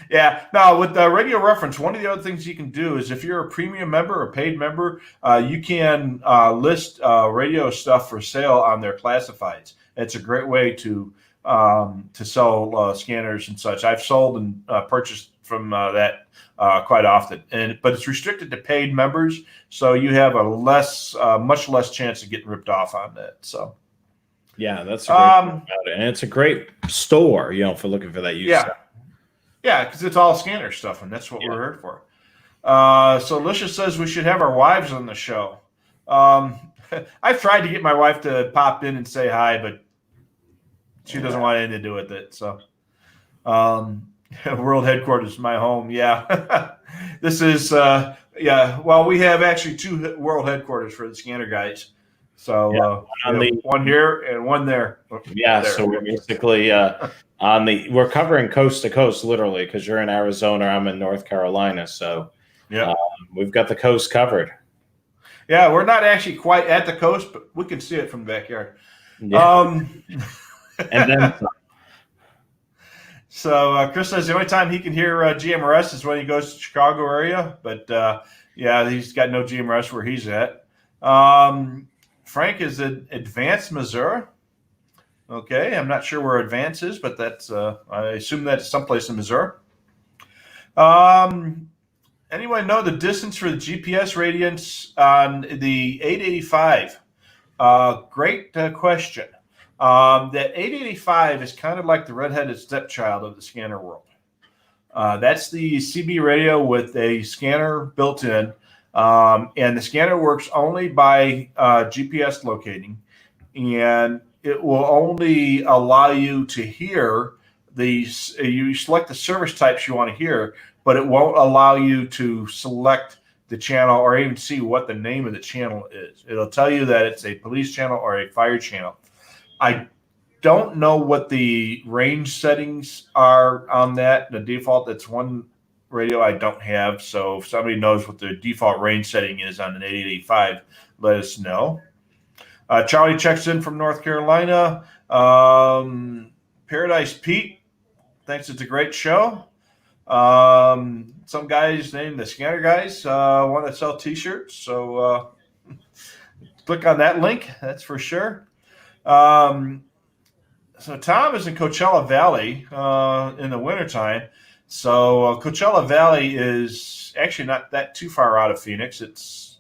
Yeah. Now, with Radio Reference, one of the other things you can do is if you're a premium member, a paid member, you can list radio stuff for sale on their classifieds. It's a great way to sell scanners and such. I've sold and purchased from that quite often, but it's restricted to paid members, so you have a much less chance of getting ripped off on that. So. Yeah, that's a great thing about it. And it's a great store, for looking for that use. Yeah, because it's all scanner stuff, and that's what we're here for. So Alicia says we should have our wives on the show. I've tried to get my wife to pop in and say hi, but she doesn't want anything to do with it. So World Headquarters is my home. Yeah. This is, well, we have actually 2 World Headquarters for the scanner guys. So one here and one there. Yeah, there. So we're basically we're covering coast to coast, literally, because you're in Arizona, I'm in North Carolina. So we've got the coast covered. Yeah, we're not actually quite at the coast, but we can see it from the backyard. Yeah. And then so Chris says the only time he can hear GMRS is when he goes to the Chicago area, but he's got no GMRS where he's at. Frank is in Advance, Missouri. Okay, I'm not sure where Advance is, but that's I assume that's someplace in Missouri. Anyone know the distance for the GPS radiance on the 885? Great question. That 885 is kind of like the redheaded stepchild of the scanner world. That's the CB radio with a scanner built in. And the scanner works only by GPS locating, and it will only allow you to hear you select the service types you want to hear, but it won't allow you to select the channel or even see what the name of the channel is. It'll tell you that it's a police channel or a fire channel. I don't know what the range settings are on that. The default, that's one radio I don't have, so if somebody knows what the default range setting is on an 885, let us know. Charlie checks in from North Carolina. Paradise Pete thinks it's a great show. Some guys named the Scanner Guys want to sell T-shirts, so click on that link. That's for sure. So Tom is in Coachella Valley in the wintertime. So Coachella Valley is actually not that too far out of Phoenix. It's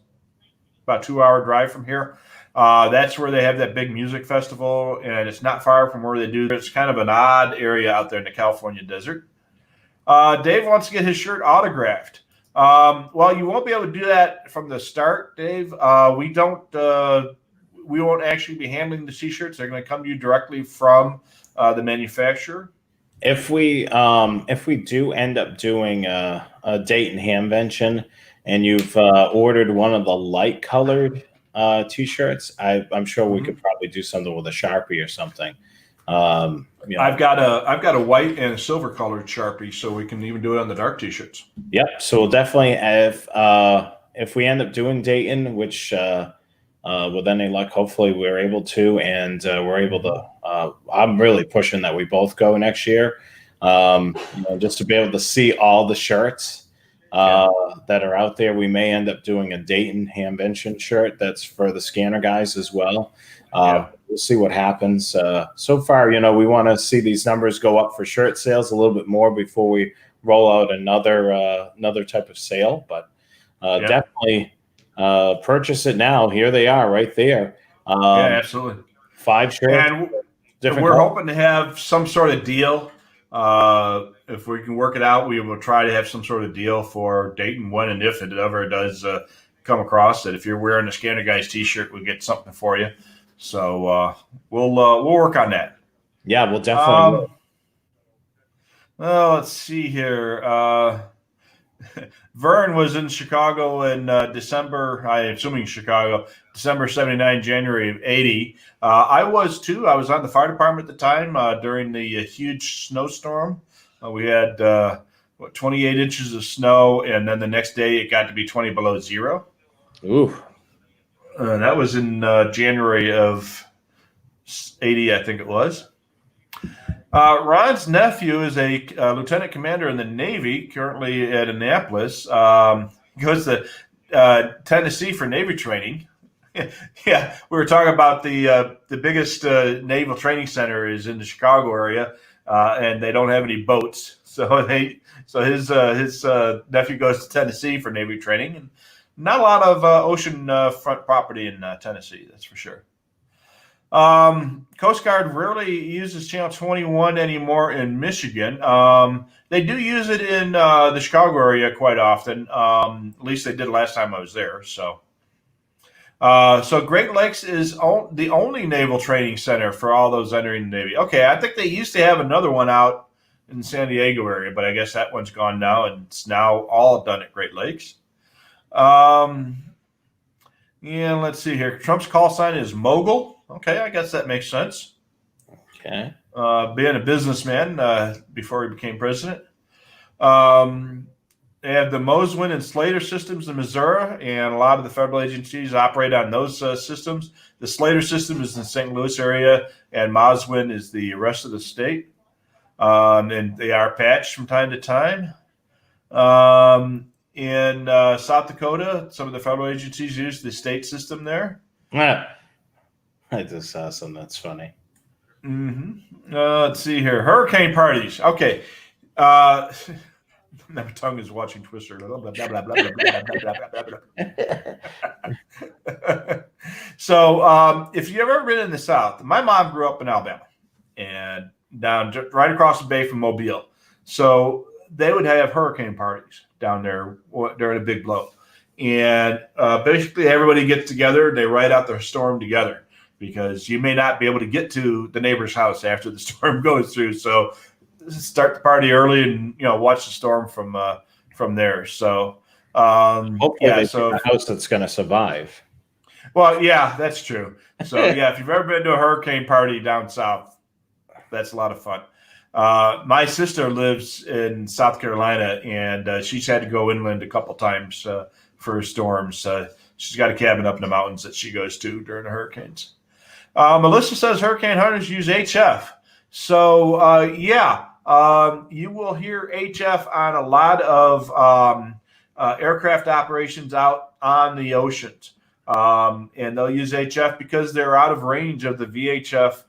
about a 2-hour drive from here. That's where they have that big music festival, and it's not far from where they do. It's kind of an odd area out there in the California desert. Dave wants to get his shirt autographed. Well, you won't be able to do that from the start, Dave. We won't actually be handling the T-shirts. They're going to come to you directly from the manufacturer. If we do end up doing a Dayton Hamvention and you've ordered one of the light colored T-shirts, I'm sure we could probably do something with a Sharpie or something. I've got a white and a silver colored Sharpie, so we can even do it on the dark T-shirts. Yep. So we'll definitely, if we end up doing Dayton, which with any luck, hopefully we're able to, and we're able to. I'm really pushing that we both go next year, just to be able to see all the shirts that are out there. We may end up doing a Dayton Hamvention shirt that's for the scanner guys as well. We'll see what happens. So far, we want to see these numbers go up for shirt sales a little bit more before we roll out another type of sale. But definitely purchase it now. Here they are, right there. Absolutely. 5 shirts. And we're hoping to have some sort of deal. If we can work it out, we will try to have some sort of deal for Dayton when and if it ever does come across that. If you're wearing a Scanner Guys T-shirt, we'll get something for you. So we'll work on that. Yeah, we'll definitely. Well, let's see here. Vern was in Chicago in December, I'm assuming Chicago, December 79, January of 80. I was too. I was on the fire department at the time during the huge snowstorm. We had 28 inches of snow, and then the next day it got to be 20 below zero. Ooh. That was in January of 80, I think it was. Ron's nephew is a lieutenant commander in the Navy, currently at Annapolis. Goes to Tennessee for Navy training. Yeah, we were talking about the biggest naval training center is in the Chicago area, and they don't have any boats, so his nephew goes to Tennessee for Navy training, and not a lot of ocean front property in Tennessee, that's for sure. Coast Guard rarely uses Channel 21 anymore in Michigan. They do use it in the Chicago area quite often. At least they did last time I was there. So Great Lakes is the only naval training center for all those entering the Navy. Okay, I think they used to have another one out in the San Diego area, but I guess that one's gone now, and it's now all done at Great Lakes. Yeah, let's see here. Trump's call sign is Mogul. Okay, I guess that makes sense. Okay. Being a businessman before he became president. They have the Moswin and Slater systems in Missouri, and a lot of the federal agencies operate on those systems. The Slater system is in the St. Louis area, and Moswin is the rest of the state. And they are patched from time to time. In South Dakota, some of the federal agencies use the state system there. Yeah. I just saw some. That's funny. Mm-hmm. Let's see here. Hurricane parties. Okay. My tongue is watching Twister. Blah, blah, blah, blah, blah, blah, blah, blah, blah. So if you've ever been in the South, my mom grew up in Alabama and down right across the bay from Mobile. So they would have hurricane parties down there during a big blow. And basically everybody gets together. They ride out their storm together, because you may not be able to get to the neighbor's house after the storm goes through. So start the party early and watch the storm from there. So hopefully they pick a house that's going to survive. Well, yeah, that's true. So yeah, if you've ever been to a hurricane party down south, that's a lot of fun. My sister lives in South Carolina, and she's had to go inland a couple times for storms. She's got a cabin up in the mountains that she goes to during the hurricanes. Melissa says hurricane hunters use HF. So, you will hear HF on a lot of aircraft operations out on the oceans. And they'll use HF because they're out of range of the VHF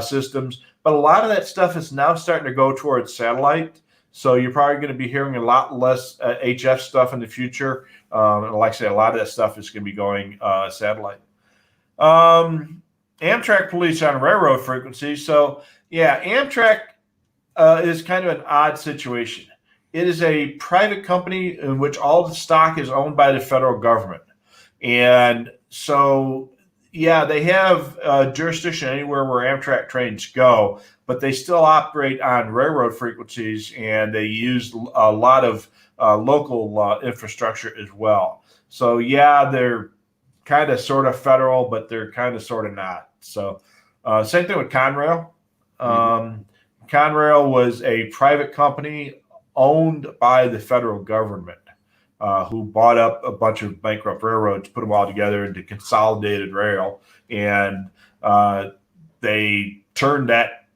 systems. But a lot of that stuff is now starting to go towards satellite. So you're probably going to be hearing a lot less HF stuff in the future. And like I say, a lot of that stuff is going to be going satellite. Amtrak police on railroad frequencies. So, yeah, Amtrak is kind of an odd situation. It is a private company in which all the stock is owned by the federal government. And so, yeah, they have jurisdiction anywhere where Amtrak trains go, but they still operate on railroad frequencies, and they use a lot of local infrastructure as well. So, yeah, they're kind of sort of federal, but they're kind of sort of not. So same thing with Conrail. Conrail was a private company owned by the federal government who bought up a bunch of bankrupt railroads, put them all together into consolidated rail, and they turned that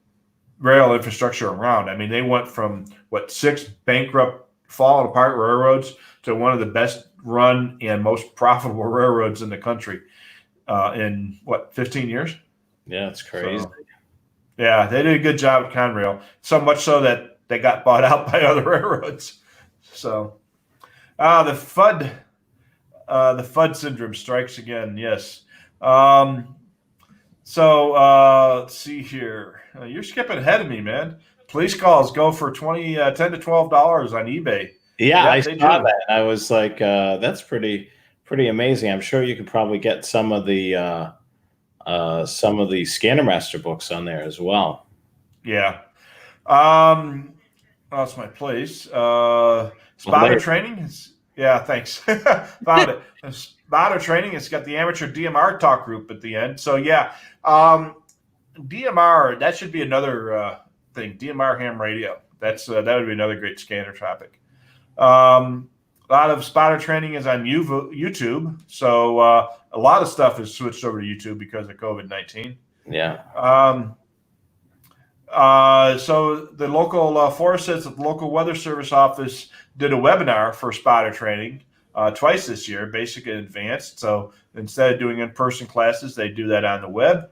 rail infrastructure around. I mean, they went from 6 bankrupt, falling apart railroads to one of the best run and most profitable railroads in the country in 15 years? Yeah, it's crazy. So, yeah, they did a good job at Conrail, so much so that they got bought out by other railroads. So the FUD syndrome strikes again. Yes. Let's see here. You're skipping ahead of me, man. Police calls go for $10 to $12 on eBay. Yeah, I saw that. I was like, that's pretty amazing. I'm sure you could probably get some of the Scanner Master books on there as well. Yeah. That's my place. Spotter training. Yeah, thanks. Found it. Spotter training. It's got the amateur DMR talk group at the end. So yeah, DMR. That should be another thing. DMR ham radio. That would be another great scanner topic. A lot of spotter training is on YouTube. So a lot of stuff is switched over to YouTube because of COVID-19. Yeah. So the local Forest says that the local weather service office did a webinar for spotter training twice this year, basic and advanced. So instead of doing in-person classes, they do that on the web.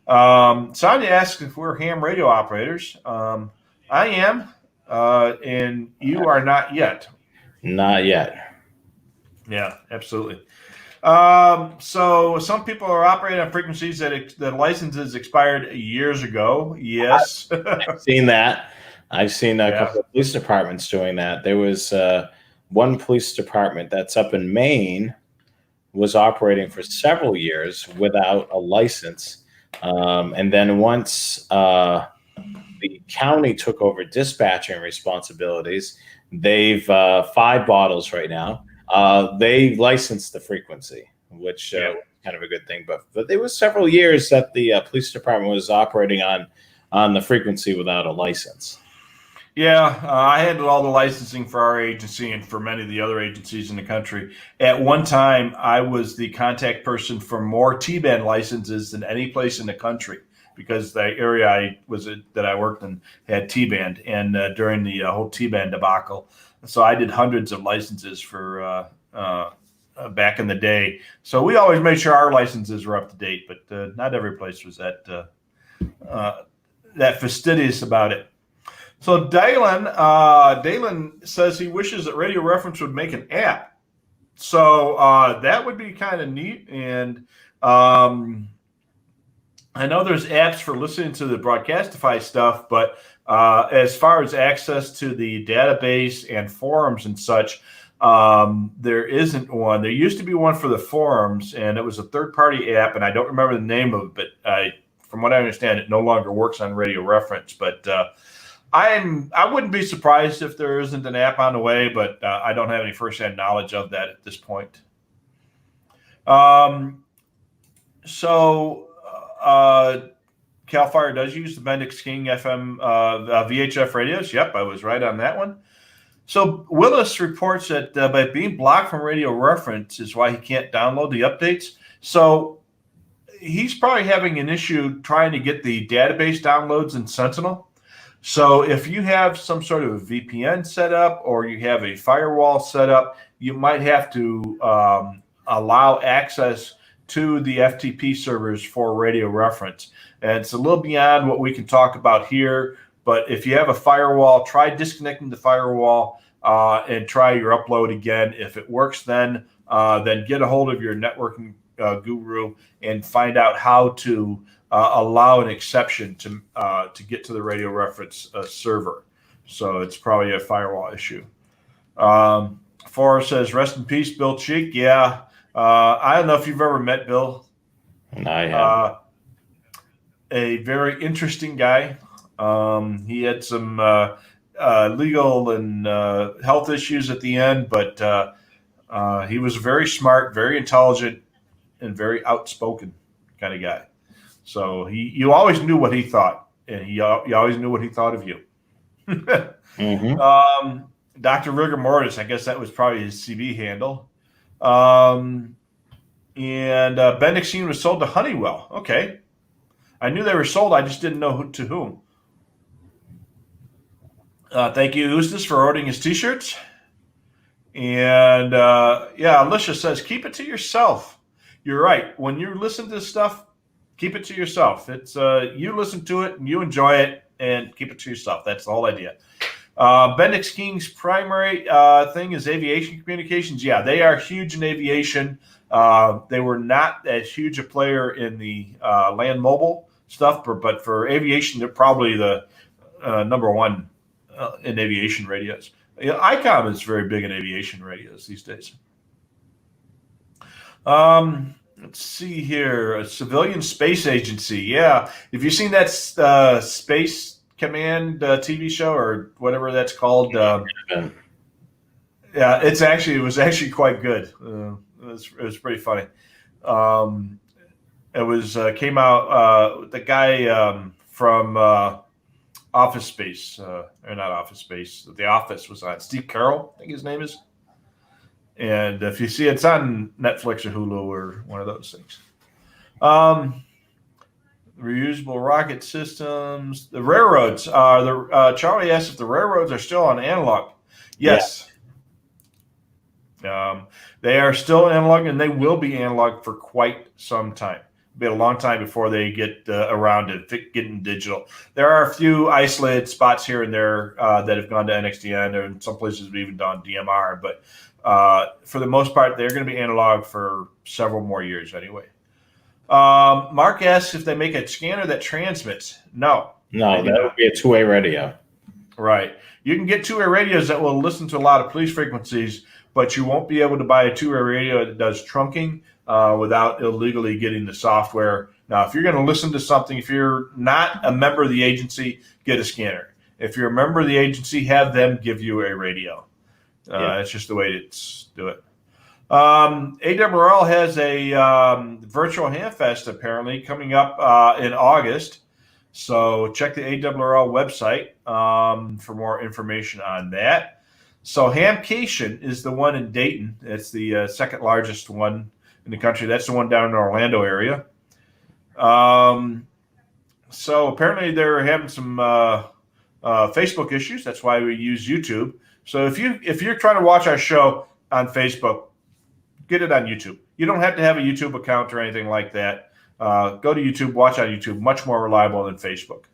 Sonia asks if we're ham radio operators. I am, and you are not yet. Not yet. Yeah, absolutely. So some people are operating on frequencies that the licenses expired years ago. Yes. I've seen that. I've seen a couple of police departments doing that. There was one police department that's up in Maine was operating for several years without a license. And then once the county took over dispatching responsibilities, they've 5 bottles right now. They licensed the frequency, which kind of a good thing. But there was several years that the police department was operating on the frequency without a license. Yeah, I handled all the licensing for our agency and for many of the other agencies in the country. At one time, I was the contact person for more T-band licenses than any place in the country because the area that I worked in had T-band, and during the whole T-band debacle, so I did hundreds of licenses for back in the day. So we always made sure our licenses were up to date, but not every place was that fastidious about it. So Dalen says he wishes that Radio Reference would make an app. So that would be kind of neat. And I know there's apps for listening to the Broadcastify stuff, but as far as access to the database and forums and such, there isn't one. There used to be one for the forums, and it was a third-party app, and I don't remember the name of it, but from what I understand, it no longer works on Radio Reference. But I wouldn't be surprised if there isn't an app on the way, but I don't have any firsthand knowledge of that at this point. Cal Fire does use the Bendix King FM VHF radios. Yep, I was right on that one. So Willis reports that by being blocked from Radio Reference is why he can't download the updates. So he's probably having an issue trying to get the database downloads in Sentinel. So if you have some sort of a VPN set up or you have a firewall set up, you might have to allow access to the FTP servers for Radio Reference. And it's a little beyond what we can talk about here. But if you have a firewall, try disconnecting the firewall and try your upload again. If it works, then get a hold of your networking guru and find out how to allow an exception to get to the Radio Reference server. So it's probably a firewall issue. Forrest says, rest in peace, Bill Cheek. Yeah. I don't know if you've ever met Bill. I have. A very interesting guy. He had some legal and health issues at the end, but he was very smart, very intelligent, and very outspoken kind of guy. So you always knew what he thought, and you always knew what he thought of you. Mm-hmm. Dr. Rigor Mortis, I guess that was probably his CB handle. And Bendixine was sold to Honeywell. Okay. I knew they were sold. I just didn't know to whom. Thank you, Eustis, for ordering his T-shirts. And, Alicia says, keep it to yourself. You're right. When you listen to this stuff, keep it to yourself. It's you listen to it and you enjoy it and keep it to yourself. That's the whole idea. Bendix King's primary thing is aviation communications. Yeah, they are huge in aviation. They were not as huge a player in the land mobile stuff, but for aviation, they're probably the number one in aviation radios. ICOM is very big in aviation radios these days. Let's see here. A civilian space agency. Yeah. Have you seen that Space Command TV show or whatever that's called? Yeah, it was actually quite good. It was pretty funny. It was came out the guy from Office Space, or not Office Space. The Office was on. Steve Carroll, I think his name is. And if you see it's on Netflix or Hulu or one of those things. Reusable rocket systems. The railroads. Charlie asked if the railroads are still on analog. Yes. They are still analog, and they will be analog for quite some time. It'll be a long time before they get around to getting digital. There are a few isolated spots here and there that have gone to NXDN, or in some places have even done DMR. But for the most part, they're going to be analog for several more years anyway. Mark asks if they make a scanner that transmits. No, that would be a two-way radio. Right. You can get two-way radios that will listen to a lot of police frequencies, but you won't be able to buy a two-way radio that does trunking without illegally getting the software. Now, if you're going to listen to something, if you're not a member of the agency, get a scanner. If you're a member of the agency, have them give you a radio. It's just the way to do it. AWRL has a virtual Hamfest apparently coming up in August. So check the AWRL website for more information on that. So Hamcation is the one in Dayton. It's the second largest one in the country. That's the one down in the Orlando area. So apparently they're having some Facebook issues. That's why we use YouTube. So if you're trying to watch our show on Facebook, get it on YouTube. You don't have to have a YouTube account or anything like that. Go to YouTube, watch on YouTube. Much more reliable than Facebook.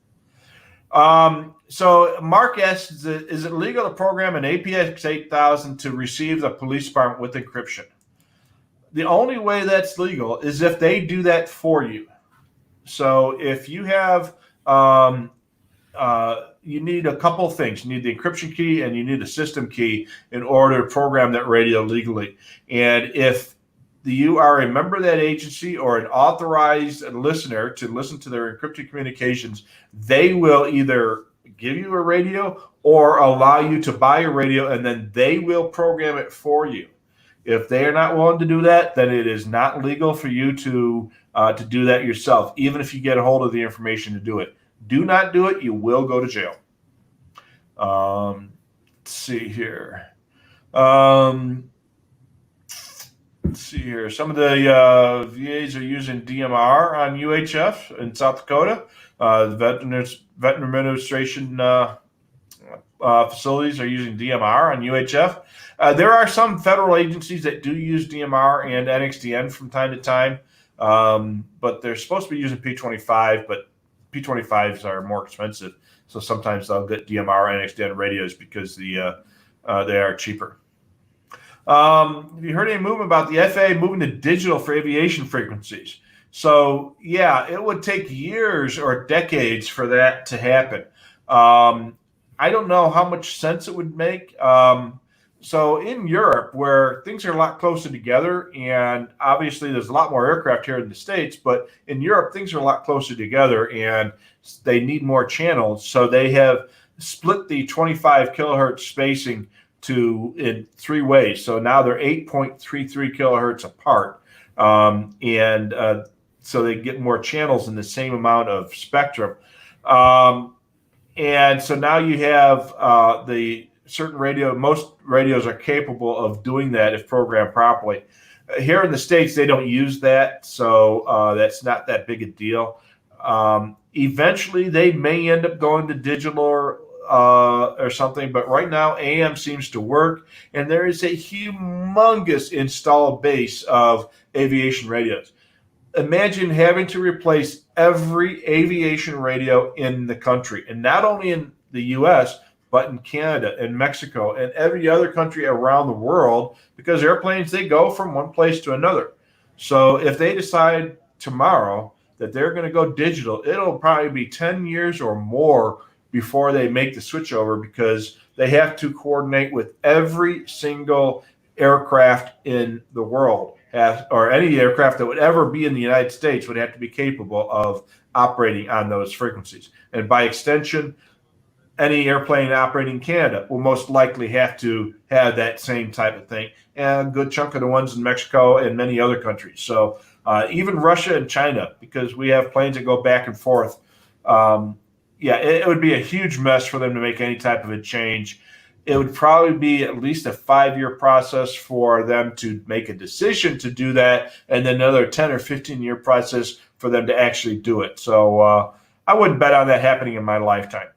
So Mark asks, is it legal to program an APX 8000 to receive the police department with encryption? The only way that's legal is if they do that for you. So if you have, you need a couple of things. You need the encryption key and you need a system key in order to program that radio legally. And if you are a member of that agency or an authorized listener to listen to their encrypted communications, they will either give you a radio or allow you to buy a radio, and then they will program it for you. If they are not willing to do that, then it is not legal for you to do that yourself, even if you get a hold of the information to do it. Do not do it. You will go to jail. Let's see here. Some of the VAs are using DMR on UHF in South Dakota. The Veterans Administration facilities are using DMR on UHF. There are some federal agencies that do use DMR and NXDN from time to time, but they're supposed to be using P25, but P25s are more expensive. So sometimes they'll get DMR and NXDN radios because they are cheaper. Have you heard any movement about the FAA moving to digital for aviation frequencies? So, yeah, it would take years or decades for that to happen. I don't know how much sense it would make. So in Europe, where things are a lot closer together, and obviously there's a lot more aircraft here in the States, but in Europe, things are a lot closer together, and they need more channels. So they have split the 25 kilohertz spacing in three ways. So now they're 8.33 kilohertz apart. So they get more channels in the same amount of spectrum. And so now you have the certain most radios are capable of doing that if programmed properly. Here in the States, they don't use that, so that's not that big a deal. Eventually, they may end up going to digital or something, but right now, AM seems to work, and there is a humongous installed base of aviation radios. Imagine having to replace every aviation radio in the country, and not only in the U.S., but in Canada and Mexico and every other country around the world, because airplanes, they go from one place to another. So if they decide tomorrow that they're going to go digital, it'll probably be 10 years or more before they make the switch over, because they have to coordinate with every single aircraft in the world, or any aircraft that would ever be in the United States would have to be capable of operating on those frequencies. And by extension, any airplane operating in Canada will most likely have to have that same type of thing, and a good chunk of the ones in Mexico and many other countries. So even Russia and China, because we have planes that go back and forth. It would be a huge mess for them to make any type of a change. it would probably be at least a 5-year process for them to make a decision to do that, and then another 10 or 15-year process for them to actually do it. So I wouldn't bet on that happening in my lifetime.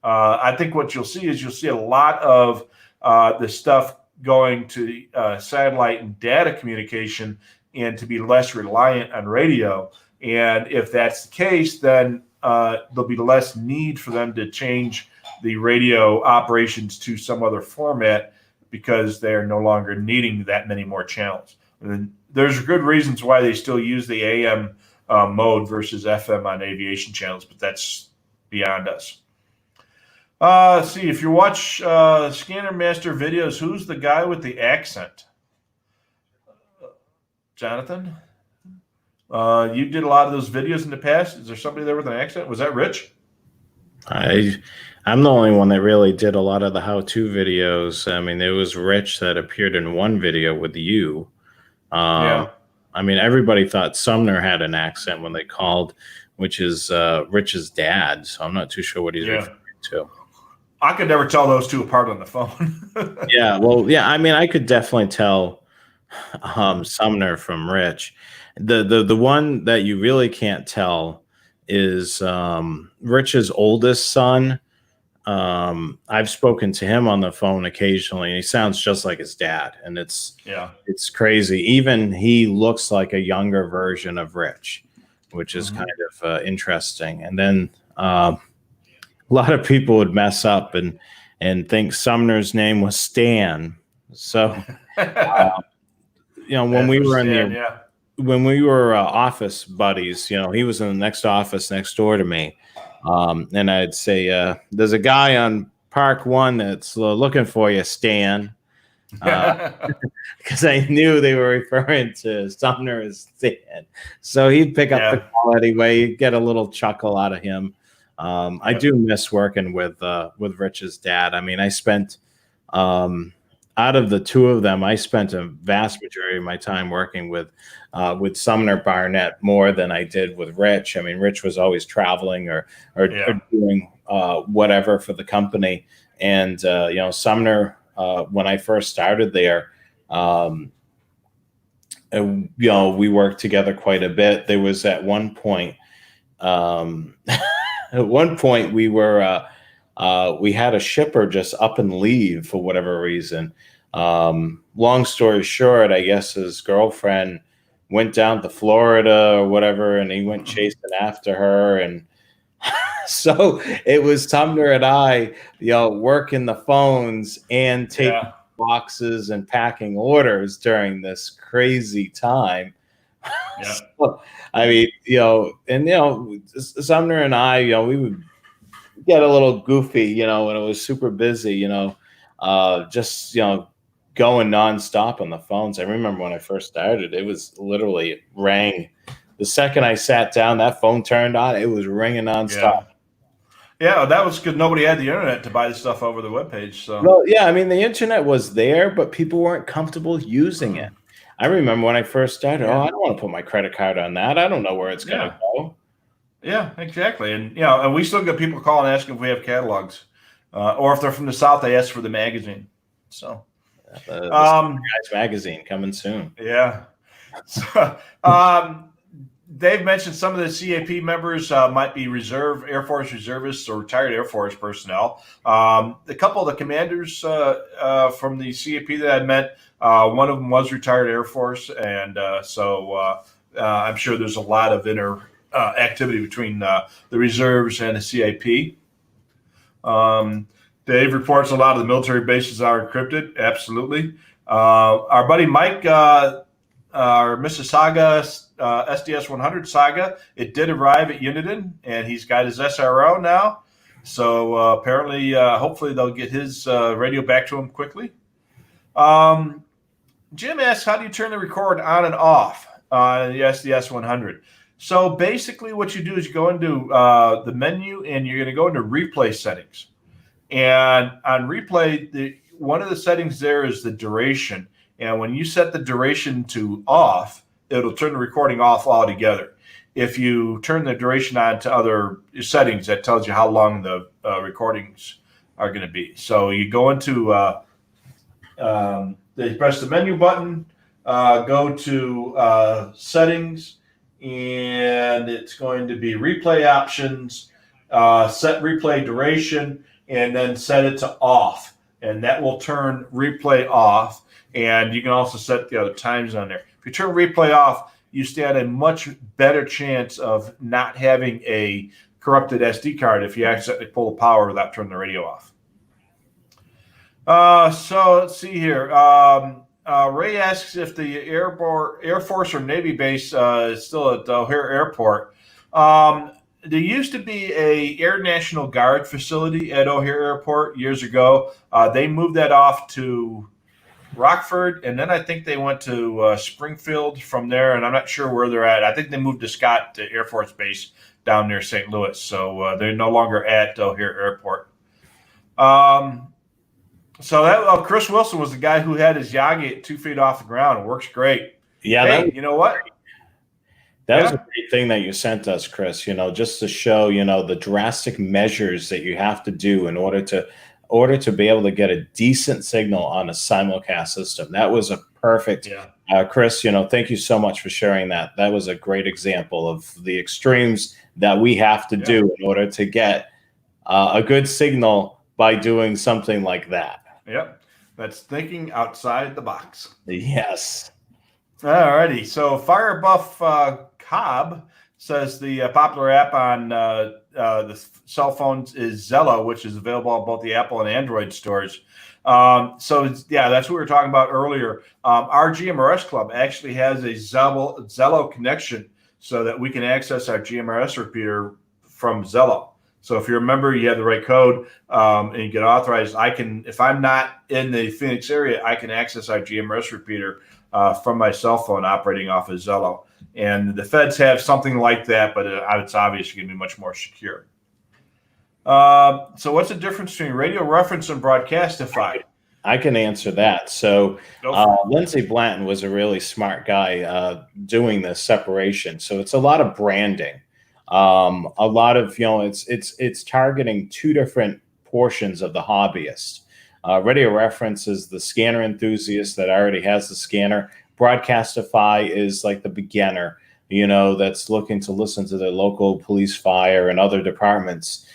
I think what you'll see is you'll see a lot of the stuff going to satellite and data communication and to be less reliant on radio. And if that's the case, then there'll be less need for them to change the radio operations to some other format because they're no longer needing that many more channels. And there's good reasons why they still use the AM mode versus FM on aviation channels, but that's beyond us. See, if you watch Scanner Master videos, who's the guy with the accent? Jonathan? You did a lot of those videos in the past. Is there somebody there with an accent? Was that Rich? I'm the only one that really did a lot of the how-to videos. I mean, there was Rich that appeared in one video with you. Yeah. I mean, everybody thought Sumner had an accent when they called, which is Rich's dad. So I'm not too sure what he's referring to. I could never tell those two apart on the phone. Yeah, well, yeah. I mean, I could definitely tell Sumner from Rich. The one that you really can't tell is Rich's oldest son. I've spoken to him on the phone occasionally, and he sounds just like his dad, and it's crazy. Even he looks like a younger version of Rich, which is kind of interesting. And then a lot of people would mess up and think Sumner's name was Stan. So when we were when we were office buddies, he was in the next office next door to me. And I'd say, there's a guy on Park 1 that's looking for you, Stan. Because I knew they were referring to Sumner as Stan. So he'd pick up the call anyway. You'd get a little chuckle out of him. I do miss working with Rich's dad. I mean, I spent, out of the two of them, I spent a vast majority of my time working with Sumner Barnett more than I did with Rich. I mean, Rich was always traveling or doing whatever for the company. And, Sumner, when I first started there, we worked together quite a bit. There was at one point, we were, we had a shipper just up and leave for whatever reason. Long story short, I guess his girlfriend went down to Florida or whatever, and he went chasing after her. And so it was Sumner and I, working the phones and taking boxes and packing orders during this crazy time. So, I mean, Sumner and I, we would get a little goofy, when it was super busy, just, going nonstop on the phones. I remember when I first started, it was literally, it rang. The second I sat down, that phone turned on, it was ringing nonstop. Yeah, that was because nobody had the internet to buy the stuff over the webpage. So, well, yeah, I mean, the internet was there, but people weren't comfortable using it. I remember when I first started, I don't want to put my credit card on that. I don't know where it's going to go. Yeah, exactly. And, and we still get people calling asking if we have catalogs. Or if they're from the South, they ask for the magazine. So, the Guys magazine coming soon. Yeah. So, Dave mentioned some of the CAP members might be Air Force reservists or retired Air Force personnel. A couple of the commanders from the CAP that I met, one of them was retired Air Force. And so I'm sure there's a lot of activity between the reserves and the CAP. Dave reports a lot of the military bases are encrypted. Absolutely. Our buddy Mike, our Mississauga SDS 100 Saga, it did arrive at Uniden, and he's got his SRO now. So apparently, hopefully they'll get his radio back to him quickly. Jim asks, how do you turn the record on and off on the SDS 100? So basically what you do is you go into the menu, and you're going to go into replay settings. And on replay, one of the settings there is the duration. And when you set the duration to off, it'll turn the recording off altogether. If you turn the duration on to other settings, that tells you how long the recordings are going to be. So you go into, they press the menu button, go to settings, and it's going to be replay options, set replay duration, and then set it to off. And that will turn replay off. And you can also set the other times on there. If you turn replay off, you stand a much better chance of not having a corrupted SD card if you accidentally pull the power without turning the radio off. So let's see here. Ray asks if the Air Force or Navy base is still at O'Hare Airport. There used to be a Air National Guard facility at O'Hare Airport years ago. They moved that off to Rockford, and then I think they went to Springfield from there, and I'm not sure where they're at. I think they moved to Scott Air Force Base down near St. Louis, so they're no longer at O'Hare Airport. So that Chris Wilson was the guy who had his Yagi at 2 feet off the ground. It works great. Yeah, hey, you know what? That was a great thing that you sent us, Chris, just to show, the drastic measures that you have to do in order to be able to get a decent signal on a simulcast system. That was a perfect, Chris, thank you so much for sharing that. That was a great example of the extremes that we have to do in order to get a good signal by doing something like that. Yep. That's thinking outside the box. Yes. All righty. So Firebuff Cobb says the popular app on the cell phones is Zello, which is available on both the Apple and Android stores. So that's what we were talking about earlier. Our GMRS club actually has a Zello connection so that we can access our GMRS repeater from Zello. So if you remember, you have the right code and you get authorized. If I'm not in the Phoenix area, I can access our GMRS repeater from my cell phone operating off of Zello. And the feds have something like that, but it's obviously going to be much more secure. So what's the difference between radio reference and broadcastify? I can answer that. So Lindsey Blanton was a really smart guy doing this separation. So it's a lot of branding. A lot of, it's targeting two different portions of the hobbyist. Radio reference is the scanner enthusiast that already has the scanner. Broadcastify is like the beginner, that's looking to listen to their local police, fire, and other departments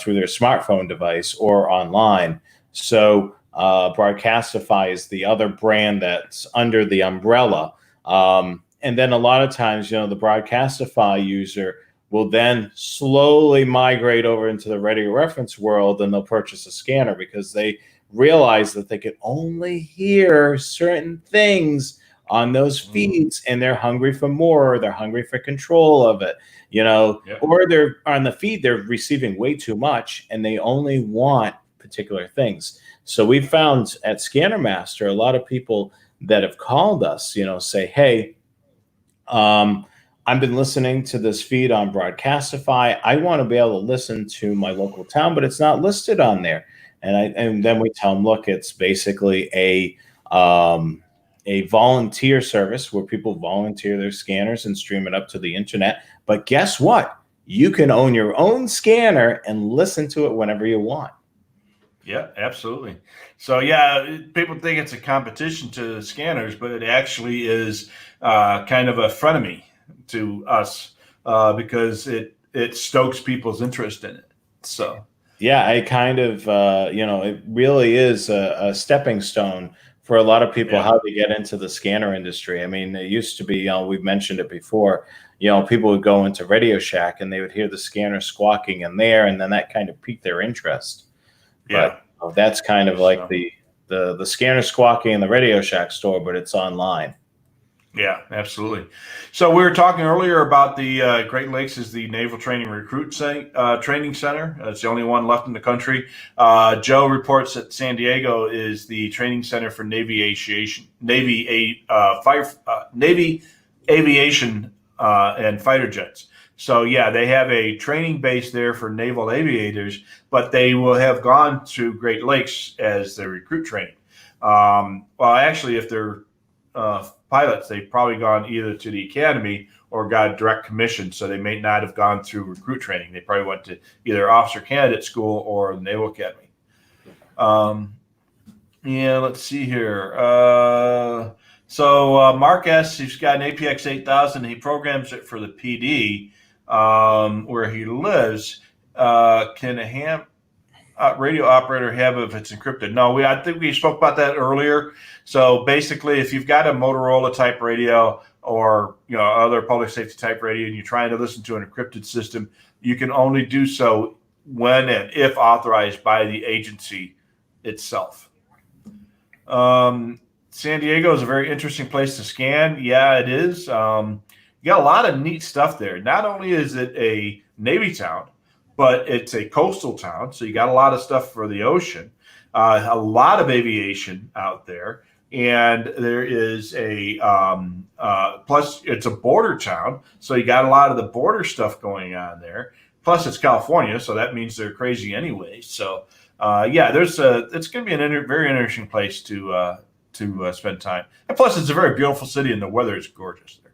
through their smartphone device or online. So Broadcastify is the other brand that's under the umbrella. And then a lot of times, the Broadcastify user will then slowly migrate over into the radio reference world, and they'll purchase a scanner because they realize that they can only hear certain things on those feeds, and they're hungry for more, or they're hungry for control of it, or they're on the feed, they're receiving way too much and they only want particular things. So we found at Scanner Master, a lot of people that have called us, say, hey, I've been listening to this feed on Broadcastify. I want to be able to listen to my local town, but it's not listed on there. And then we tell them, look, it's basically a volunteer service where people volunteer their scanners and stream it up to the internet. But guess what? You can own your own scanner and listen to it whenever you want. Yeah, absolutely. So people think it's a competition to scanners, but it actually is kind of a frenemy to us because it stokes people's interest in it. So I kind of it really is a stepping stone for a lot of people how to get into the scanner industry. I mean, it used to be, we've mentioned it before, people would go into Radio Shack and they would hear the scanner squawking in there, and then that kind of piqued their interest. But that's kind of like the scanner squawking in the Radio Shack store, but it's online. Yeah, absolutely. So we were talking earlier about the Great Lakes is the Naval Training Recruit Training Center. It's the only one left in the country. Joe reports that San Diego is the training center for Navy aviation and fighter jets. So they have a training base there for naval aviators, but they will have gone to Great Lakes as their recruit training. Well, actually, if they're pilots, they've probably gone either to the academy or got direct commission, so they may not have gone through recruit training. They probably went to either officer candidate school or the Naval Academy. Yeah, let's see here. Mark S, he's got an APX 8000. He programs it for the PD where he lives. Can a ham radio operator have if it's encrypted? No, I think we spoke about that earlier. So basically, if you've got a Motorola type radio or other public safety type radio and you're trying to listen to an encrypted system, you can only do so when and if authorized by the agency itself. San Diego is a very interesting place to scan. Yeah, it is. You got a lot of neat stuff there. Not only is it a Navy town, but it's a coastal town. So you got a lot of stuff for the ocean, a lot of aviation out there. And there is plus it's a border town. So you got a lot of the border stuff going on there. Plus it's California. So that means they're crazy anyway. So it's going to be a very interesting place to spend time. And plus, it's a very beautiful city, and the weather is gorgeous there.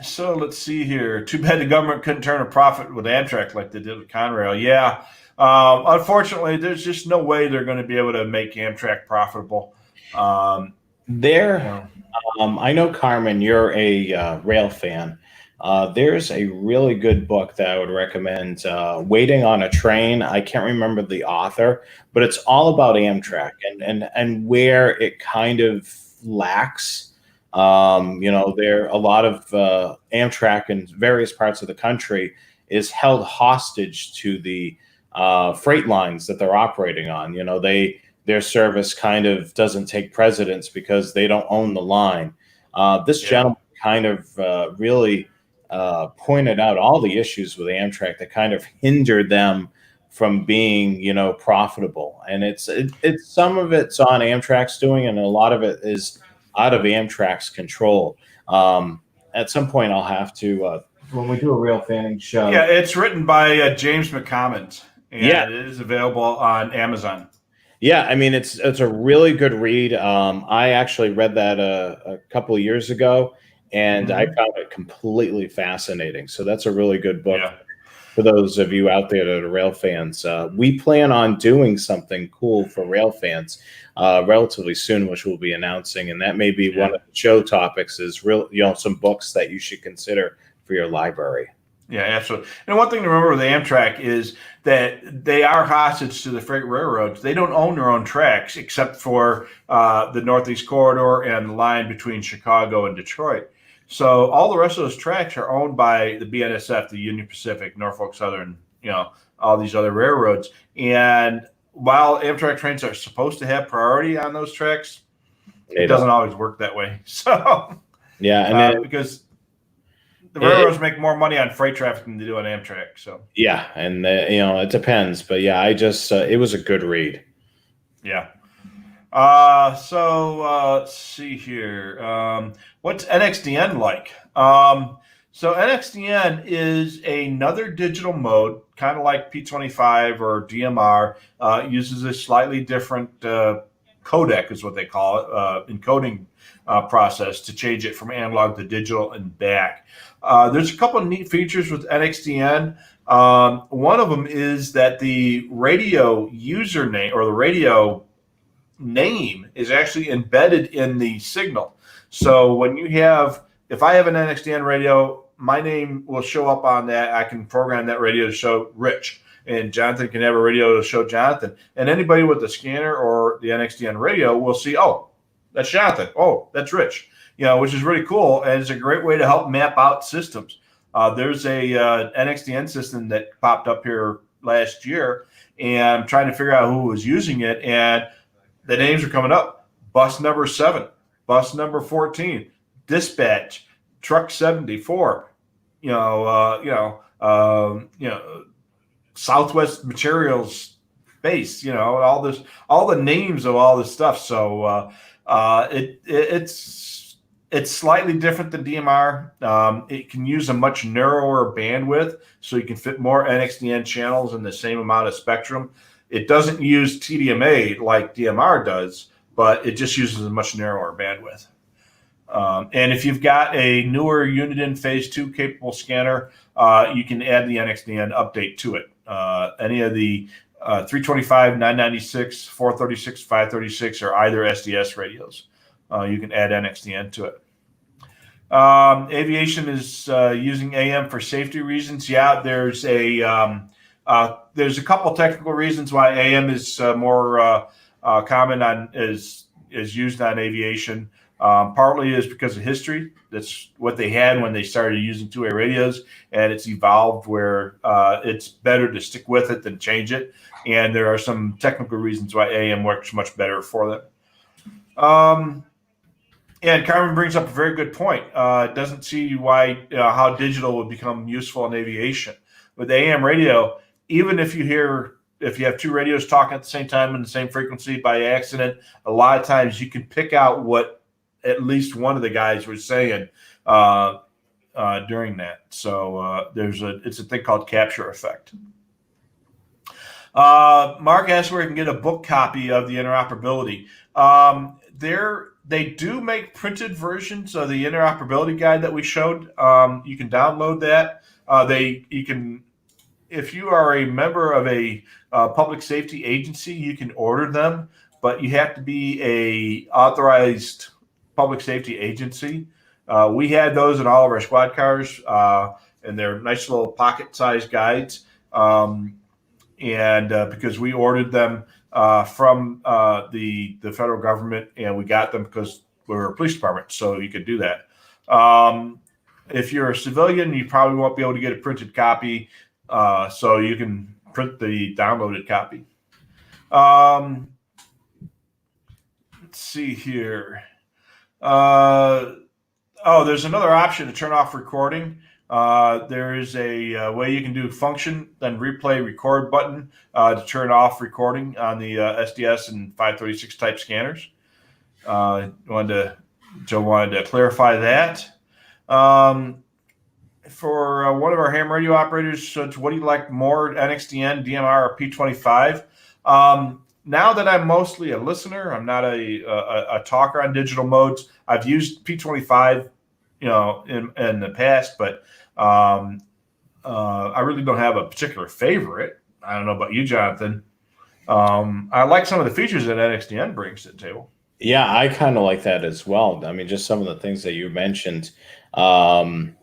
So let's see here. Too bad the government couldn't turn a profit with Amtrak like they did with Conrail. Yeah. Unfortunately, there's just no way they're going to be able to make Amtrak profitable. I know, Carmen, you're a rail fan. There's a really good book that I would recommend, Waiting on a Train. I can't remember the author, but it's all about Amtrak and where it kind of lacks. There a lot of Amtrak in various parts of the country is held hostage to the freight lines that they're operating on. Their service kind of doesn't take precedence because they don't own the line. This gentleman kind of really pointed out all the issues with Amtrak that kind of hindered them from being, profitable. And it's some of it's on Amtrak's doing, and a lot of it is out of Amtrak's control. At some point, I'll have to when we do a real fanning show. Yeah, it's written by James McCommons, and it is available on Amazon. Yeah, I mean it's a really good read. I actually read that a couple of years ago. And I found it completely fascinating. So that's a really good book for those of you out there that are rail fans. We plan on doing something cool for rail fans relatively soon, which we'll be announcing. And that may be one of the show topics is some books that you should consider for your library. Yeah, absolutely. And one thing to remember with Amtrak is that they are hostage to the freight railroads. They don't own their own tracks except for the Northeast Corridor and the line between Chicago and Detroit. So all the rest of those tracks are owned by the BNSF, the Union Pacific, Norfolk Southern, all these other railroads. And while Amtrak trains are supposed to have priority on those tracks, it doesn't always work that way. So because the railroads make more money on freight traffic than they do on Amtrak. So and it depends. But it was a good read. Yeah. Let's see here. What's NXDN like? So NXDN is another digital mode, kind of like P25 or DMR. Uses a slightly different codec, is what they call it, encoding process to change it from analog to digital and back. There's a couple of neat features with NXDN. One of them is that the radio username or the radio name is actually embedded in the signal. So if I have an NXDN radio, my name will show up on that. I can program that radio to show Rich, and Jonathan can have a radio to show Jonathan. And anybody with the scanner or the NXDN radio will see, oh, that's Jonathan. Oh, that's Rich. Which is really cool, and it's a great way to help map out systems. There's a NXDN system that popped up here last year, and I'm trying to figure out who was using it, and the names are coming up: bus number 7, bus number 14, dispatch, truck 74, Southwest Materials Base, all the names of all this stuff. So it's slightly different than DMR. It can use a much narrower bandwidth, so you can fit more NXDN channels in the same amount of spectrum. It doesn't use TDMA like DMR does, but it just uses a much narrower bandwidth. And if you've got a newer Uniden Phase 2 capable scanner, you can add the NXDN update to it. Any of the 325, 996, 436, 536, or either SDS radios. You can add NXDN to it. Aviation is using AM for safety reasons. Yeah, there's a couple technical reasons why AM is more common is used on aviation. Partly is because of history. That's what they had when they started using two-way radios, and it's evolved where it's better to stick with it than change it. And there are some technical reasons why AM works much better for them. And Carmen brings up a very good point. It doesn't see why how digital would become useful in aviation. With AM radio, even if you have two radios talking at the same time in the same frequency by accident, a lot of times you can pick out what at least one of the guys was saying during that. So it's a thing called capture effect. Mark asked where you can get a book copy of the Interoperability. They do make printed versions of the Interoperability guide that we showed. You can download that. If you are a member of a public safety agency, you can order them, but you have to be a authorized public safety agency. We had those in all of our squad cars, and they're nice little pocket-sized guides. And because we ordered them from the federal government, and we got them because we were a police department, so you could do that. If you're a civilian, you probably won't be able to get a printed copy, so you can print the downloaded copy. Let's see here. There's another option to turn off recording. There is a way you can do function, then replay record button to turn off recording on the SDS and 536 type scanners. Joe wanted to clarify that. For one of our ham radio operators, so what do you like more, NXDN, DMR, or P25? Now that I'm mostly a listener, I'm not a talker on digital modes. I've used P25, in the past, but I really don't have a particular favorite. I don't know about you, Jonathan. I like some of the features that NXDN brings to the table. Yeah, I kind of like that as well. I mean, just some of the things that you mentioned. I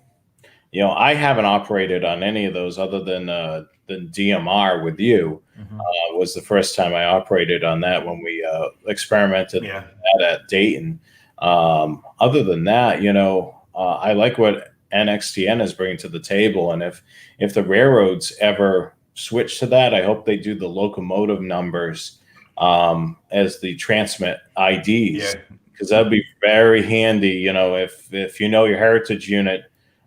haven't operated on any of those other than the DMR with you. Mm-hmm. Was the first time I operated on that when we experimented at Dayton. Other than that, I like what NXDN is bringing to the table, and if the railroads ever switch to that, I hope they do the locomotive numbers as the transmit IDs, because that'd be very handy. If you know your heritage unit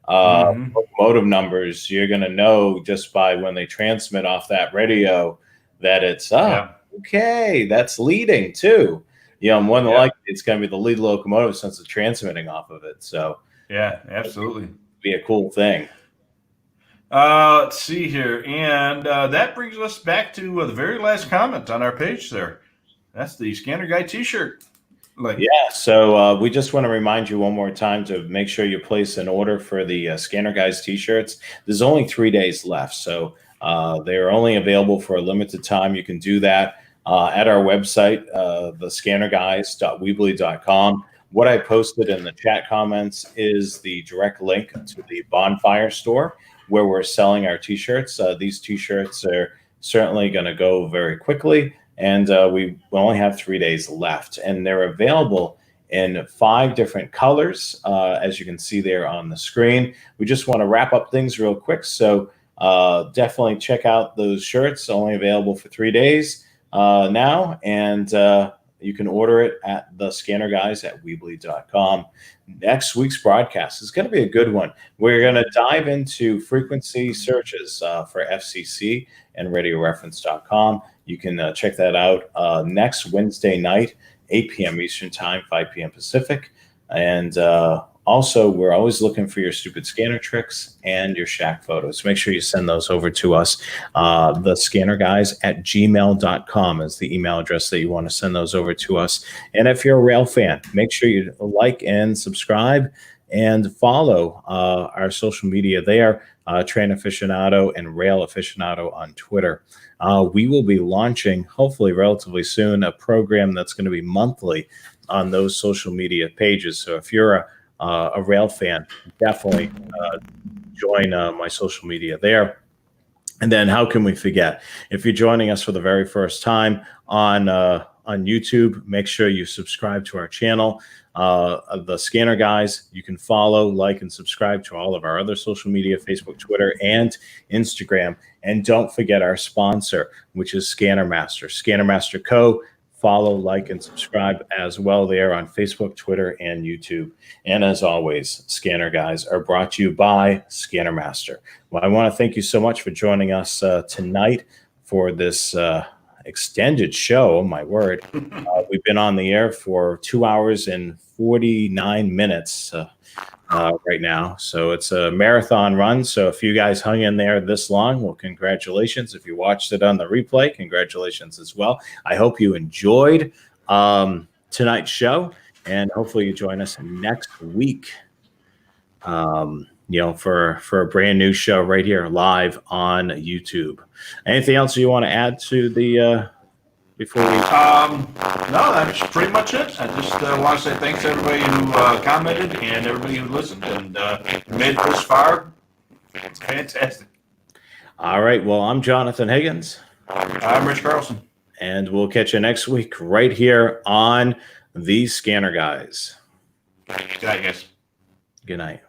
locomotive numbers, you're going to know just by when they transmit off that radio that it's okay, that's leading too. More than likely it's going to be the lead locomotive since it's transmitting off of it. So yeah, absolutely, be a cool thing. Let's see here, and that brings us back to the very last comment on our page there. That's the Scanner Guy T-shirt. So we just want to remind you one more time to make sure you place an order for the Scanner Guys T-shirts. There's only 3 days left, so they are only available for a limited time. You can do that at our website, thescannerguys.weebly.com. What I posted in the chat comments is the direct link to the Bonfire store where we're selling our T-shirts. These T-shirts are certainly going to go very quickly, and we only have 3 days left. And they're available in 5 different colors, as you can see there on the screen. We just want to wrap up things real quick, so definitely check out those shirts. Only available for 3 days now, and you can order it at thescannerguys@weebly.com. Next week's broadcast is going to be a good one. We're going to dive into frequency searches for FCC and radioreference.com. You can check that out next Wednesday night, 8 p.m. Eastern Time, 5 p.m. Pacific. And also, we're always looking for your stupid scanner tricks and your shack photos. Make sure you send those over to us. thescannerguys@gmail.com is the email address that you want to send those over to us. And if you're a rail fan, make sure you like and subscribe and follow our social media there, Train Aficionado and Rail Aficionado on Twitter. We will be launching, hopefully relatively soon, a program that's going to be monthly on those social media pages. So if you're a rail fan, definitely join my social media there. And then how can we forget? If you're joining us for the very first time on YouTube, make sure you subscribe to our channel. The Scanner Guys, you can follow, like, and subscribe to all of our other social media, Facebook, Twitter, and Instagram. And don't forget our sponsor, which is Scanner Master. Scanner Master Co. Follow, like, and subscribe as well there on Facebook, Twitter, and YouTube. And as always, Scanner Guys are brought to you by Scanner Master. Well, I want to thank you so much for joining us tonight for this extended show. Oh, my word. We've been on the air for 2 hours and 49 minutes right now. So it's a marathon run. So if you guys hung in there this long, well, congratulations. If you watched it on the replay, congratulations as well. I hope you enjoyed tonight's show, and hopefully you join us next week. For a brand new show right here live on YouTube. Anything else you want to add to the before we? No, that's pretty much it. I just want to say thanks to everybody who commented and everybody who listened and made it this far. It's fantastic. All right. Well, I'm Jonathan Higgins. I'm Rich Carlson. And we'll catch you next week right here on the Scanner Guys. Good night, guys. Good night.